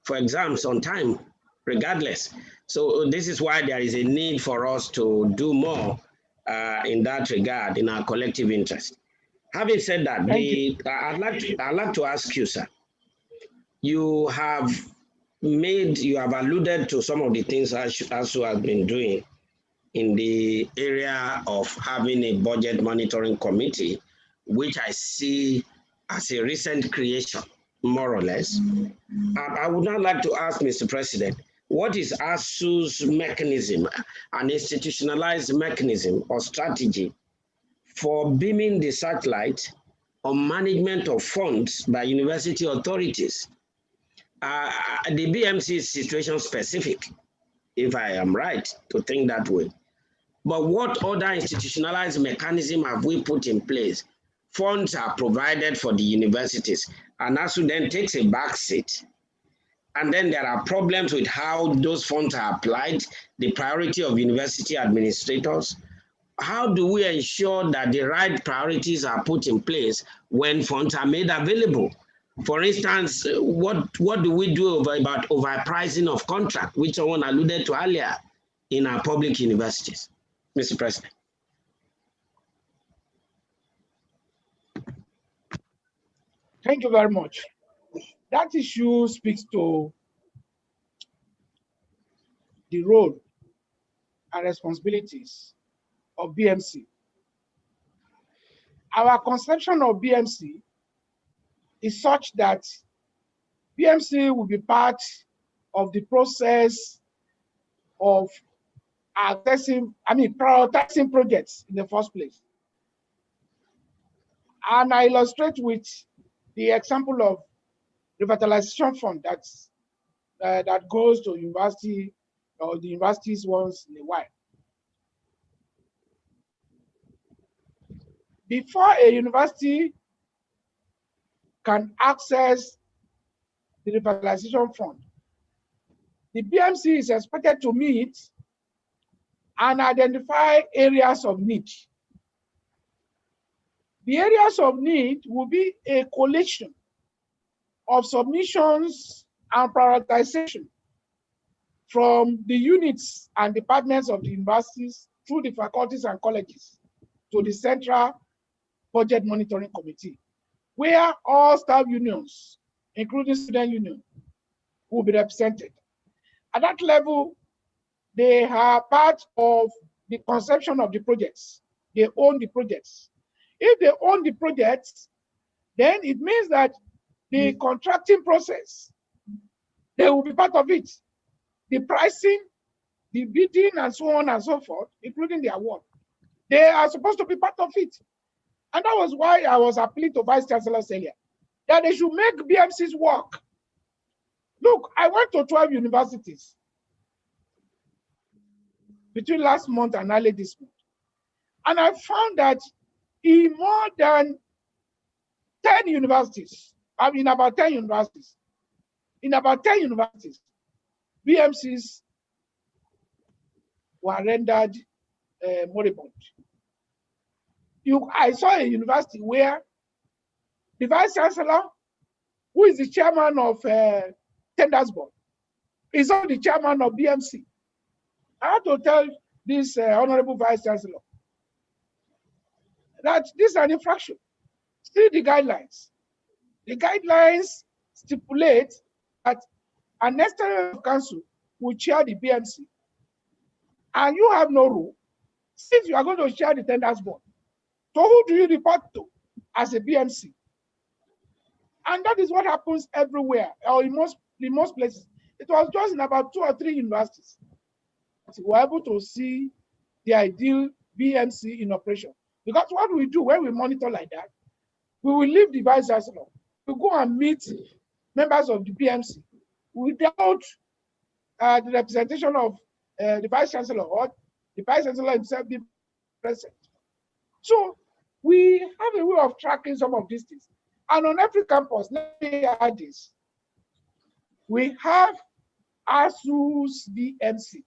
for exams on time, regardless. So this is why there is a need for us to do more in that regard, in our collective interest. Having said that, I'd like to ask you, sir, you have alluded to some of the things ASUU has been doing in the area of having a budget monitoring committee, which I see as a recent creation, more or less. I would now like to ask Mr. President, what is ASUU's mechanism, an institutionalized mechanism or strategy for beaming the satellite on management of funds by university authorities? The BMC is situation specific, if I am right to think that way. But what other institutionalized mechanism have we put in place? Funds are provided for the universities, and ASUU then takes a back seat. And then there are problems with how those funds are applied, the priority of university administrators. How do we ensure that the right priorities are put in place when funds are made available? For instance, what do we do about overpricing of contract, which someone alluded to earlier in our public universities? Mr. President. Thank you very much. That issue speaks to the role and responsibilities of BMC. Our conception of BMC is such that BMC will be part of the process of prioritizing projects in the first place. And I illustrate with the example of revitalization fund that goes to university or the universities once in a while. Before a university can access the revitalization fund, the BMC is expected to meet and identify areas of need. The areas of need will be a collection of submissions and prioritization from the units and departments of the universities through the faculties and colleges to the Central Budget Monitoring Committee, where all staff unions, including student union, will be represented. At that level, they are part of the conception of the projects. They own the projects. If they own the projects, then it means that the contracting process, they will be part of it. The pricing, the bidding, and so on and so forth, including the award, they are supposed to be part of it. And that was why I was appealing to Vice Chancellors earlier. that they should make BMCs work. Look, I went to 12 universities between last month and early this month. And I found that in more than 10 universities, in about 10 universities, BMCs were rendered moribund. I saw a university where the vice chancellor, who is the chairman of Tenders Board, is also the chairman of BMC. I had to tell this honorable vice chancellor that this is an infraction. See the guidelines. The guidelines stipulate that an external council will chair the BMC, and you have no rule. Since you are going to chair the Tenders Board, so who do you report to as a BMC? And that is what happens everywhere, or in most places. It was just in about 2 or 3 universities that we were able to see the ideal BMC in operation. Because what we do when we monitor like that, we will leave the vice chancellor. We go and meet members of the BMC without the representation of the vice chancellor or the vice chancellor himself being present. So we have a way of tracking some of these things. And on every campus, let me add this, we have ASUU's BMC.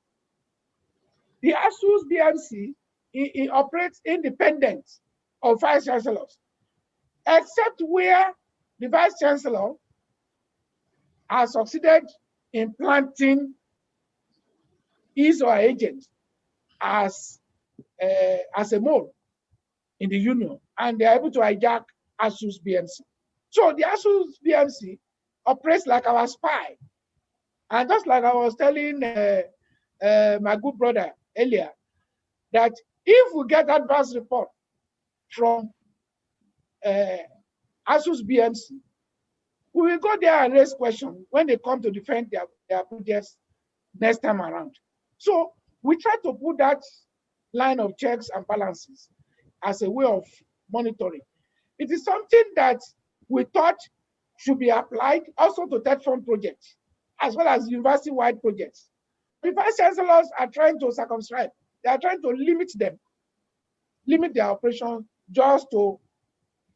The ASUU's BMC it operates independent of vice chancellors, except where the vice chancellor has succeeded in planting his or her agent as a mole in the union, and they're able to hijack ASUU's BMC. So the ASUU's BMC operates like our spy. And just like I was telling my good brother earlier, that if we get advance report from ASUU's BMC, we will go there and raise questions when they come to defend their projects next time around. So we try to put that line of checks and balances as a way of monitoring. It is something that we thought should be applied also to third fund projects, as well as university-wide projects. The vice chancellors are trying to circumscribe. They are trying to limit their operation just to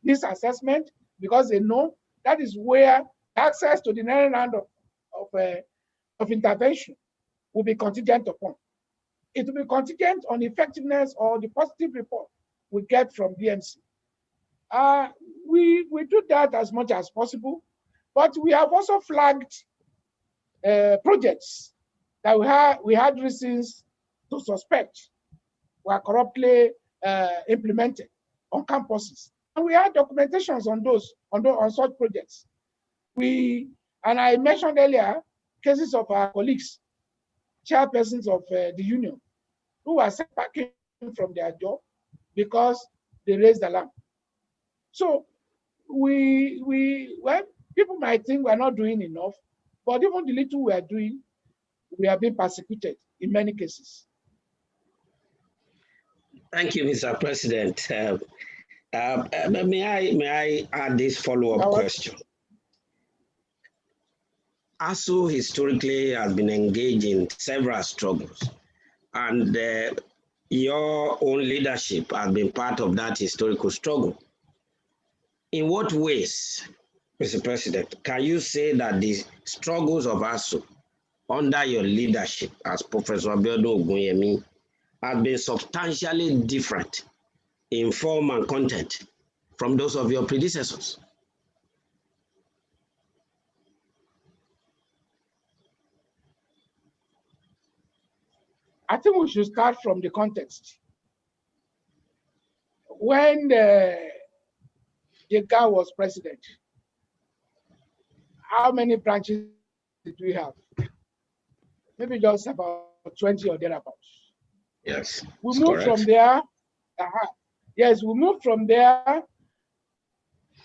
this assessment, because they know that is where access to the next round of intervention will be contingent upon. It will be contingent on effectiveness or the positive report we get from BMC. We do that as much as possible, but we have also flagged projects that we had reasons to suspect were corruptly implemented on campuses. And we had documentations on such projects. And I mentioned earlier cases of our colleagues, chairpersons of the union, who were sent back from their job because they raised alarm. So well, people might think we're not doing enough, but even the little we are doing, we are being persecuted in many cases. Thank you, Mr. President. May I add this follow-up question? ASUU historically has been engaged in several struggles, and your own leadership has been part of that historical struggle. In what ways, Mr. President, can you say that the struggles of ASUU under your leadership as Professor Biodun Ogunyemi have been substantially different in form and content from those of your predecessors? I think we should start from the context. When Jega was president, how many branches did we have? Maybe just about 20 or thereabouts. Yes. We moved from there. Yes, we moved from there.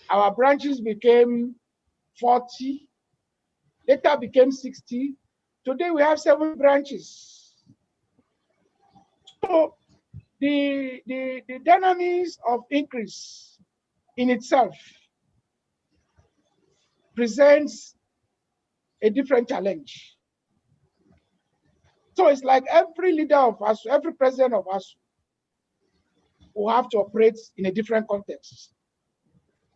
Our branches became 40, later became 60. Today we have 7 branches. So the dynamics of increase in itself presents a different challenge. So it's like every leader of ASUU, every president of ASUU will have to operate in a different context.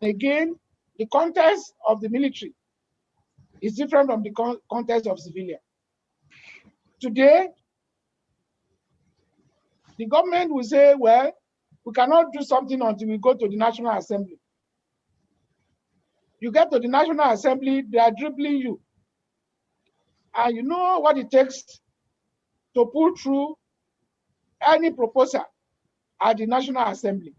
Again, the context of the military is different from the context of civilian. Today, the government will say, well, we cannot do something until we go to the National Assembly. You get to the National Assembly, they are dribbling you. And you know what it takes to pull through any proposal at the National Assembly.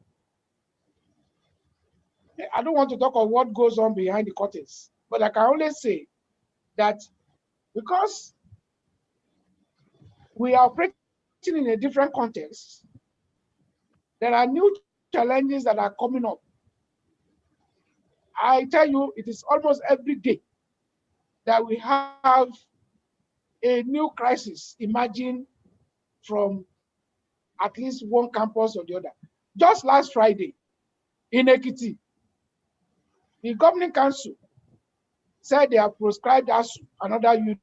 I don't want to talk of what goes on behind the curtains, but I can only say that because we are operating in a different context, there are new challenges that are coming up. I tell you, it is almost every day that we have a new crisis emerging from at least one campus or the other. Just last Friday in Ekiti, the governing council said they have proscribed ASUU, another union,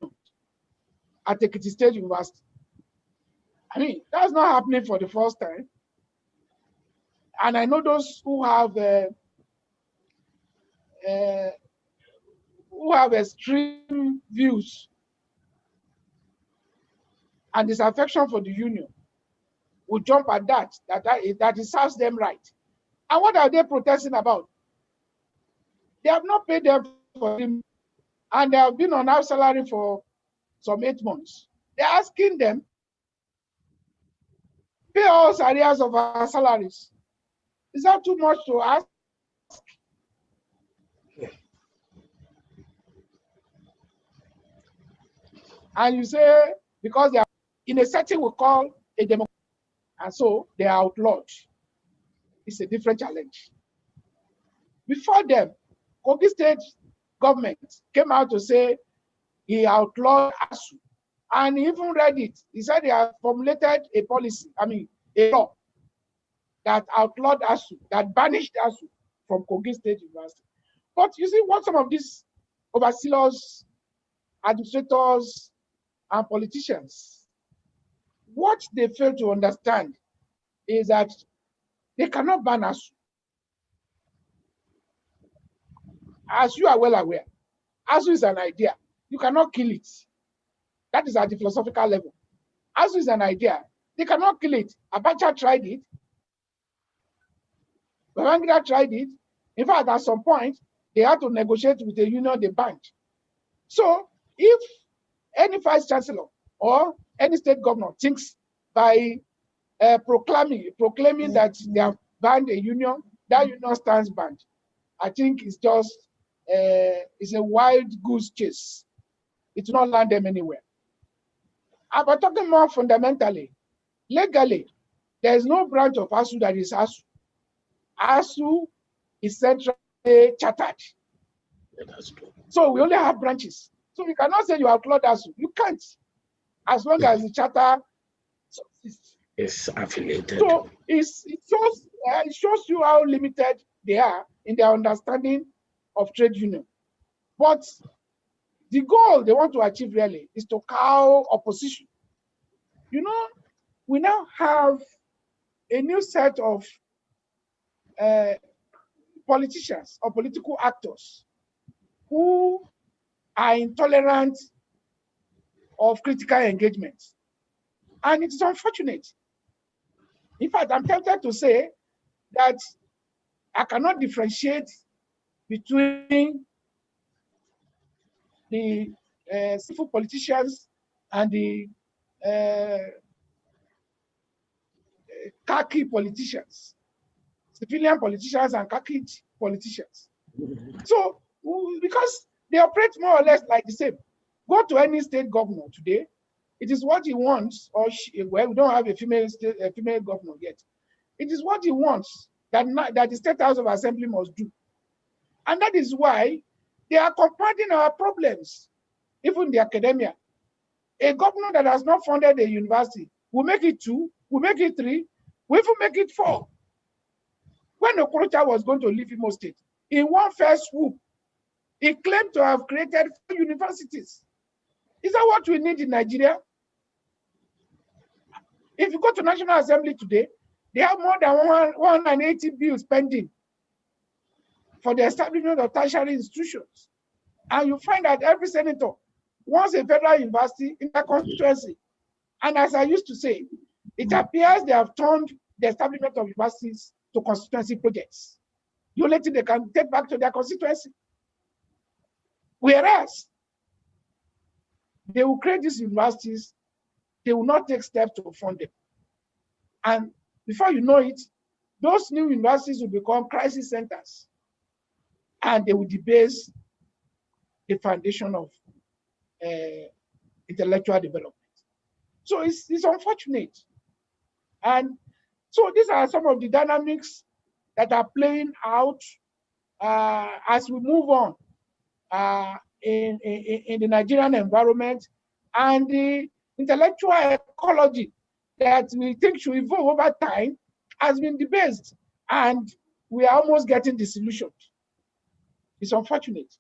at Ekiti State University. I mean, that's not happening for the first time. And I know those who have extreme views and disaffection for the union will jump at that it serves them right. And what are they protesting about? They have not paid them for them, and they have been on our salary for some 8 months. They're asking them, pay us arrears of our salaries. Is that too much to ask? And you say, because they are in a setting we call a democracy, and so they are outlawed. It's a different challenge. Before them, Kogi State government came out to say he outlawed ASUU, and he even read it. He said they have formulated a policy, a law that outlawed ASUU, that banished ASUU from Kogi State University. But you see what some of these overseers, administrators, and politicians, what they fail to understand is that they cannot ban ASUU. As you are well aware, ASUU is an idea. You cannot kill it. That is at the philosophical level. ASUU is an idea. They cannot kill it. Abacha tried it. Babangida tried it. In fact, at some point, they had to negotiate with the union they banned. So if any vice chancellor or any state governor thinks by proclaiming that they have banned a union, that union stands banned, I think it's just it's a wild goose chase. It will not land them anywhere. But talking more fundamentally, legally, there is no branch of ASUU that is ASUU. ASUU is centrally chartered. So we only have branches. So you cannot say you outlawed ASUU. You can't, as long as the charter is affiliated. So it shows you how limited they are in their understanding of trade union. But the goal they want to achieve really is to cow opposition. You know, we now have a new set of politicians or political actors who are intolerant of critical engagement. And it is unfortunate. In fact, I'm tempted to say that I cannot differentiate between the civil politicians and the khaki politicians, civilian politicians and khaki politicians. So, because they operate more or less like the same. Go to any state governor today, it is what he wants, or well, we don't have a female governor yet. It is what he wants that the State House of Assembly must do. And that is why they are compounding our problems, even in the academia. A governor that has not funded a university will make it 2, will make it 3, will even make it 4. When Okorocha was going to leave Imo State, in one fell swoop, He claimed to have created 4 universities. Is that what we need in Nigeria? If you go to National Assembly today, they have more than 180 bills pending for the establishment of tertiary institutions. And you find that every senator wants a federal university in their constituency. And as I used to say, it appears they have turned the establishment of universities to constituency projects. The only thing they can take back to their constituency. Whereas they will create these universities, they will not take steps to fund them. And before you know it, those new universities will become crisis centers, and they will debase the foundation of intellectual development. So it's unfortunate. And so these are some of the dynamics that are playing out as we move on in the Nigerian environment, and the intellectual ecology that we think should evolve over time has been debased, and we are almost getting disillusioned. It's unfortunate.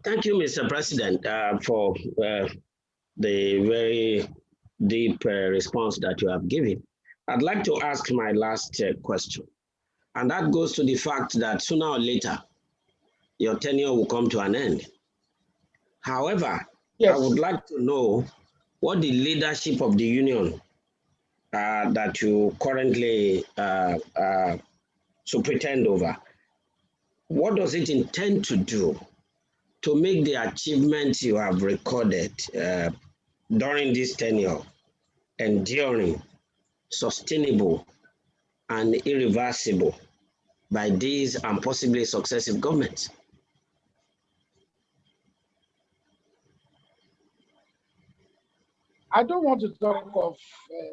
Thank you, Mr. President, for the very deep response that you have given. I'd like to ask my last question, and that goes to the fact that sooner or later, your tenure will come to an end. However, yes, I would like to know what the leadership of the union that you currently superintend over, what does it intend to do to make the achievements you have recorded during this tenure enduring, sustainable, and irreversible by these and possibly successive governments? I don't want to talk of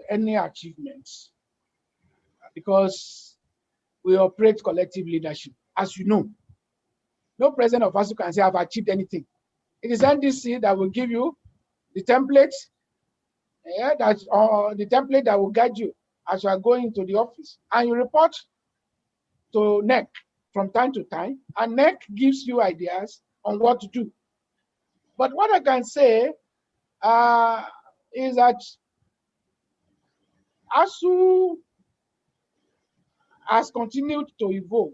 any achievements because we operate collective leadership. As you know, no president of ASUU can say I've achieved anything. It is NDC that will give you the template, the template that will guide you as you are going to the office, and you report to NEC from time to time, and NEC gives you ideas on what to do. But what I can say is that ASUU has continued to evolve,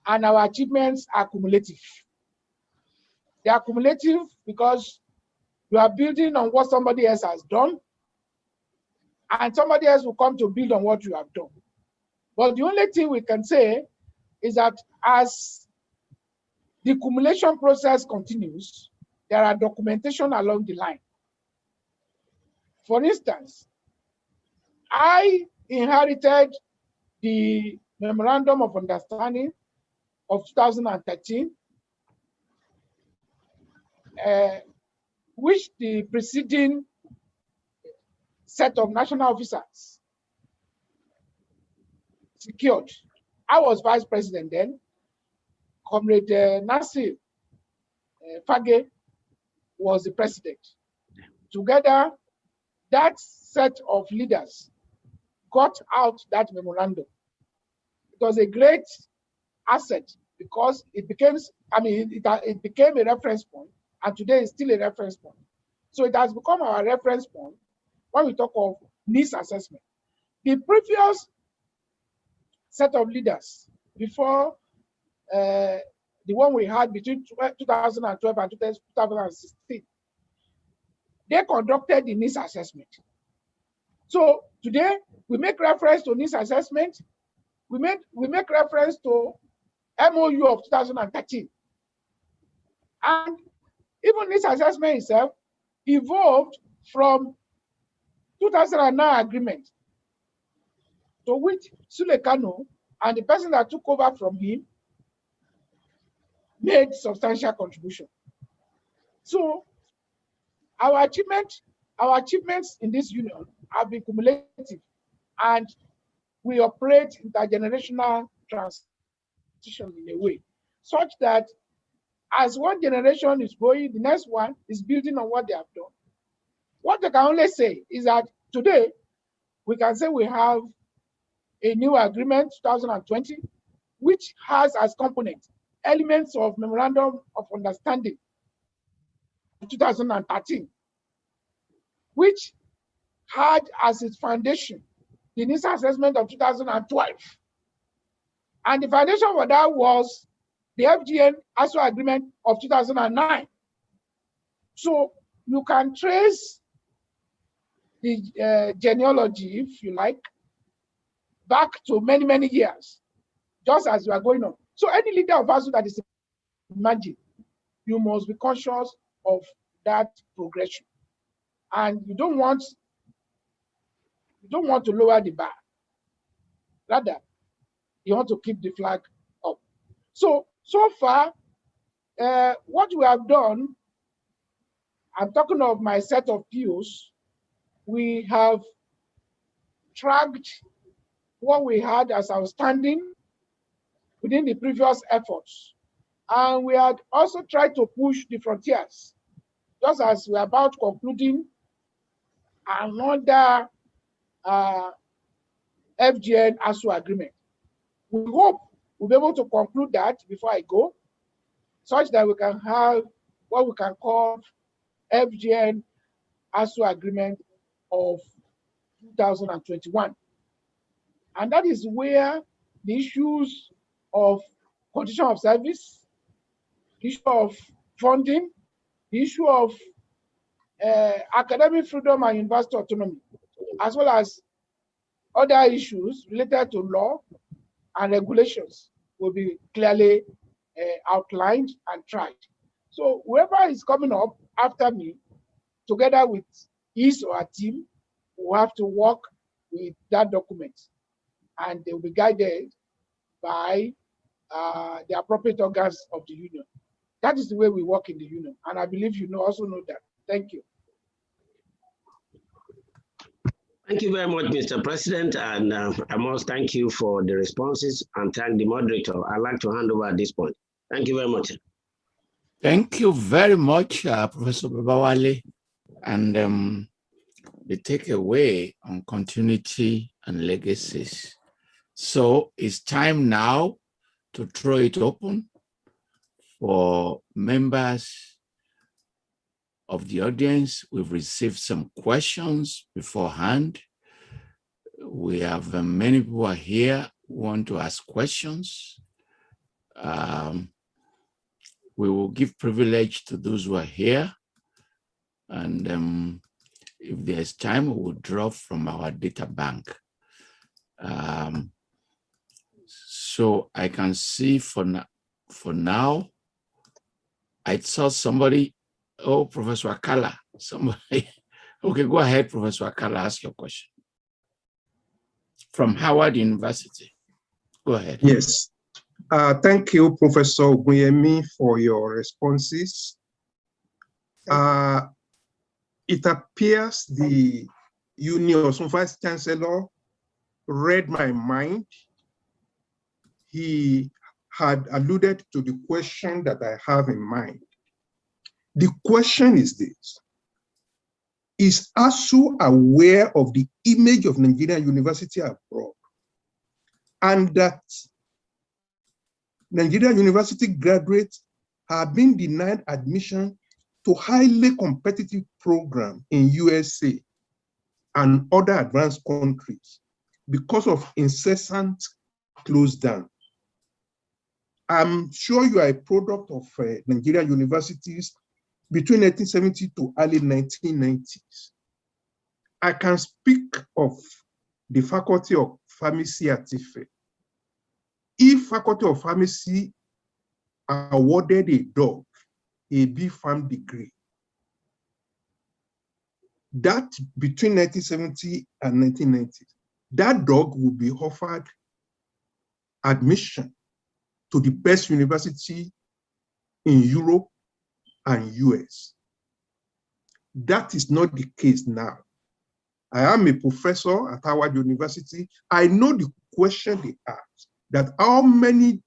and our achievements are cumulative. They are cumulative because you are building on what somebody else has done, and somebody else will come to build on what you have done. But the only thing we can say is that as the cumulation process continues, there are documentation along the line. For instance, I inherited the Memorandum of Understanding of 2013, which the preceding set of national officers secured. I was vice president then. Comrade Nasir Fage was the president. Together, that set of leaders got out that memorandum. It was a great asset because it became, it became a reference point, and today it's still a reference point. So it has become our reference point when we talk of needs assessment. The previous set of leaders before the one we had between 2012 and 2016, they conducted the needs assessment. So today we make reference to needs assessment. We make reference to MOU of 2013. And even this assessment itself evolved from 2009 agreement, to which Sule Kano and the person that took over from him made substantial contribution. So our achievements in this union have been cumulative, and we operate intergenerational transition in a way such that as one generation is going, the next one is building on what they have done. What I can only say is that today we can say we have a new agreement, 2020, which has as component elements of Memorandum of Understanding 2013, which had as its foundation the initial assessment of 2012. And the foundation for that was the FGN ASUU agreement of 2009. So you can trace the genealogy, if you like, back to many, many years, just as you are going on. So any leader of ASUU that is emerging, you must be conscious of that progression. And you don't want to lower the bar. Rather, you want to keep the flag up. So far, what we have done, I'm talking of my set of POs, we have tracked what we had as outstanding within the previous efforts. And we had also tried to push the frontiers, just as we're about concluding another FGN ASUU agreement. We hope we'll be able to conclude that before I go, such that we can have what we can call FGN ASUU agreement of 2021. And that is where the issues of condition of service, the issue of funding, the issue of academic freedom and university autonomy, as well as other issues related to law and regulations will be clearly outlined and tried. So whoever is coming up after me, together with his or her team, will have to work with that document, and they will be guided by the appropriate organs of the union. That is the way we work in the union, and I believe you also know that. Thank you. Thank you very much, Mr. President, and I must thank you for the responses and thank the moderator. I'd like to hand over at this point. Thank you very much. Thank you very much, Professor Babawale. And the takeaway on continuity and legacies. So it's time now to throw it open for members of the audience. We've received some questions beforehand. We have many people are here who want to ask questions. We will give privilege to those who are here. And if there's time, we will draw from our data bank. So I can see for now, I saw somebody. Oh, Professor Akala, somebody. Okay, go ahead, Professor Akala, ask your question. From Howard University. Go ahead. Yes. Thank you, Professor Ogunyemi, for your responses. It appears the Union Vice Chancellor read my mind. He had alluded to the question that I have in mind. The question is this: is ASUU aware of the image of Nigerian University abroad, and that Nigerian University graduates have been denied admission to highly competitive programs in USA and other advanced countries because of incessant close down? I'm sure you are a product of Nigerian universities between 1970 to early 1990s. I can speak of the Faculty of Pharmacy at Ife. If Faculty of Pharmacy awarded a dog a B.Pharm degree, that between 1970 and 1990, that dog would be offered admission to the best university in Europe and US. That is not the case now. I am a professor at Howard University. I know the question they asked, that how many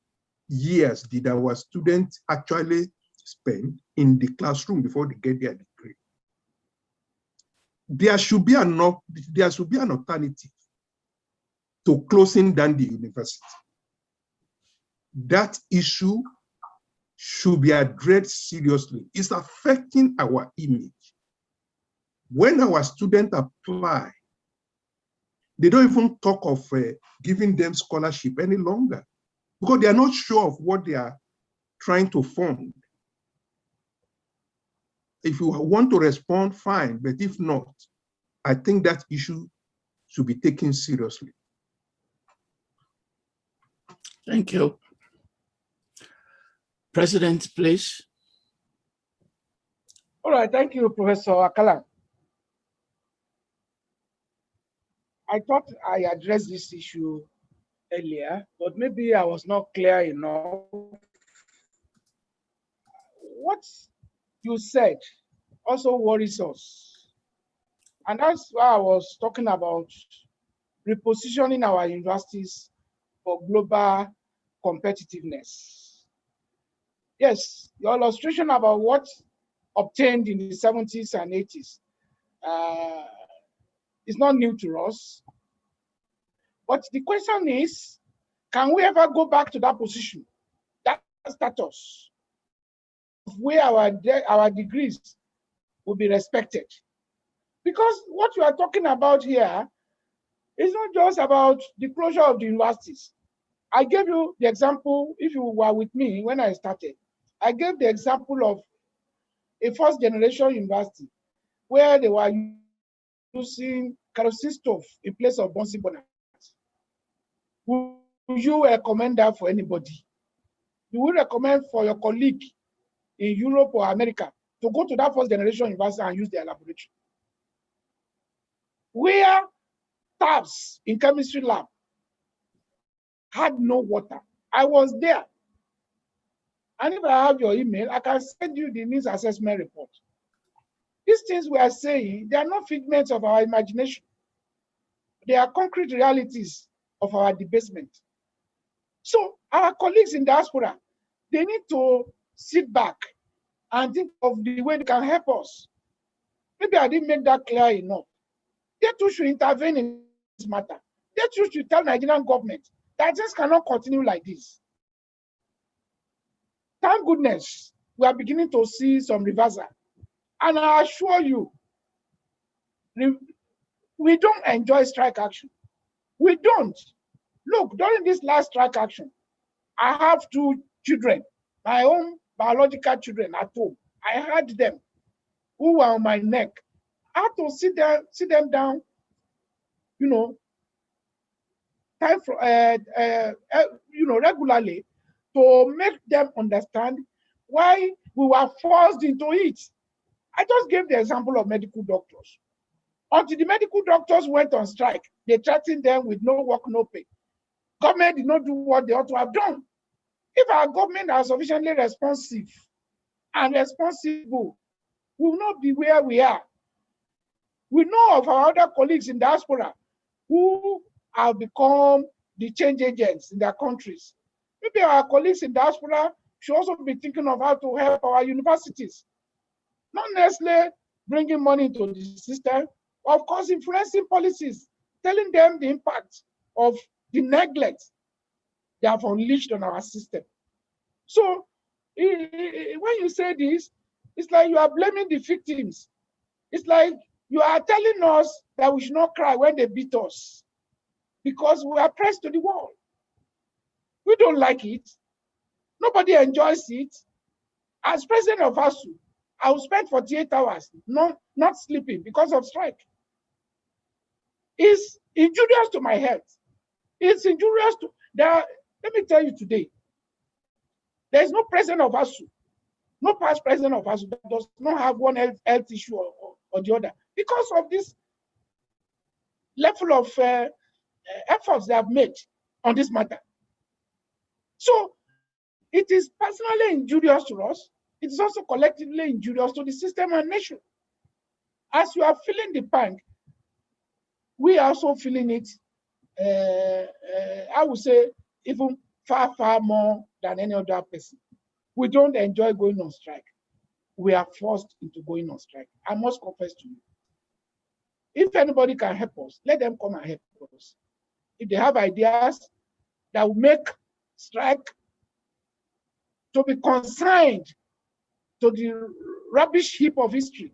years did our students actually spend in the classroom before they get their degree? There should be an alternative to closing down the university. That issue should be addressed seriously. It's affecting our image. When our students apply, they don't even talk of giving them scholarship any longer because they are not sure of what they are trying to fund. If you want to respond, fine, but if not, I think that issue should be taken seriously. Thank you. President, please. All right, thank you, Professor Akala. I thought I addressed this issue earlier, but maybe I was not clear enough. What you said also worries us. And that's why I was talking about repositioning our universities for global competitiveness. Yes, your illustration about what obtained in the 70s and 80s is not new to us. But the question is, can we ever go back to that position, that status, where our degrees will be respected? Because what you are talking about here is not just about the closure of the universities. I gave you the example, if you were with me when I started, I gave the example of a first generation university where they were using kerosene stove in place of Bunsen burner. Would you recommend that for anybody? You would recommend for your colleague in Europe or America to go to that first generation university and use their laboratory? Where taps in chemistry lab had no water. I was there. And if I have your email, I can send you the needs assessment report. These things we are saying, they are not figments of our imagination. They are concrete realities of our debasement. So our colleagues in diaspora, they need to sit back and think of the way they can help us. Maybe I didn't make that clear enough. They too should intervene in this matter. They too should tell Nigerian government that this cannot continue like this. Thank goodness we are beginning to see some reversal. And I assure you, we don't enjoy strike action. We don't. Look, during this last strike action, I have 2 children, my own biological children at home. I had them who were on my neck. I had to sit them down, time for, regularly to make them understand why we were forced into it. I just gave the example of medical doctors. Until the medical doctors went on strike, they threatened them with no work, no pay. Government did not do what they ought to have done. If our government are sufficiently responsive and responsible, we will not be where we are. We know of our other colleagues in diaspora who have become the change agents in their countries. Maybe our colleagues in diaspora should also be thinking of how to help our universities. Not necessarily bringing money into the system, but of course influencing policies, telling them the impact of the neglect they have unleashed on our system. So when you say this, it's like you are blaming the victims. It's like you are telling us that we should not cry when they beat us because we are pressed to the wall. We don't like it. Nobody enjoys it. As president of ASUU, I will spend 48 hours not sleeping because of strike. It's injurious to my health. It's injurious to, let me tell you today, there is no president of ASUU, no past president of ASUU that does not have one health issue or the other because of this level of efforts they have made on this matter. So it is personally injurious to us. It is also collectively injurious to the system and nation. As you are feeling the pang, we are also feeling it, I would say, even far, far more than any other person. We don't enjoy going on strike. We are forced into going on strike. I must confess to you. If anybody can help us, let them come and help us. If they have ideas that will make strike to be consigned to the rubbish heap of history,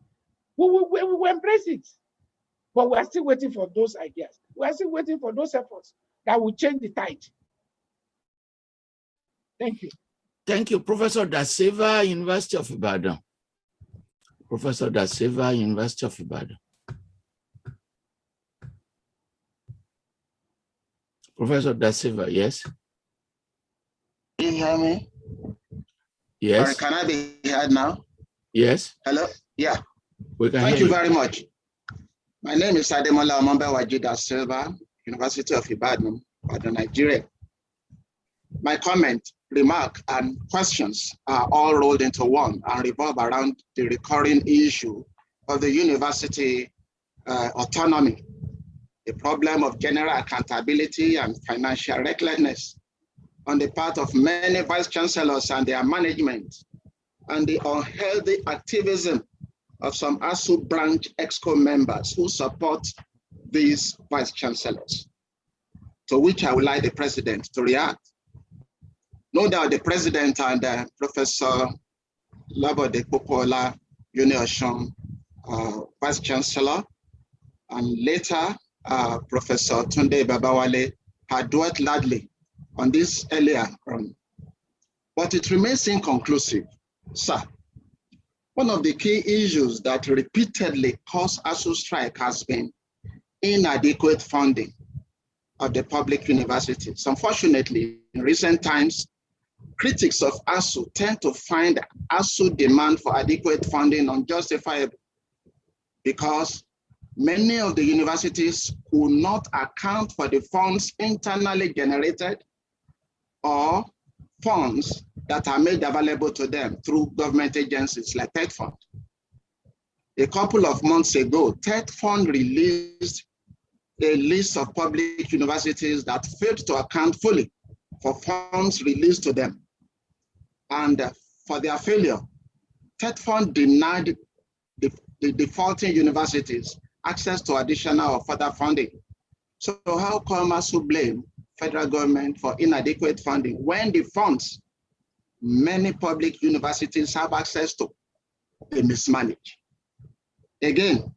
we will embrace it. But we are still waiting for those ideas. We are still waiting for those efforts that will change the tide. Thank you. Thank you, Professor Da Silva, University of Ibadan. Professor Da Silva, University of Ibadan. Professor Da Silva, yes? Can you hear me? Yes. Or can I be heard now? Yes. Hello? Yeah. We can Thank hear you very much. My name is Ademola Omombewaji Da Silva, University of Ibadan, Nigeria. My comment, remark, and questions are all rolled into one and revolve around the recurring issue of the university autonomy, the problem of general accountability and financial recklessness on the part of many vice chancellors and their management, and the unhealthy activism of some ASUU branch EXCO members who support these vice chancellors, to which I would like the president to react. No doubt the president and Professor Labode Popola Unioshon, vice chancellor, and later Professor Tunde Babawale had dwelt largely on this earlier on. But it remains inconclusive. Sir, one of the key issues that repeatedly caused ASUU strike has been inadequate funding of the public universities. Unfortunately, in recent times, critics of ASUU tend to find ASUU demand for adequate funding unjustifiable because many of the universities could not account for the funds internally generated or funds that are made available to them through government agencies like TED Fund. A couple of months ago, TED Fund released a list of public universities that failed to account fully for funds released to them. And for their failure, TED Fund denied the defaulting universities access to additional or further funding. So how come ASUU blame federal government for inadequate funding when the funds many public universities have access to they mismanage? Again,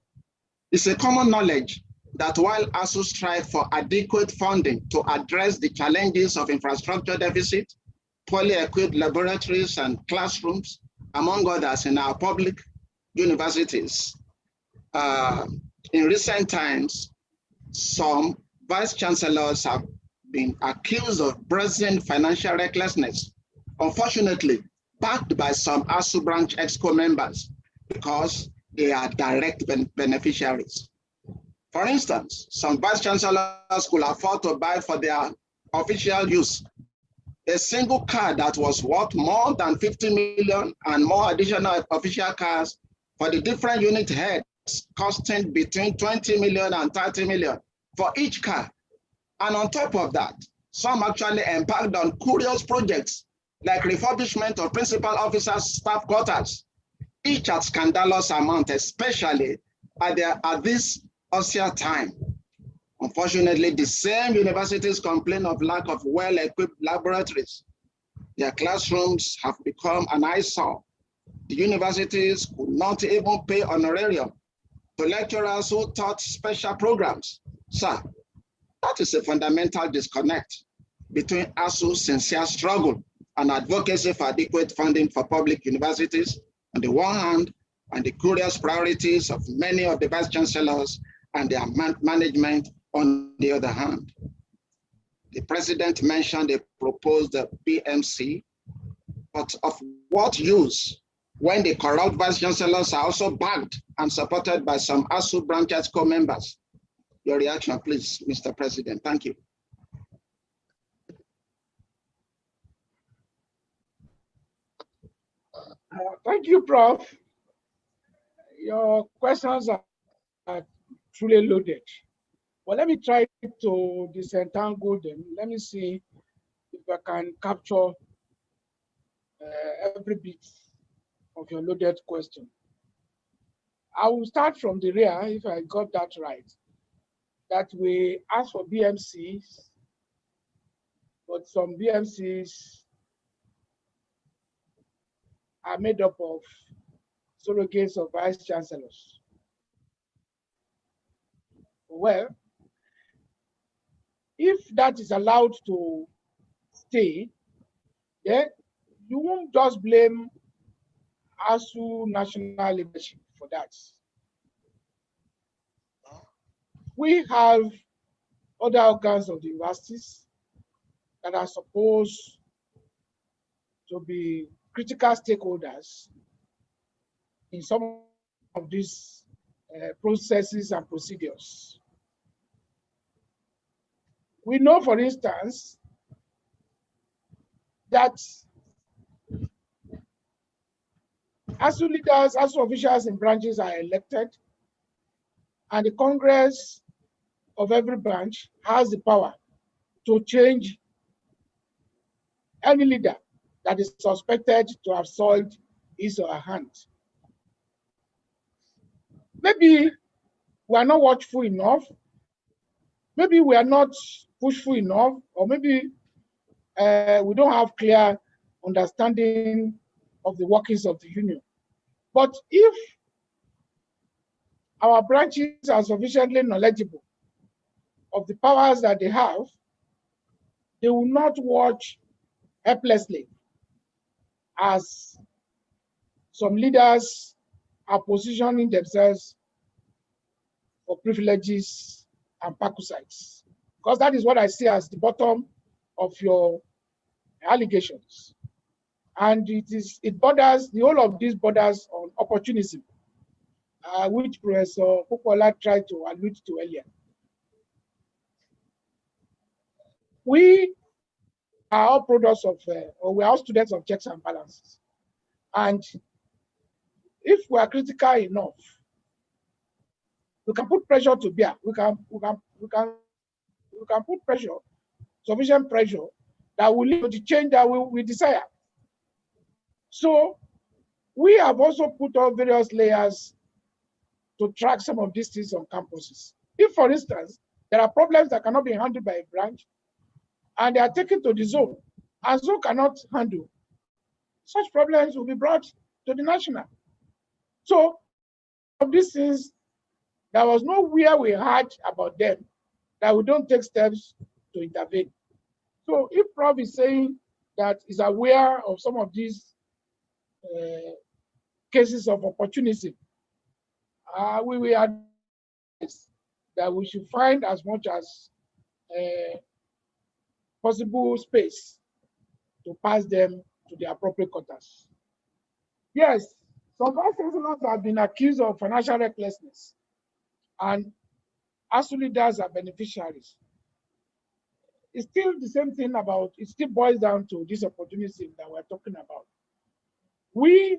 it's a common knowledge that while ASUU strive for adequate funding to address the challenges of infrastructure deficit, poorly equipped laboratories and classrooms, among others in our public universities, in recent times, some vice chancellors have been accused of brazen financial recklessness, unfortunately, backed by some ASUU branch EXCO members because they are direct beneficiaries. For instance, some vice chancellors could afford to buy for their official use a single car that was worth more than 50 million and more additional official cars for the different unit heads costing between 20 million and 30 million for each car. And on top of that, some actually embarked on curious projects like refurbishment of principal officers' staff quarters, each at scandalous amount, especially at this austere time. Unfortunately, the same universities complain of lack of well-equipped laboratories. Their classrooms have become an eyesore. The universities could not even pay honorarium to lecturers who taught special programs. Sir, that is a fundamental disconnect between ASUU's sincere struggle and advocacy for adequate funding for public universities on the one hand, and the curious priorities of many of the vice chancellors and their management on the other hand. The president mentioned a proposed PMC, but of what use when the corrupt vice chancellors are also backed and supported by some ASUU branch EXCO members? Your reaction, please, Mr. President. Thank you. Thank you, Prof. Your questions are truly loaded. Well, let me try to disentangle them. Let me see if I can capture every bit of your loaded question. I will start from the rear, if I got that right, that we ask for BMCs, but some BMCs are made up of surrogates of vice chancellors. Well, if that is allowed to stay, then you won't just blame ASUU national leadership for that. We have other organs of the universities that are supposed to be critical stakeholders in some of these processes and procedures. We know, for instance, that ASUU leaders, ASUU officials in branches are elected, and the Congress of every branch has the power to change any leader that is suspected to have soiled his or her hand. Maybe we are not watchful enough, maybe we are not pushful enough, or maybe we don't have clear understanding of the workings of the union. But if our branches are sufficiently knowledgeable of the powers that they have, they will not watch helplessly as some leaders are positioning themselves for privileges and perquisites. Because that is what I see as the bottom of your allegations. And it borders, the whole of this borders on opportunism, which Professor Popola tried to allude to earlier. We are all products of, or we are all students of checks and balances. And if we are critical enough, we can put pressure to bear. We can put pressure, sufficient pressure, that will lead to the change that we desire. So we have also put on various layers to track some of these things on campuses. If, for instance, there are problems that cannot be handled by a branch, and they are taken to the zone, and zone cannot handle, such problems will be brought to the national. So, of these things, there was nowhere we heard about them that we don't take steps to intervene. So, if Prof is saying that he's aware of some of these cases of opportunism, we will advise that we should find as much as possible space to pass them to the appropriate quarters. Yes, some vice chancellors have been accused of financial recklessness, and ASUU leaders are beneficiaries. It's still the same thing about, it still boils down to this opportunism that we're talking about. We,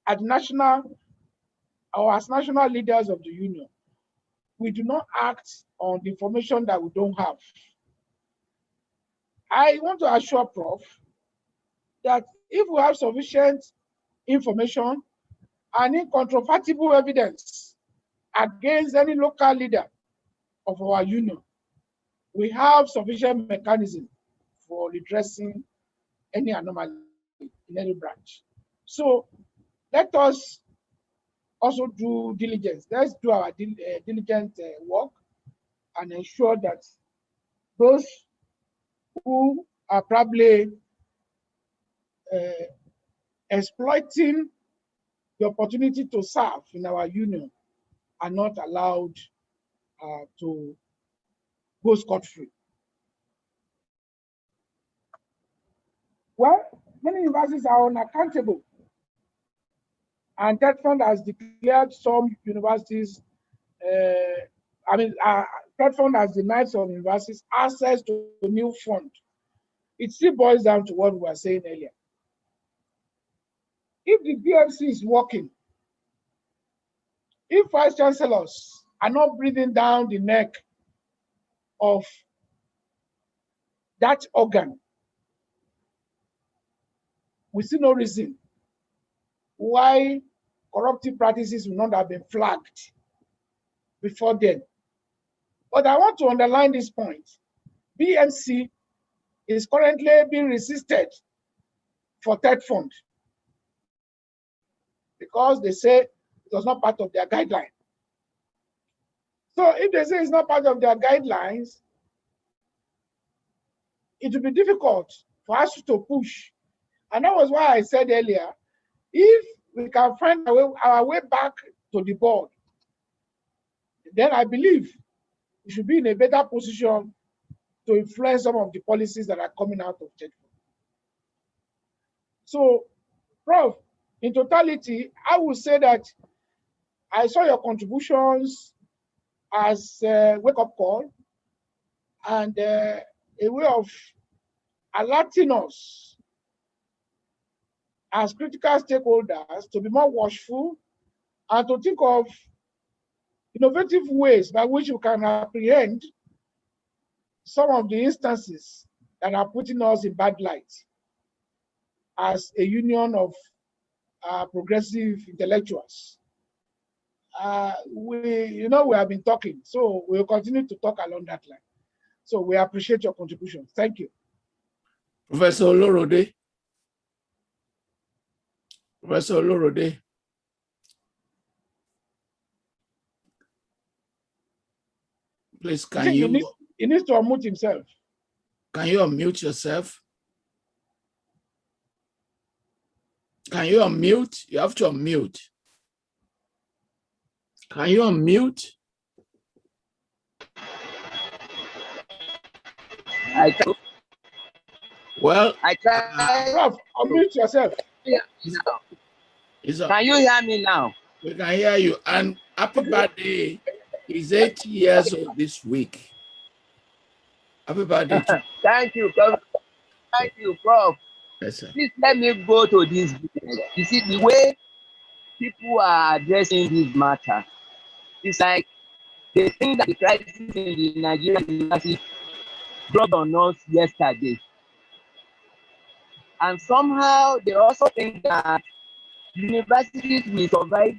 at national, or as national leaders of the union, we do not act on the information that we don't have. I want to assure Prof that if we have sufficient information and incontrovertible evidence against any local leader of our union, we have sufficient mechanism for redressing any anomaly in any branch. So let us also do diligence. Let's do our diligent work and ensure that those who are probably exploiting the opportunity to serve in our union are not allowed to go scot-free. Well, many universities are unaccountable, and that fund has declared some universities, that fund has denied some universities access to a new fund. It still boils down to what we were saying earlier. If the BMC is working, if vice chancellors are not breathing down the neck of that organ, we see no reason why corruptive practices will not have been flagged before then. But I want to underline this point. BMC is currently being resisted for TED fund because they say it was not part of their guideline. So if they say it's not part of their guidelines, it will be difficult for us to push. And that was why I said earlier, if we can find our way back to the board, then I believe we should be in a better position to influence some of the policies that are coming out of TED. So, Prof, in totality, I would say that I saw your contributions as a wake-up call and a way of alerting us as critical stakeholders to be more watchful and to think of innovative ways by which we can apprehend some of the instances that are putting us in bad light as a union of progressive intellectuals. We have been talking, so we'll continue to talk along that line. So we appreciate your contribution. Thank you. Professor Olorode. Professor Olorode. Please, can you? He needs to unmute himself. Can you unmute yourself? Can you unmute? You have to unmute. Can you unmute? I can. Well, I try. Prof, unmute yourself. Yeah. Can you hear me now? We can hear you. And happy birthday. He's 8 years old this week. Happy birthday. Thank you, Prof. Thank you, Prof. Yes, sir. Please let me go to this. You see, the way people are addressing this matter, it's like they think that the crisis in the Nigerian university dropped on us yesterday. And somehow they also think that universities will survive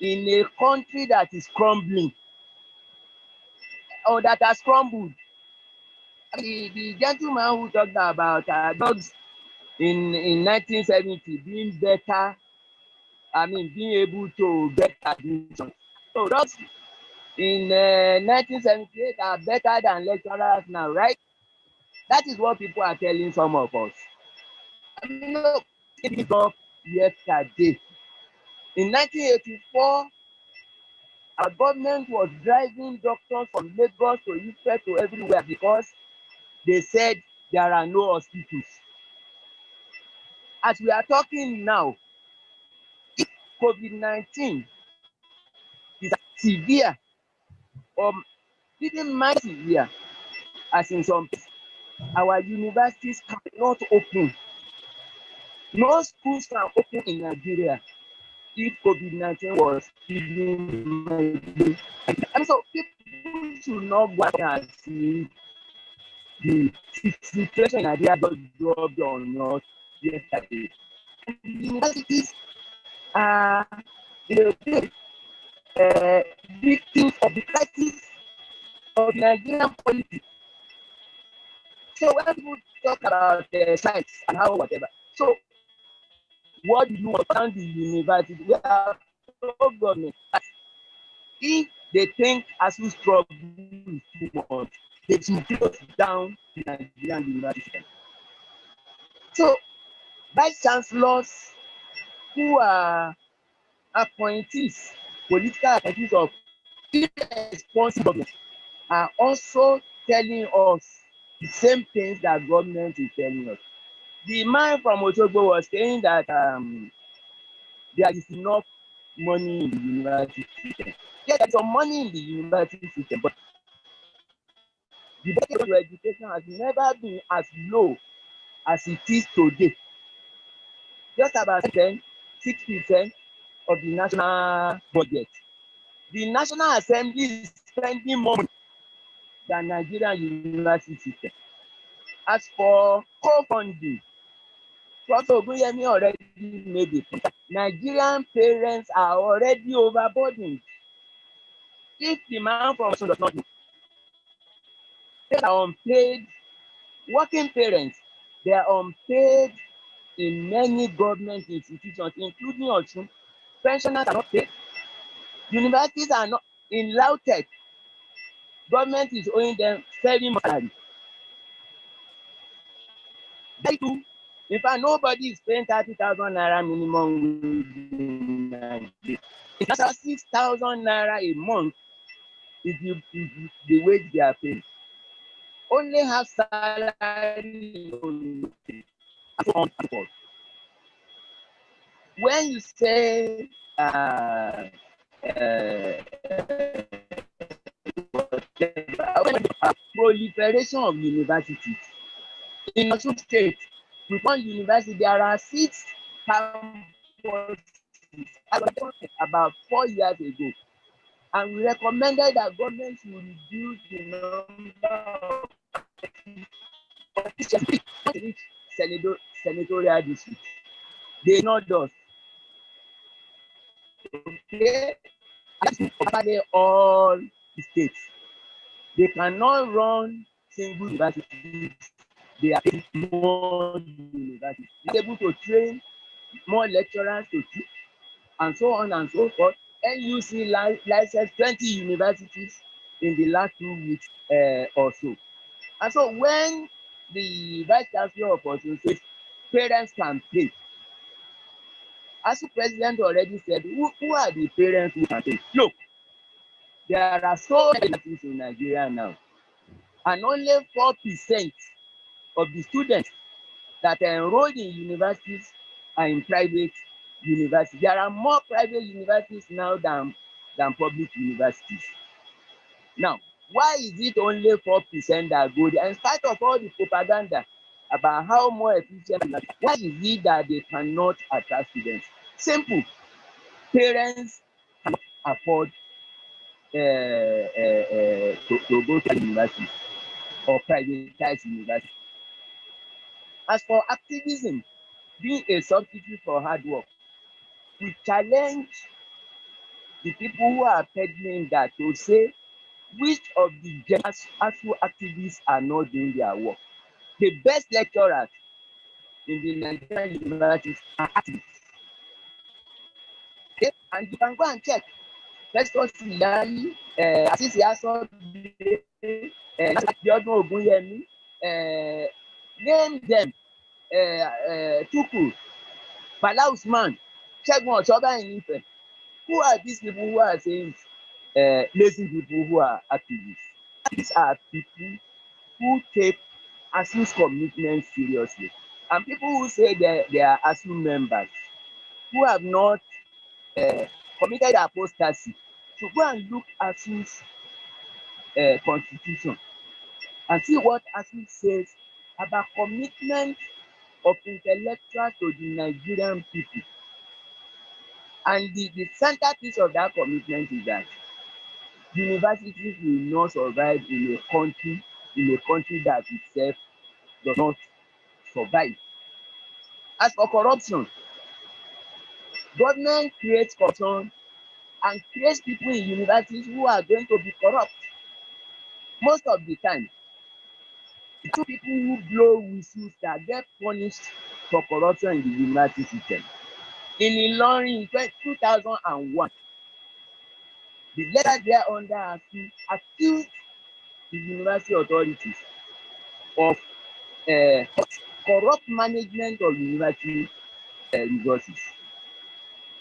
in a country that is crumbling or that has crumbled. The gentleman who talked about drugs in 1970 being better, being able to get admission. So drugs in 1978 are better than lecturers now, right? That is what people are telling some of us. Look, it up yesterday. In 1984, our government was driving doctors from Lagos to Ife to everywhere because they said there are no hospitals. As we are talking now, COVID-19 is severe, or even more severe, as in some places. Our universities cannot open. No schools can open in Nigeria if COVID-19 was even. And so people should not go and see the situation in Nigeria just dropped on us yesterday. Universities are victims of the crisis of Nigerian politics. So when people talk about science and how whatever, so what do you understand the university? We have no government. If they think ASUU struggle is too much, they should close down the Nigerian university. So vice chancellors who are appointees, political appointees of irresponsible government are also telling us the same things that government is telling us. The man from Osogbo was saying that there is enough money in the university system. Yes, there's some money in the university system, but the budget of education has never been as low as it is today. Just about 6% of the national budget. The National Assembly is spending more money than Nigerian university system. As for co-funding, Prof. Ogunyemi already made it. Nigerian parents are already overburdened. If the man from does not do, they are unpaid working parents. They are unpaid in many government institutions, including ASUU, pensioners are not paid. Universities are not in LAUTECH. Government is owing them 7 months salary. In fact, nobody is paying 30,000 naira minimum wage. It's just 6,000 naira a month is the wage they are paying. Only half salary. When you say proliferation of universities in ASUU State, with one university, there are 6 campuses about 4 years ago, and we recommended that government should reduce the number of senatorial districts. They not us. Okay, all the states. They cannot run single universities. They are more universities. They are able to train more lecturers to teach, and so on and so forth. NUC licensed 20 universities in the last 2 weeks or so. And so when the Vice Chancellor of ASUU says parents can pay, ASUU President already said, who are the parents who can pay? Look, there are so many universities in Nigeria now, and only 4% of the students that are enrolled in universities are in private universities. There are more private universities now than public universities. Now, why is it only 4% that go there? In spite of all the propaganda about how more efficient, why is it that they cannot attract students? Simple. Parents cannot afford to go to university or privatize university. As for activism, being a substitute for hard work, we challenge the people who are peddling that to say which of the ASUU activists are not doing their work. The best lecturers in the Nigerian universities are activists. Okay? And you can go and check. Let's go see ASUU Biodun Ogunyemi, name them, Tuku, Bala Usman, Shegun Osoba in Ife. Who are these people who are saying lazy people who are activists? These are people who take ASUU's commitment seriously. And people who say they are ASUU members, who have not committed apostasy, to go and look at ASUU's constitution and see what ASUU says about commitment of intellectuals to the Nigerian people. And the centerpiece of that commitment is that universities will not survive in a country that itself does not survive. As for corruption, government creates corruption and creates people in universities who are going to be corrupt. Most of the time, the 2 people who blow whistles that get punished for corruption in the university system. In Ilorin in 2001, the letter there under ASUU accused the university authorities of corrupt management of university resources.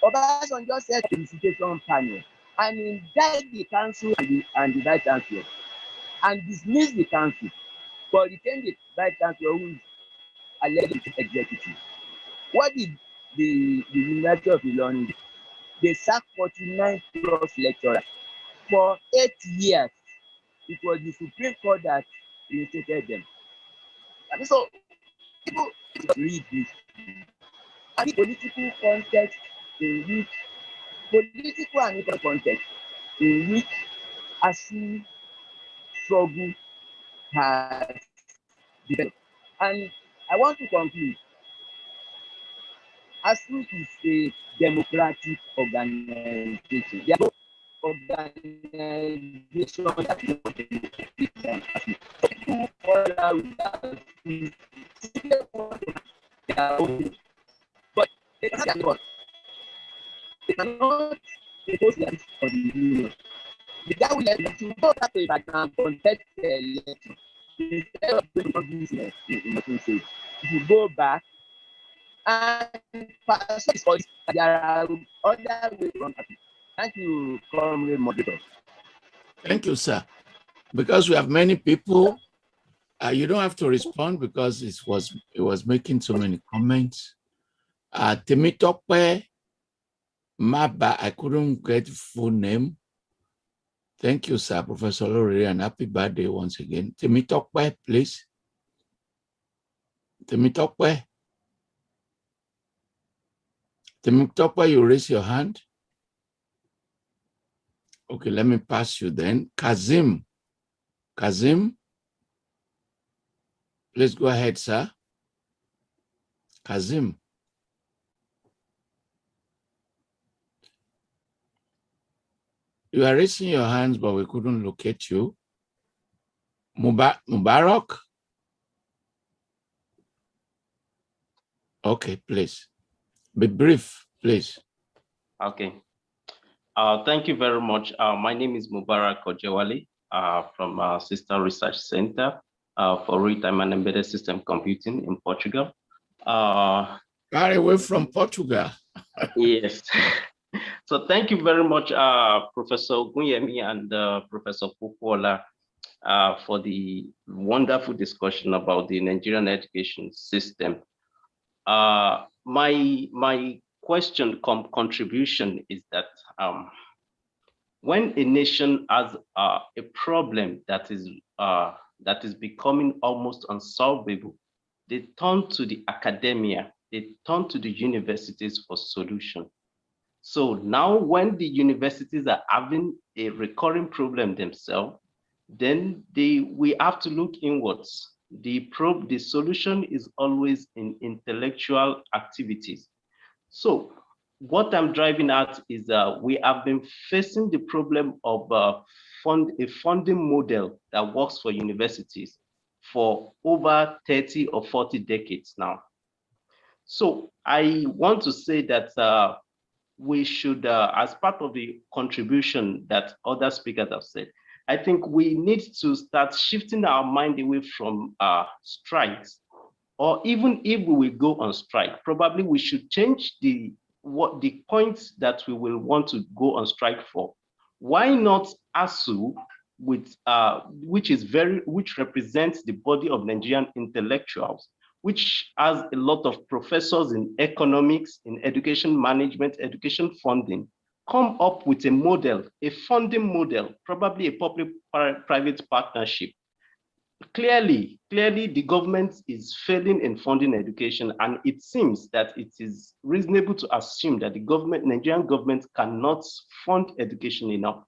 Obasanjo set a visitation panel and indicted the council and the vice chancellor and dismissed the council, but retained the vice chancellor who is alleged executive. What did the University of Ilorin do? They sacked 49 plus lecturers for 8 years. It was the Supreme Court that reinstated them. And so people read this. And the political context in which political and economic context in which ASUU struggle has developed. And I want to conclude. ASUU is a democratic organization. There are no organization that is not democratic. People fall out with ASUU. They cannot be what? They cannot impose their on the union. The guy will let them to go back to Ibadan contest the election. Instead of doing this in the state, if you go back and pass this voice, there are other ways around it. Thank you, Comrade Moderator. Thank you, sir. Because we have many people, you don't have to respond because it was making so many comments. Temitope Maba, I couldn't get full name. Thank you, sir, Professor Lori, and happy birthday once again. Temitope, please. Temitope. Temitope, you raise your hand. Okay, let me pass you then. Kazim. Kazim. Please go ahead, sir. Kazim. You are raising your hands, but we couldn't locate you. Mubarak? Okay, please. Be brief, please. Okay. Thank you very much. My name is Mubarak Ojewale from Sister Research Center for Real-Time and Embedded System Computing in Portugal. Far away from Portugal. Yes. So thank you very much, Professor Ogunyemi and Professor Pupola, for the wonderful discussion about the Nigerian education system. My question contribution is that when a nation has a problem that is becoming almost unsolvable, they turn to the academia, they turn to the universities for solution. So now when the universities are having a recurring problem themselves, then we have to look inwards. The solution is always in intellectual activities. So what I'm driving at is we have been facing the problem of a funding model that works for universities for over 30 or 40 decades now. So I want to say that we should, as part of the contribution that other speakers have said, I think we need to start shifting our mind away from strikes, or even if we will go on strike, probably we should change the points that we will want to go on strike for. Why not ASUU, which represents the body of Nigerian intellectuals, which has a lot of professors in economics, in education management, education funding, come up with a model, a funding model, probably a public-private partnership. Clearly, the government is failing in funding education, and it seems that it is reasonable to assume that the Nigerian government cannot fund education enough.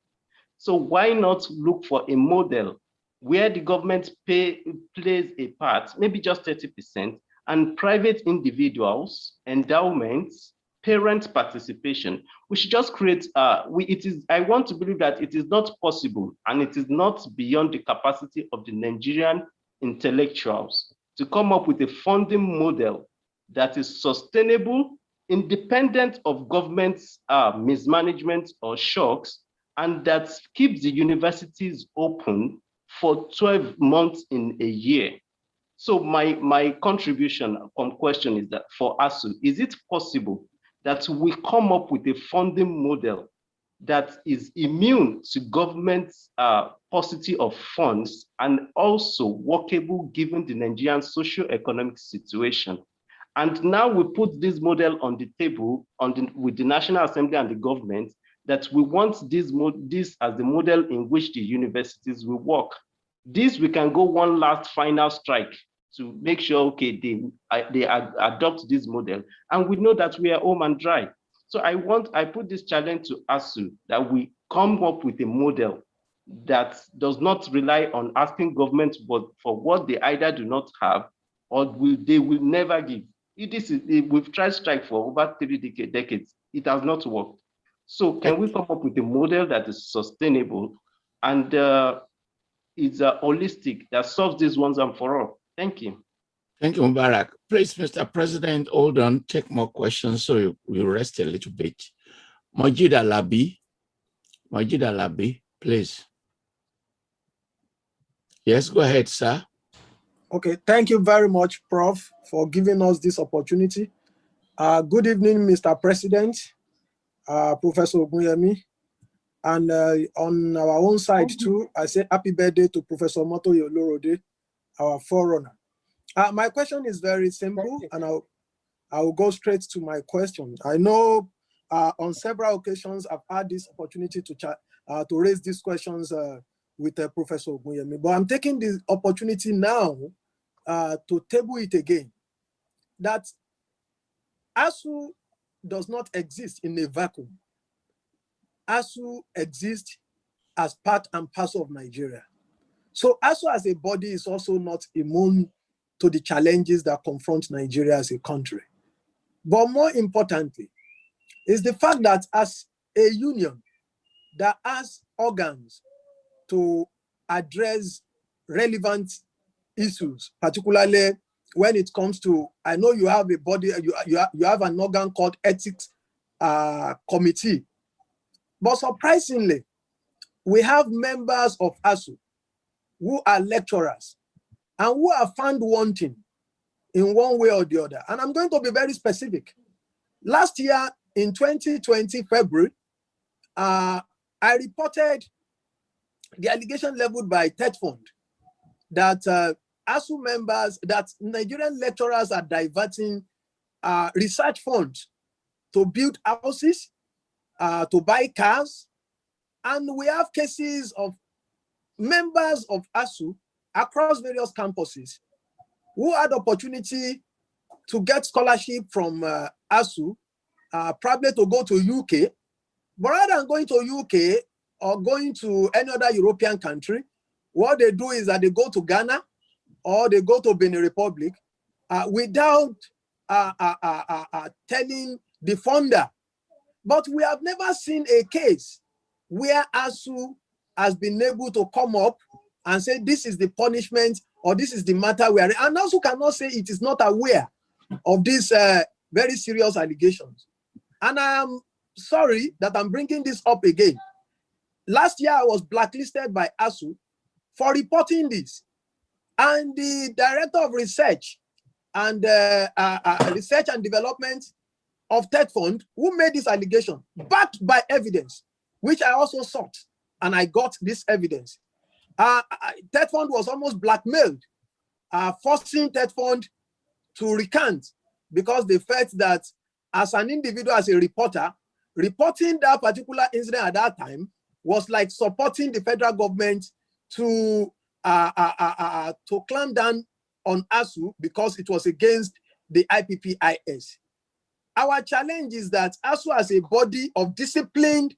So why not look for a model where the government plays a part, maybe just 30%, and private individuals, endowments, parent participation. We should just create, I want to believe that it is not possible and it is not beyond the capacity of the Nigerian intellectuals to come up with a funding model that is sustainable, independent of government's mismanagement or shocks, and that keeps the universities open for 12 months in a year. So my contribution question is that for ASUU, is it possible that we come up with a funding model that is immune to government's paucity of funds and also workable given the Nigerian socio-economic situation? And now we put this model on the table with the National Assembly and the government, that we want this as the model in which the universities will work. This, we can go one last final strike to make sure, okay, they adopt this model, and we know that we are home and dry. So I put this challenge to ASUU, that we come up with a model that does not rely on asking government for what they either do not have or they will never give. We've tried strike for over 3 decades. It has not worked. So can we come up with a model that is sustainable and is holistic, that solves this once and for all? Thank you. Thank you, Mubarak. Please, Mr. President, hold on, take more questions so you rest a little bit. Majid Alabi, please. Yes, go ahead, sir. Okay, thank you very much, Prof, for giving us this opportunity. Good evening, Mr. President, Professor Ogunyemi. And on our own side too, I say happy birthday to Professor Motoyo Olorode, our forerunner. My question is very simple, and I'll go straight to my question. I know on several occasions I've had this opportunity to raise these questions with Professor Ogunyemi, but I'm taking this opportunity now to table it again, that ASUU does not exist in a vacuum. ASUU exists as part and parcel of Nigeria. So ASUU as a body is also not immune to the challenges that confront Nigeria as a country. But more importantly, is the fact that as a union that has organs to address relevant issues, particularly when it comes to, I know you have a body, you have an organ called Ethics Committee. But surprisingly, we have members of ASUU who are lecturers and who are found wanting in one way or the other. And I'm going to be very specific. Last year in 2020, February, I reported the allegation leveled by TED Fund that ASUU members, that Nigerian lecturers are diverting research funds to build houses, to buy cars. And we have cases of members of ASUU across various campuses who had opportunity to get scholarship from ASUU, probably to go to UK. But rather than going to UK or going to any other European country, what they do is that they go to Ghana or they go to Benin Republic without telling the funder. But we have never seen a case where ASUU has been able to come up and say, this is the punishment or this is the matter we are in. And ASUU cannot say it is not aware of these very serious allegations. And I am sorry that I'm bringing this up again. Last year, I was blacklisted by ASUU for reporting this. And the director of research and development of TED Fund, who made this allegation, backed by evidence, which I also sought, and I got this evidence. TED Fund was almost blackmailed, forcing TED Fund to recant because they felt that as an individual, as a reporter, reporting that particular incident at that time was like supporting the federal government to clamp down on ASUU because it was against the IPPIS. Our challenge is that ASUU as a body of disciplined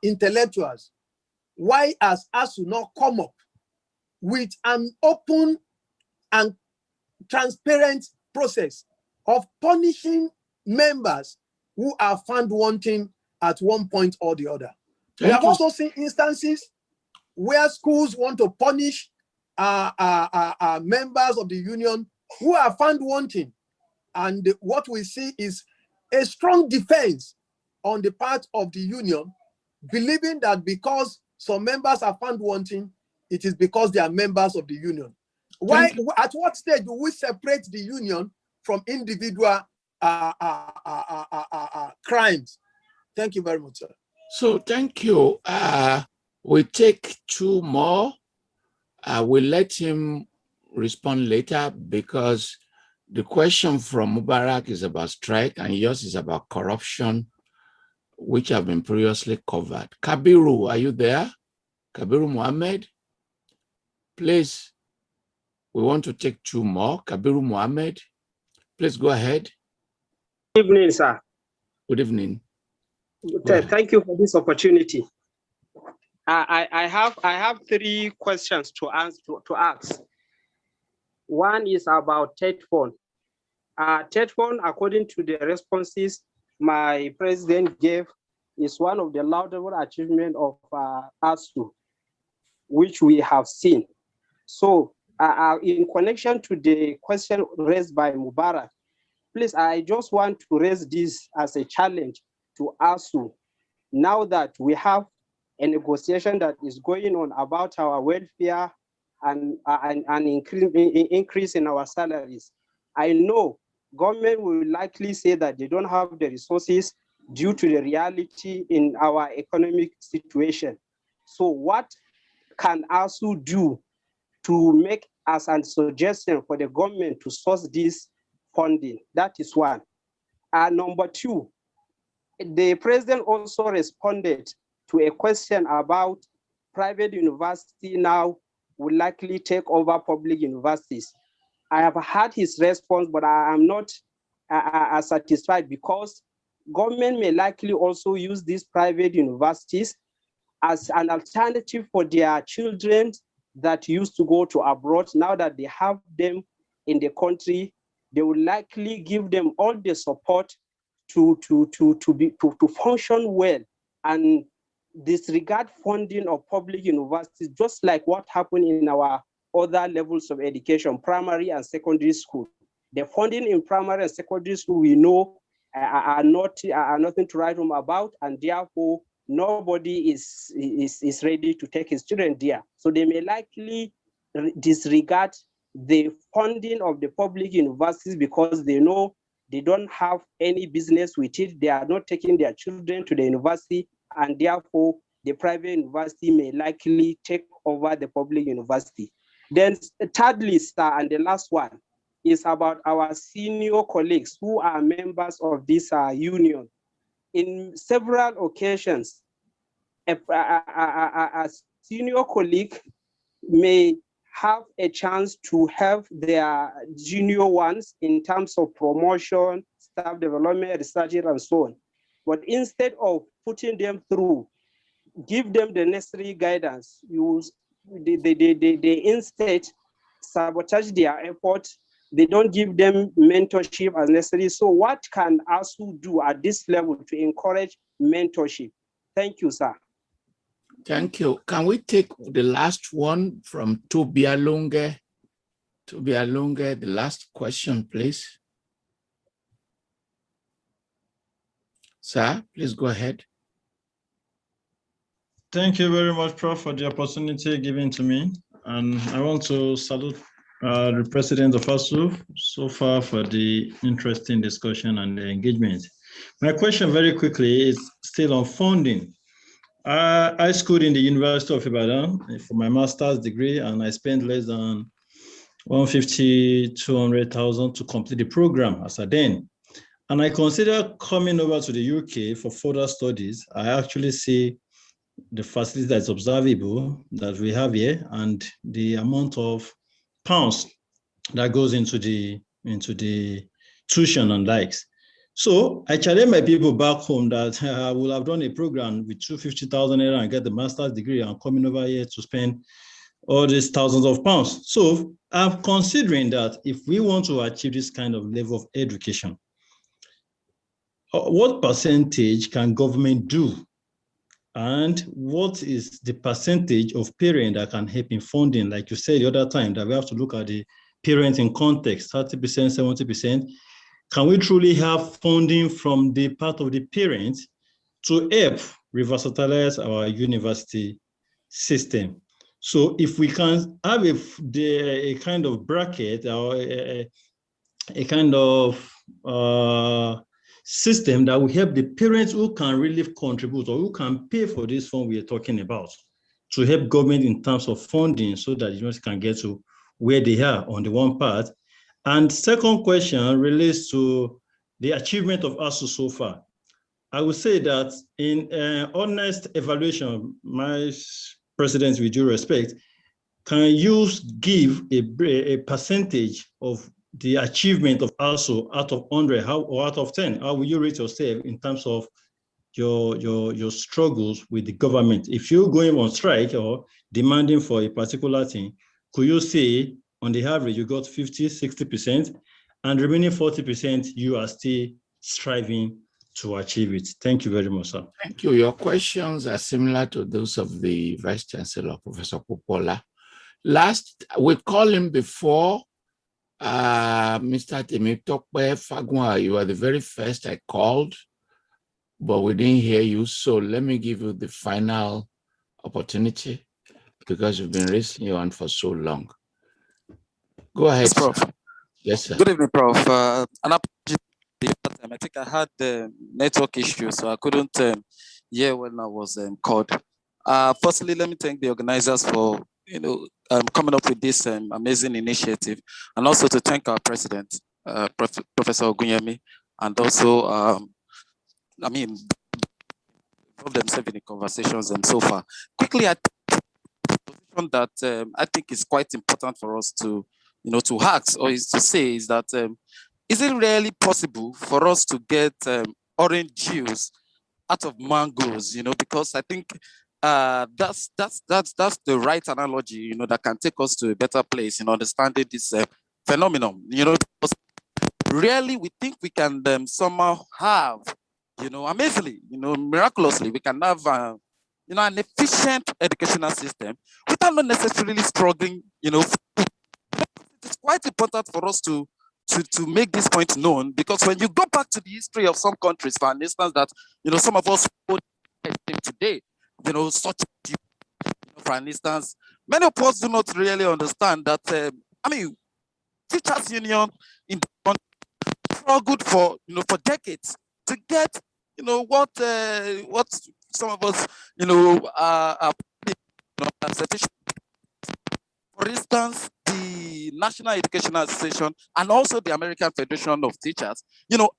intellectuals, why has ASUU not come up with an open and transparent process of punishing members who are found wanting at one point or the other? We have also seen instances where schools want to punish members of the union who are found wanting. And what we see is a strong defense on the part of the union, believing that because some members are found wanting, it is because they are members of the union. Why? At what stage do we separate the union from individual crimes? Thank you very much, sir. So thank you. We take two more. We'll let him respond later because the question from Mubarak is about strike and yours is about corruption, which have been previously covered. Kabiru, are you there? Kabiru Mohammed, please. We want to take two more. Kabiru Mohammed, please go ahead. Good evening, sir. Good evening. Thank you for this opportunity. I have three questions to ask. One is about TED Fund. TED Fund, according to the responses my president gave, is one of the laudable achievements of ASUU, which we have seen. So in connection to the question raised by Mubarak, please, I just want to raise this as a challenge to ASUU. Now that we have a negotiation that is going on about our welfare and increase in our salaries, I know government will likely say that they don't have the resources due to the reality in our economic situation. So what can ASUU do to make as a suggestion for the government to source this funding? That is one. Number two, the president also responded to a question about private university now will likely take over public universities. I have had his response, but I am not satisfied because government may likely also use these private universities as an alternative for their children that used to go to abroad. Now that they have them in the country, they will likely give them all the support to function well and disregard funding of public universities, just like what happened in our other levels of education, primary and secondary school. The funding in primary and secondary school we know are nothing to write home about, and therefore nobody is ready to take his children there. So they may likely disregard the funding of the public universities because they know they don't have any business with it. They are not taking their children to the university, and therefore the private university may likely take over the public university. Then thirdly, sir, and the last one is about our senior colleagues who are members of this union. In several occasions, a senior colleague may have a chance to have their junior ones in terms of promotion, staff development, research, and so on. But instead of putting them through, give them the necessary guidance, they instead sabotage their effort. They don't give them mentorship as necessary. So what can ASUU do at this level to encourage mentorship? Thank you, sir. Thank you. Can we take the last one from Tobialunge? Tobialunge, the last question, please. Sir, please go ahead. Thank you very much, Prof, for the opportunity given to me. And I want to salute the president of ASUU so far for the interesting discussion and the engagement. My question very quickly is still on funding. I schooled in the University of Ibadan for my master's degree, and I spent less than 150, 200,000 to complete the program as a then. And I consider coming over to the UK for further studies. I actually see the facility that's observable that we have here and the amount of pounds that goes into the tuition and likes. So I challenge my people back home that I will have done a program with 250,000 naira and get the master's degree and coming over here to spend all these thousands of pounds. So I'm considering that if we want to achieve this kind of level of education, what percentage can government do? And what is the percentage of parents that can help in funding? Like you said the other time, that we have to look at the parents in context, 30%, 70%. Can we truly have funding from the part of the parents to help revitalize our university system? So if we can have a kind of bracket or a kind of system that will help the parents who can really contribute or who can pay for this fund we are talking about to help government in terms of funding so that universities can get to where they are on the one part. And second question relates to the achievement of ASUU so far. I would say that in honest evaluation, my president, with due respect, can you give a percentage of the achievement of ASUU out of 100 or out of 10? How will you rate yourself in terms of your struggles with the government? If you're going on strike or demanding for a particular thing, could you say on the average you got 50, 60%, and remaining 40% you are still striving to achieve it? Thank you very much, sir. Thank you. Your questions are similar to those of the Vice Chancellor, Professor Popola. Last, we called him before, Mr. Temitokpe Fagwa, you were the very first I called, but we didn't hear you. So let me give you the final opportunity because you've been raising your hand for so long. Go ahead, yes, Prof. Sir. Yes, sir. Good evening, Prof. An apology. I think I had network issues, so I couldn't hear when I was called. Firstly, let me thank the organizers for coming up with this amazing initiative, and also to thank our president, Professor Ogunyemi, and also I mean, involved themselves in the conversations and so far. Quickly, I position that I think is quite important for us to to ask or is to say is that is it really possible for us to get orange juice out of mangoes? Because I think that's the right analogy, that can take us to a better place in understanding this phenomenon. Because really we think we can somehow have, amazingly, miraculously, we can have an efficient educational system without not necessarily struggling. It's quite important for us to make this point known, because when you go back to the history of some countries, for instance, that some of us today, such for instance, many of us do not really understand that teachers union in the country struggled for for decades to get what some of us are for instance, the National Educational Association and also the American Federation of Teachers,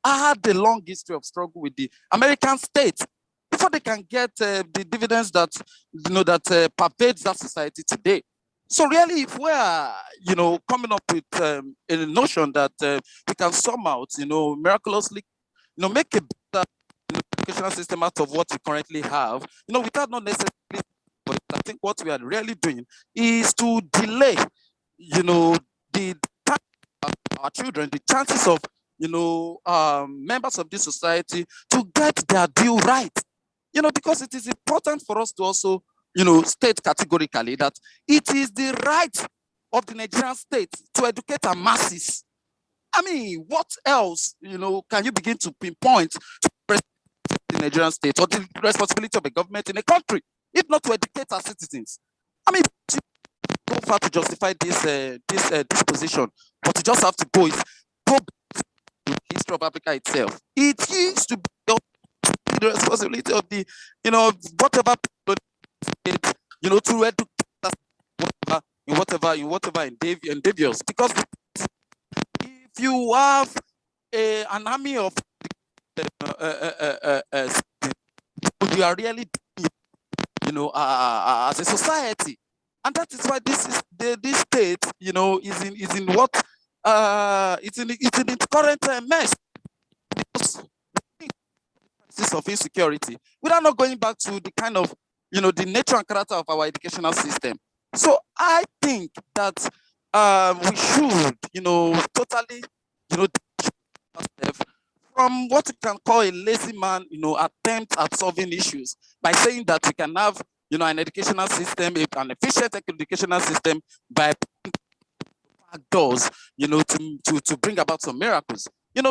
had a long history of struggle with the American state before they can get the dividends that that pervades that society today. So really, if we are coming up with a notion that we can somehow miraculously make a better educational system out of what we currently have, without not necessarily. But I think what we are really doing is to delay, the our children, the chances of, members of this society to get their due right, because it is important for us to also, state categorically that it is the right of the Nigerian state to educate our masses. I mean, what else, can you begin to pinpoint to the Nigerian state or the responsibility of the government in a country, if not to educate our citizens? I mean, to go far to justify this position, but you just have to go back to the history of Africa itself. It used to be the responsibility of the, whatever state, to educate in whatever endeavors. Because if you have an army of you are really, as a society, and that is why this state, is in what it's in its current mess, because of insecurity, without not going back to the kind of the nature and character of our educational system. So I think that we should totally from what we can call a lazy man attempt at solving issues by saying that we can have an educational system, an efficient educational system, by doors to bring about some miracles, and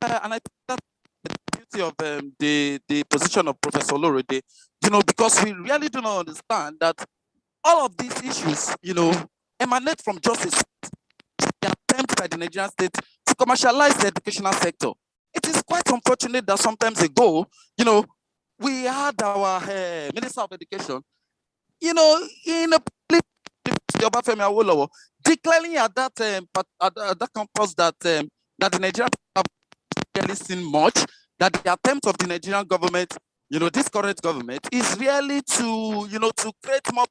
I think that's the beauty of the position of Professor Olorode, because we really do not understand that all of these issues emanate from justice, the attempt by the Nigerian state to commercialize the educational sector. It is quite unfortunate that sometimes ago, we had our Minister of Education, in a Obafemi Awolowo, declaring at that campus that the Nigerian have really seen much, that the attempt of the Nigerian government, this current government, is really to, to create more.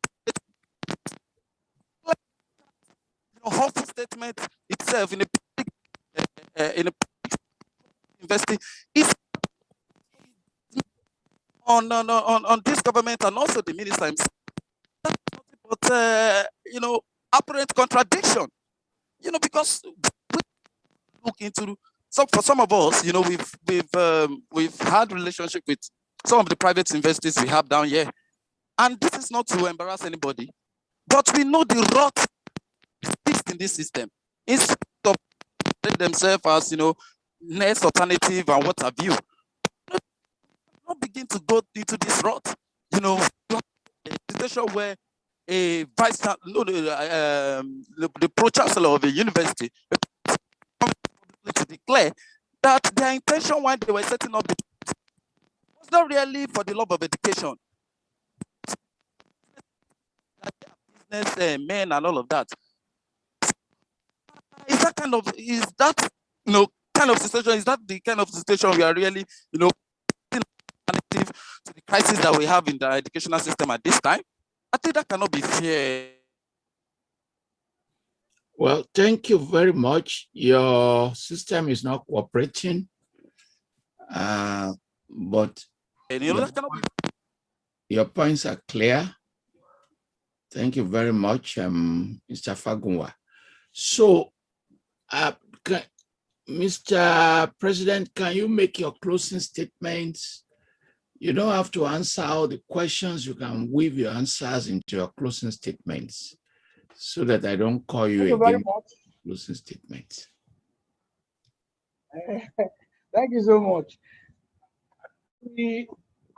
Hawful statement itself in a university is on this government and also the minister himself. That's nothing but apparent contradiction. Because we look into for some of us, we've had relationship with some of the private universities we have down here, and this is not to embarrass anybody, But we know the rot exists in this system. Instead of themselves as, next alternative and what have you, not begin to go into this rot. A situation where a the pro-chancellor of a university to declare that their intention when they were setting up was not really for the love of education. Business men and all of that. Is that kind of situation? Is that the kind of situation we are really, alternative to the crisis that we have in the educational system at this time? I think that cannot be fair. Well, thank you very much. Your system is not cooperating, but your points are clear. Thank you very much, Mr. Fagunwa. So, Mr. President, can you make your closing statements? You don't have to answer all the questions. You can weave your answers into your closing statements so that I don't call you again. Very much. Closing statements. Thank you so much. We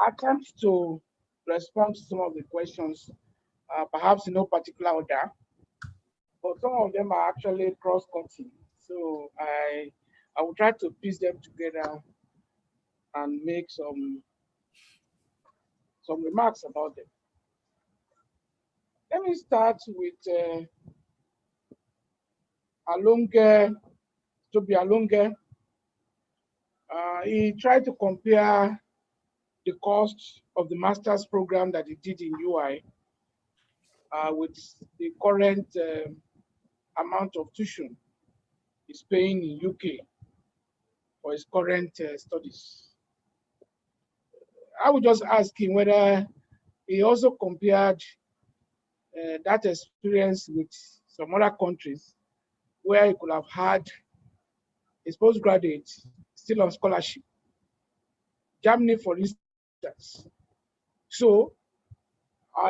attempt to respond to some of the questions, perhaps in no particular order, but some of them are actually cross-cutting. So I will try to piece them together and make some remarks about them. Let me start with Toby Alonge. He tried to compare the cost of the master's program that he did in UI with the current amount of tuition he's paying in UK for his current studies. I would just ask him whether he also compared that experience with some other countries where he could have had his postgraduate still on scholarship. Germany, for instance. So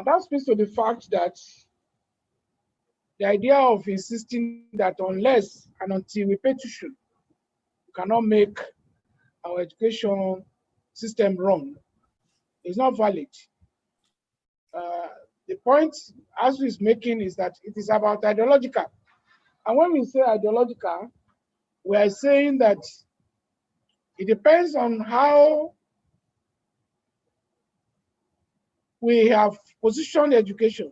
that speaks to the fact that the idea of insisting that unless and until we pay tuition, we cannot make our education system run is not valid. The point ASUU is making is that it is about ideological. And when we say ideological, we are saying that it depends on how we have positioned education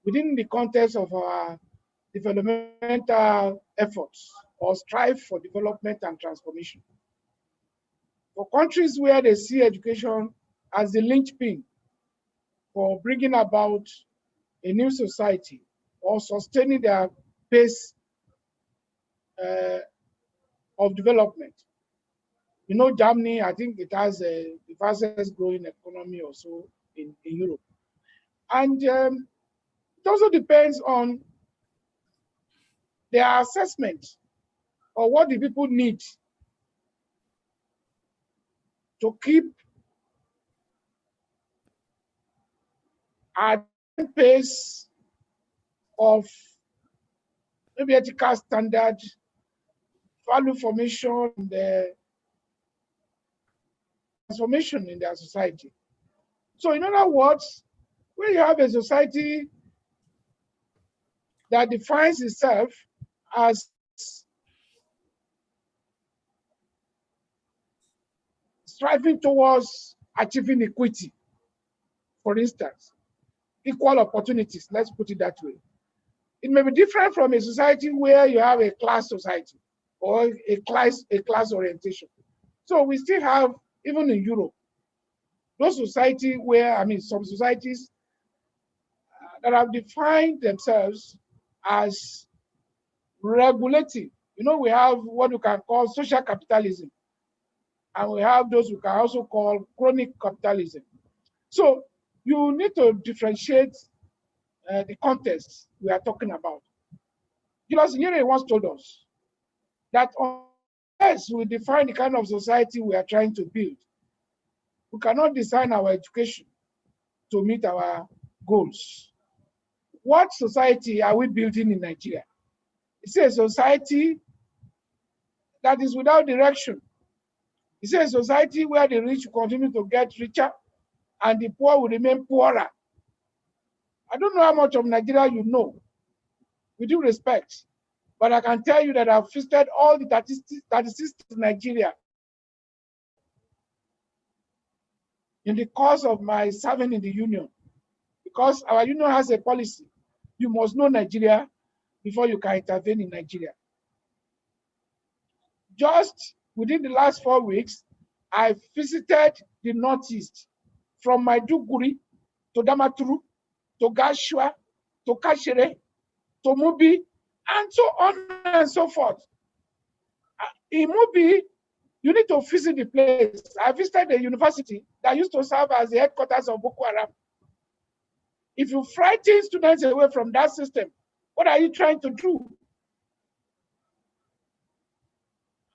within the context of our developmental efforts or strive for development and transformation. For countries where they see education as the linchpin for bringing about a new society or sustaining their pace of development. You know, Germany, I think it has the fastest growing economy also in Europe. And it also depends on their assessment of what the people need to keep at the pace of maybe ethical standard, value formation, the transformation in their society. So in other words, when you have a society that defines itself as striving towards achieving equity, for instance, equal opportunities, let's put it that way. It may be different from a society where you have a class society or a class orientation. So we still have, even in Europe, those societies where, some societies that have defined themselves as regulative. You know, we have what we can call social capitalism, and we have those we can also call chronic capitalism. So you need to differentiate the context we are talking about. Julius Nyerere once told us that unless we define the kind of society we are trying to build, we cannot design our education to meet our goals. what society are we building in Nigeria? It's a society that is without direction. It's a society where the rich will continue to get richer and the poor will remain poorer. I don't know how much of Nigeria you know, with due respect, but I can tell you that I've visited all the 36 in Nigeria in the course of my serving in the union, because our union has a policy. You must know Nigeria before you can intervene in Nigeria. Just within the last 4 weeks, I visited the Northeast, from Maiduguri to Damaturu, to Gashua, to Kashere, to Mubi, and so on and so forth. In Mubi, you need to visit the place. I visited a university that used to serve as the headquarters of Boko Haram. If you frighten students away from that system, what are you trying to do?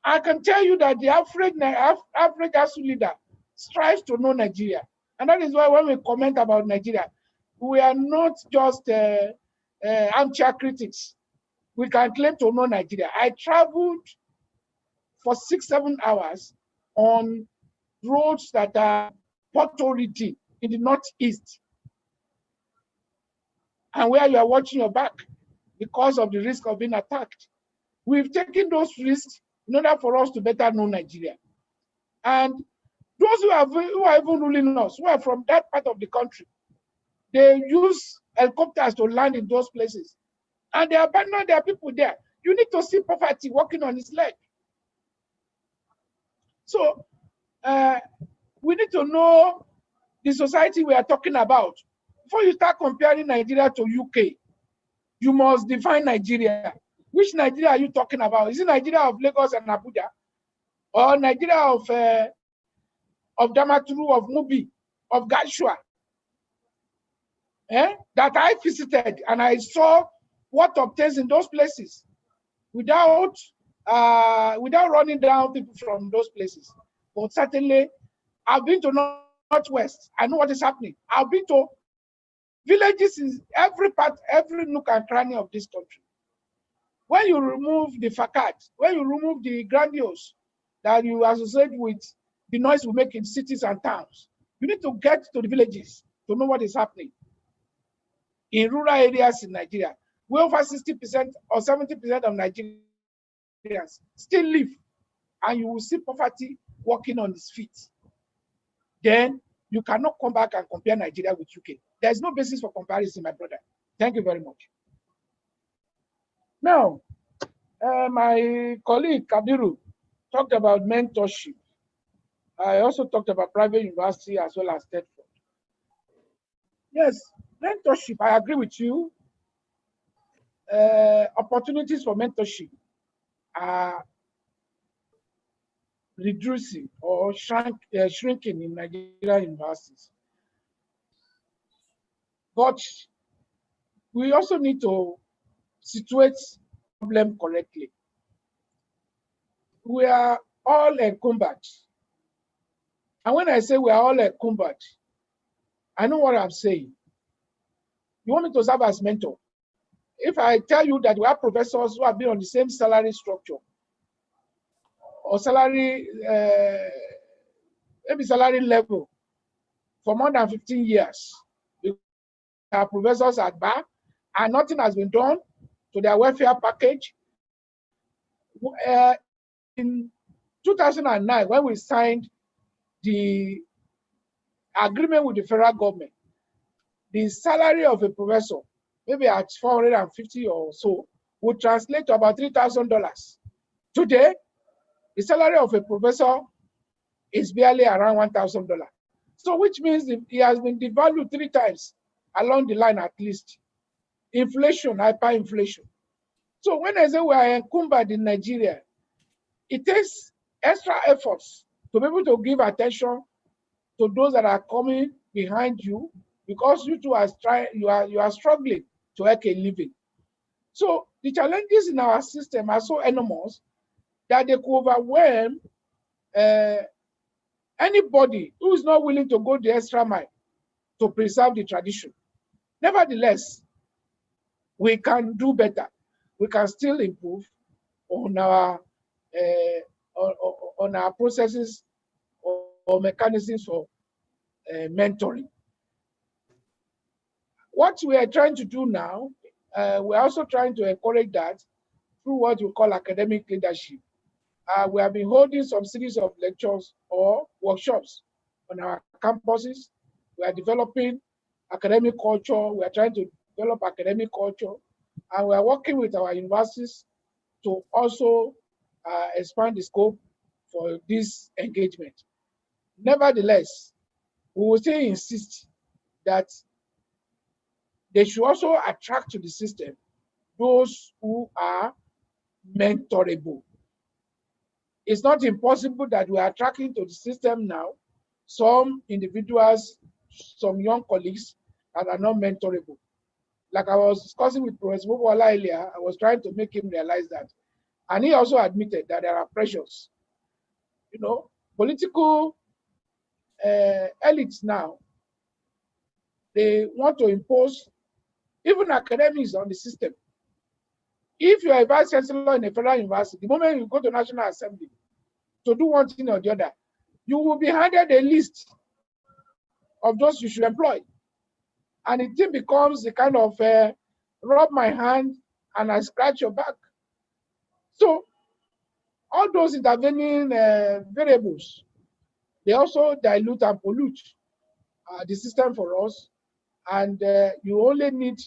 I can tell you that the average ASUU leader strives to know Nigeria. And that is why when we comment about Nigeria, we are not just armchair critics. We can claim to know Nigeria. I traveled for 6-7 hours on roads that are potholed in the Northeast, and where you are watching your back because of the risk of being attacked. We've taken those risks in order for us to better know Nigeria. And those who are even ruling us, who are from that part of the country, they use helicopters to land in those places. And they abandon their people there. You need to see poverty walking on its leg. So we need to know the society we are talking about. Before you start comparing Nigeria to UK, you must define Nigeria. Which Nigeria are you talking about? Is it Nigeria of Lagos and Abuja? Or Nigeria of Damaturu, of Mubi, of Gashua? That I visited and I saw what obtains in those places without running down people from those places. But certainly, I've been to Northwest. I know what is happening. I've been to villages in every part, every nook and cranny of this country. When you remove the facade, when you remove the grandiose that you associate with the noise we make in cities and towns, you need to get to the villages to know what is happening. In rural areas in Nigeria, where over 60% or 70% of Nigerians still live, and you will see poverty walking on its feet. Then you cannot come back and compare Nigeria with UK. There's no basis for comparison, my brother. Thank you very much. Now, my colleague Kabiru talked about mentorship. I also talked about private university as well as Tertiary. Yes, mentorship, I agree with you. Opportunities for mentorship are reducing or shrinking in Nigerian universities. But we also need to situate the problem correctly. We are all encumbered. And when I say we are all encumbered, I know what I'm saying. You want me to serve as mentor? If I tell you that we have professors who have been on the same salary structure or salary, maybe salary level for more than 15 years, our professors at bar, and nothing has been done to their welfare package. In 2009, when we signed the agreement with the federal government, the salary of a professor, maybe at 450 or so, would translate to about $3,000. Today, the salary of a professor is barely around $1,000. So which means he has been devalued 3 times along the line at least. Inflation, hyperinflation. So when I say we are encumbered in Nigeria, it takes extra efforts to be able to give attention to those that are coming behind you, because you two are struggling to make a living. So the challenges in our system are so enormous that they could overwhelm anybody who is not willing to go the extra mile to preserve the tradition. Nevertheless, we can do better. We can still improve on our processes or mechanisms for mentoring. What we are trying to do now, we're also trying to encourage that through what we call academic leadership. We have been holding some series of lectures or workshops on our campuses. We are developing academic culture. We are trying to develop academic culture. And we are working with our universities to also expand the scope for this engagement. Nevertheless, we will still insist that they should also attract to the system those who are mentorable. It's not impossible that we are attracting to the system now some individuals, some young colleagues that are not mentorable. Like I was discussing with Professor Bobola earlier, I was trying to make him realize that. And he also admitted that there are pressures. You know, political elites now, they want to impose even academics on the system. If you are a vice chancellor in a federal university, the moment you go to National Assembly to do one thing or the other, you will be handed a list of those you should employ. And the thing becomes a kind of rub my hand and I scratch your back. So all those intervening variables, they also dilute and pollute the system for us. And you only need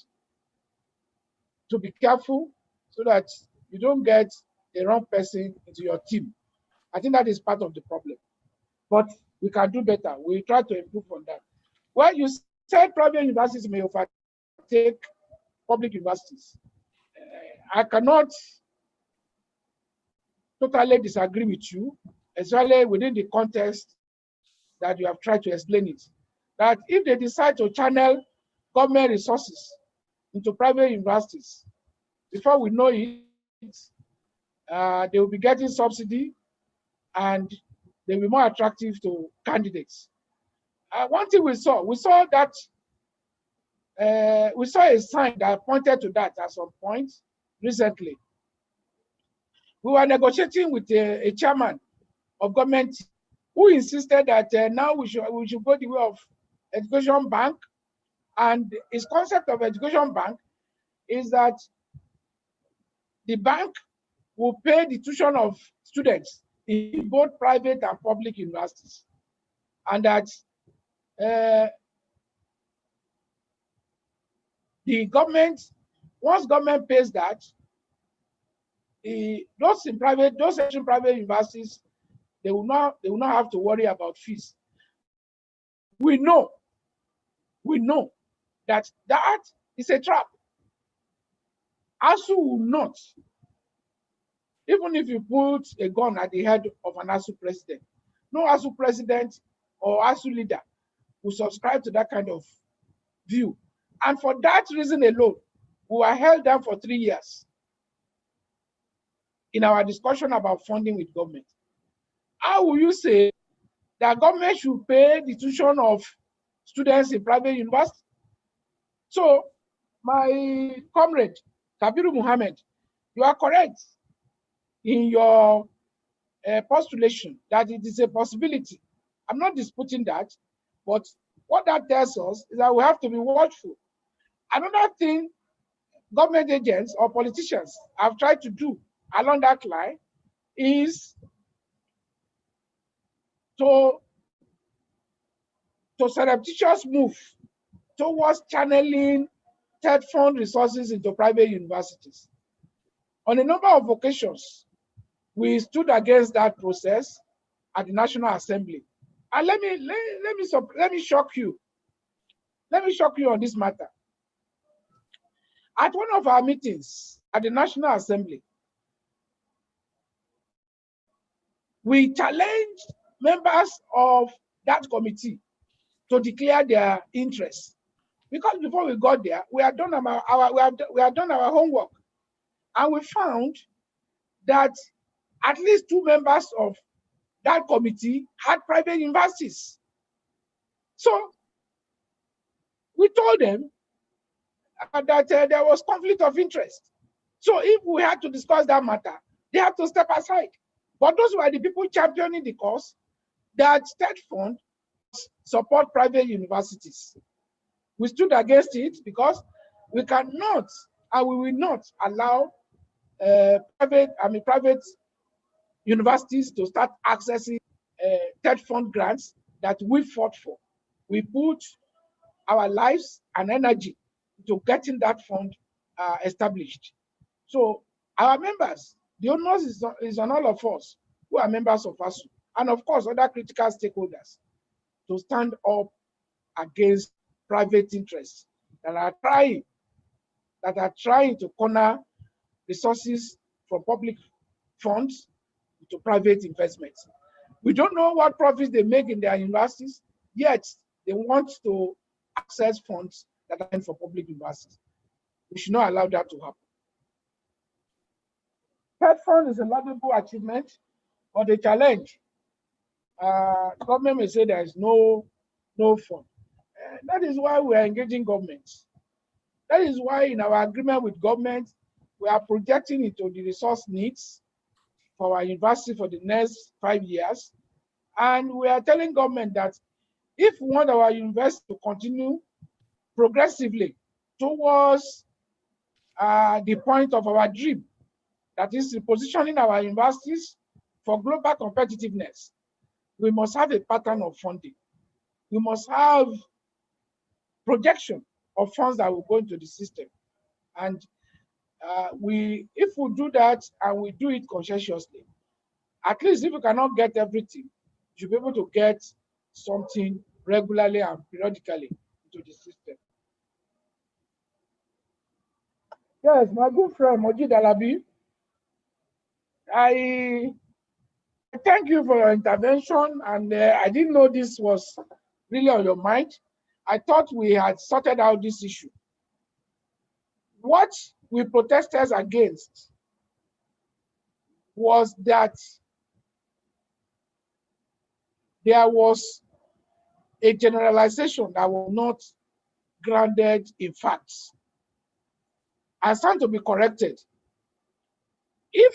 to be careful so that you don't get the wrong person into your team. I think that is part of the problem. But we can do better. We try to improve on that. Well, you said private universities may overtake public universities. I cannot totally disagree with you, especially within the context that you have tried to explain it. That if they decide to channel government resources into private universities, before we know it, they will be getting subsidy and they will be more attractive to candidates. One thing we saw that we saw a sign that pointed to that at some point recently. We were negotiating with a chairman of government who insisted that now we should go the way of education bank. And his concept of education bank is that the bank will pay the tuition of students in both private and public universities. And that the government, once government pays that, those in private universities, they will not have to worry about fees. We know that is a trap. ASUU will not, even if you put a gun at the head of an ASUU president, no ASUU president or ASUU leader will subscribe to that kind of view. And for that reason alone, we were held down for 3 years in our discussion about funding with government. How will you say that government should pay the tuition of students in private university? So, my comrade, Kabiru Muhammad, you are correct in your postulation that it is a possibility. I'm not disputing that, but what that tells us is that we have to be watchful. Another thing government agents or politicians have tried to do along that line is to surreptitious move towards channeling third fund resources into private universities. On a number of occasions, we stood against that process at the National Assembly. And let me shock you. Let me shock you on this matter. At one of our meetings at the National Assembly, we challenged members of that committee to declare their interest. Because before we got there, we had done our homework, and we found that at least 2 members of that committee had private universities. So we told them that there was conflict of interest. So if we had to discuss that matter, they have to step aside. But those were the people championing the cause that state fund support private universities. We stood against it because we cannot and we will not allow private universities to start accessing state fund grants that we fought for. We put our lives and energy to getting that fund established. So our members, the onus is on all of us who are members of ASUU, and of course other critical stakeholders, to stand up against private interests that are trying to corner resources from public funds to private investments. We don't know what profits they make in their universities, yet they want to access funds that are meant for public universities. We should not allow that to happen. Third fund is a laudable achievement, but a challenge. Government may say there is no fund. That is why we are engaging governments. That is why in our agreement with government, we are projecting into the resource needs for our university for the next 5 years. And we are telling government that if we want our university to continue progressively towards the point of our dream, that is repositioning our universities for global competitiveness, we must have a pattern of funding. We must have projection of funds that will go into the system. And if we do that and we do it conscientiously, at least if we cannot get everything, you should be able to get something regularly and periodically into the system. Yes, my good friend Moji Dalabi, I thank you for your intervention, and I didn't know this was really on your mind. I thought we had sorted out this issue. What we protested against was that there was a generalization that was not grounded in facts and stand to be corrected. If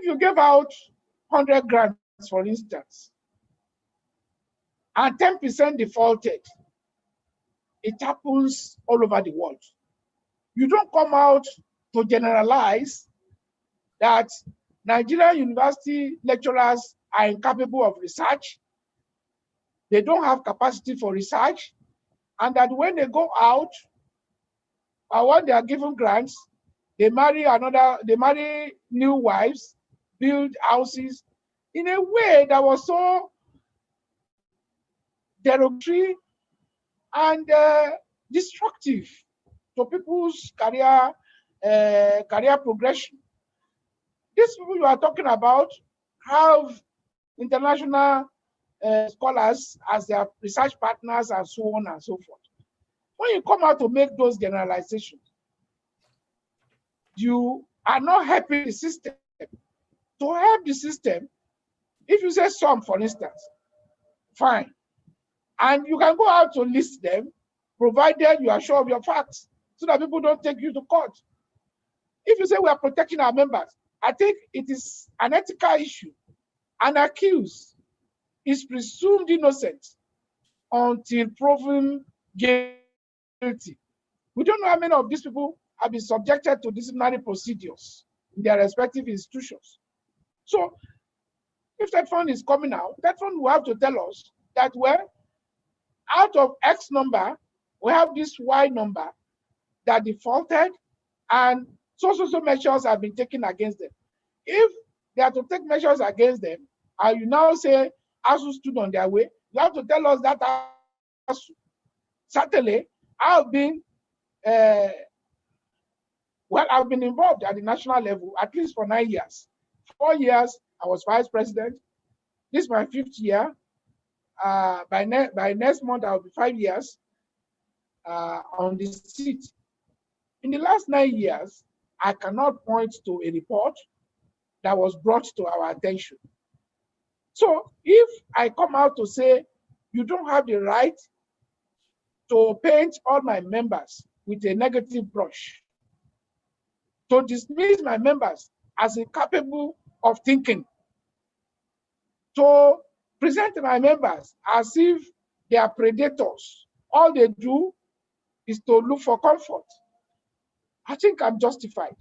you give out 100 grants, for instance, and 10% defaulted, it happens all over the world. You don't come out to generalize that Nigerian university lecturers are incapable of research, they don't have capacity for research, and that when they go out, or when they are given grants, they marry new wives, build houses in a way that was so derogatory and destructive to people's career progression. These people you are talking about have international scholars as their research partners and so on and so forth. When you come out to make those generalizations, you are not helping the system. To help the system, if you say some, for instance, fine. And you can go out to list them, provided you are sure of your facts, so that people don't take you to court. If you say we are protecting our members, I think it is an ethical issue. An accused is presumed innocent until proven guilty. We don't know how many of these people have been subjected to disciplinary procedures in their respective institutions. So if that fund is coming out, that fund will have to tell us that, well, out of X number, we have this Y number that defaulted, and so measures have been taken against them. If they are to take measures against them, and you now say ASUU stood on their way, you have to tell us that ASUU. Certainly, I've been involved at the national level at least for 9 years. 4 years, I was vice president. This is my 5th year. By next month, I'll be 5 years on the seat. In the last 9 years, I cannot point to a report that was brought to our attention. So if I come out to say, you don't have the right to paint all my members with a negative brush, to dismiss my members as incapable of thinking, to present my members as if they are predators. All they do is to look for comfort. I think I'm justified.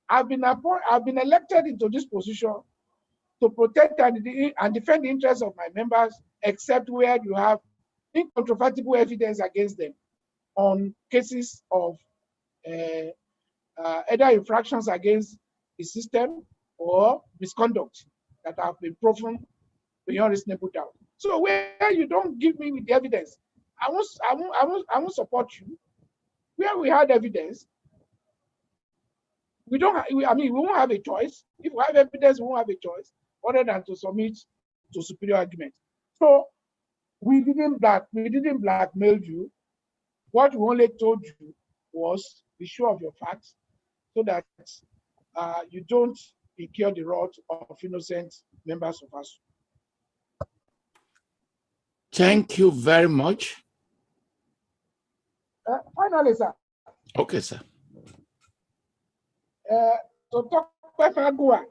I've been elected into this position to protect and defend the interests of my members, except where you have incontrovertible evidence against them on cases of either infractions against the system or misconduct that have been proven beyond reasonable doubt. So where you don't give me with the evidence, I won't support you. Where we had evidence, we won't have a choice. If we have evidence, we won't have a choice other than to submit to superior argument. So we didn't blackmail you. What we only told you was be sure of your facts so that you don't incur the wrath of innocent members of us. Thank you very much. Finally, sir. Okay, sir. To talk about Agua,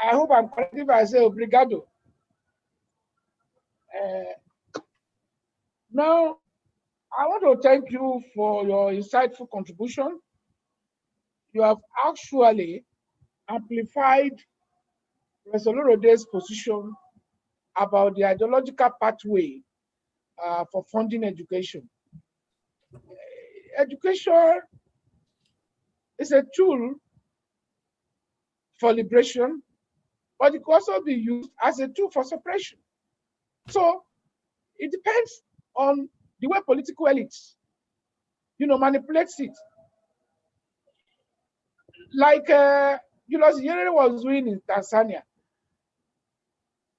I hope I'm correct if I say obrigado. Now, I want to thank you for your insightful contribution. You have actually amplified Professor Olode's position about the ideological pathway for funding education. Education is a tool for liberation, but it can also be used as a tool for suppression. So it depends on the way political elites, manipulates it. Like Julius Nyerere was doing in Tanzania.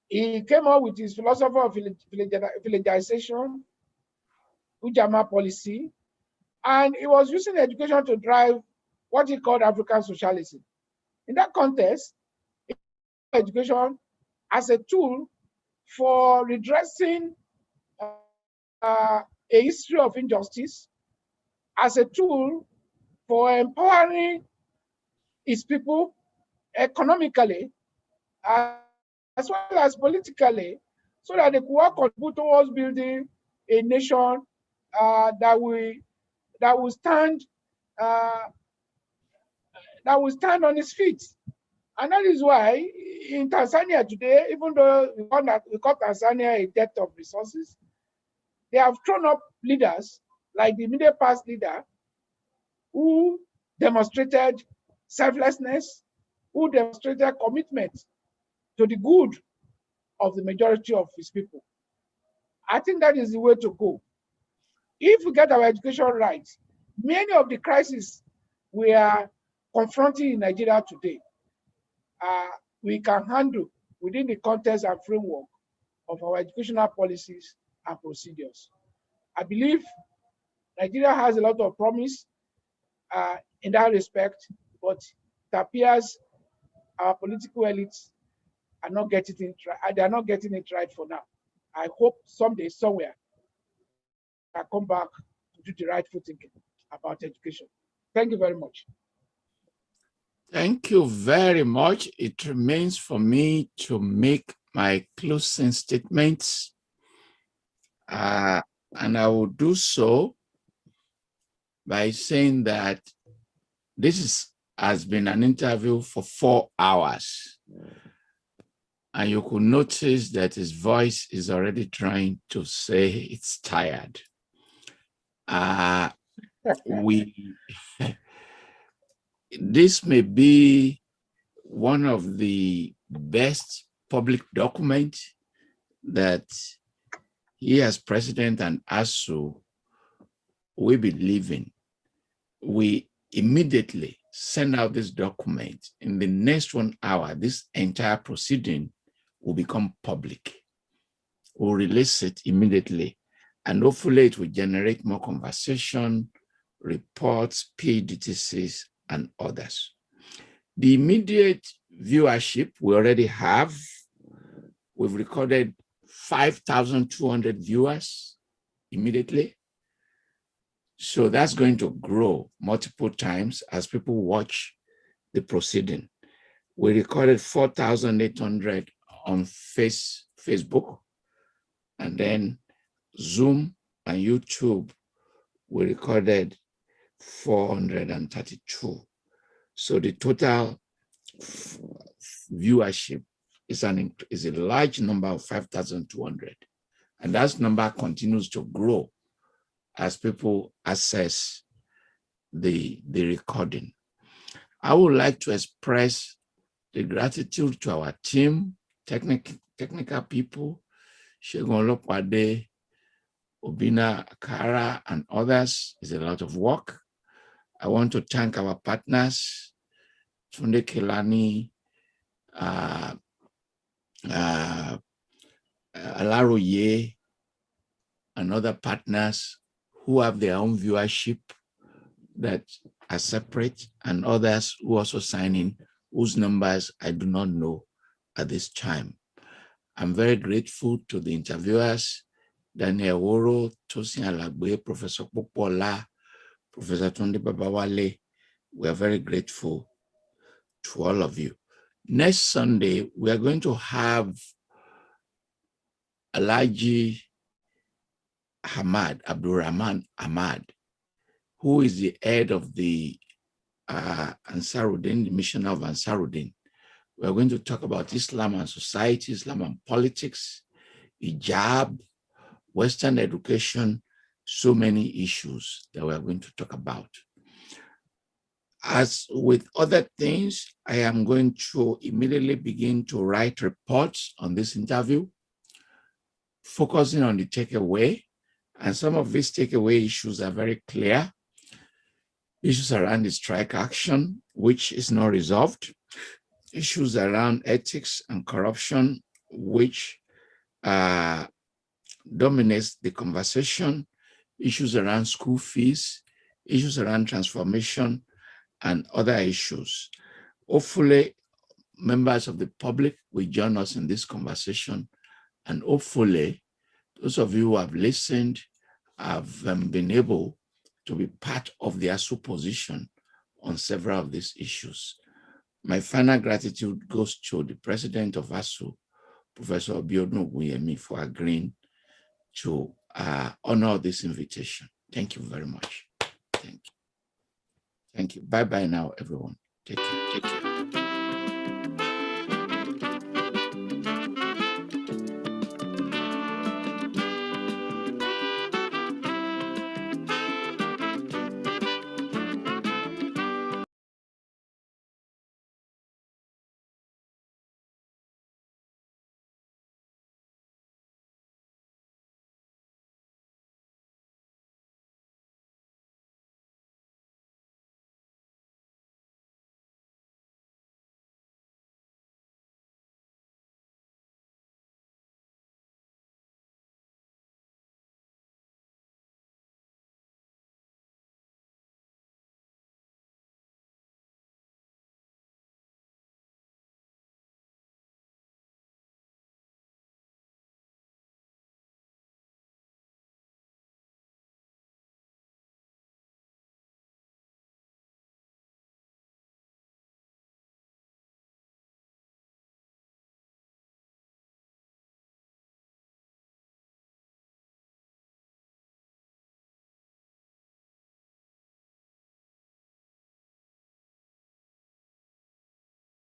He came up with his philosophy of villagization, Ujamaa policy, and he was using education to drive what he called African socialism. In that context, education as a tool for redressing a history of injustice, as a tool for empowering its people economically, as well as politically, so that they could contribute towards building a nation that will stand on its feet. And that is why in Tanzania today, even though we call Tanzania a debt of resources, they have thrown up leaders like the immediate past leader who demonstrated selflessness, who demonstrated commitment to the good of the majority of his people. I think that is the way to go. If we get our education right, many of the crises we are confronting in Nigeria today, we can handle within the context and framework of our educational policies and procedures. I believe Nigeria has a lot of promise in that respect, but it appears our political elites are not getting it right. They are not getting it right for now. I hope someday, somewhere, I come back to do the rightful thinking about education. Thank you very much. Thank you very much. It remains for me to make my closing statements, and I will do so by saying that this has been an interview for 4 hours, and you could notice that his voice is already trying to say it's tired. This may be one of the best public documents that he as president and ASUU will be leaving. We immediately send out this document. In the next 1 hour, this entire proceeding will become public. We'll release it immediately, and hopefully it will generate more conversation, reports, PDTCs, and others. The immediate viewership we already have. We've recorded 5,200 viewers immediately. So that's going to grow multiple times as people watch the proceeding. We recorded 4,800 on Facebook, and then Zoom and YouTube, we recorded 432. So the total viewership is a large number of 5,200. And that number continues to grow as people access the recording. I would like to express the gratitude to our team, technical people, Shegun Lopade, Obina Akara, and others. It's a lot of work. I want to thank our partners, Tunde Kelani, Alaroye, and other partners who have their own viewership that are separate, and others who also sign in, whose numbers I do not know at this time. I'm very grateful to the interviewers, Daniel Woro, Tosin Alagbe, Professor Popola, Professor Tunde Babawale. We are very grateful to all of you. Next Sunday, we are going to have Alhaji Abdurrahman Ahmad, who is the head of the Ansarudin, the mission of Ansarudin. We are going to talk about Islam and society, Islam and politics, hijab, Western education, so many issues that we are going to talk about. As with other things, I am going to immediately begin to write reports on this interview, focusing on the takeaway. And some of these takeaway issues are very clear. Issues around the strike action, which is not resolved. Issues around ethics and corruption, which dominates the conversation. Issues around school fees, issues around transformation, and other issues. Hopefully, members of the public will join us in this conversation. And hopefully, those of you who have listened have been able to be part of the ASUU position on several of these issues. My final gratitude goes to the president of ASUU, Professor Biodun Ogunyemi, for agreeing to honor this invitation. Thank you very much. Thank you. Thank you. Bye-bye now, everyone. Take care. Take care.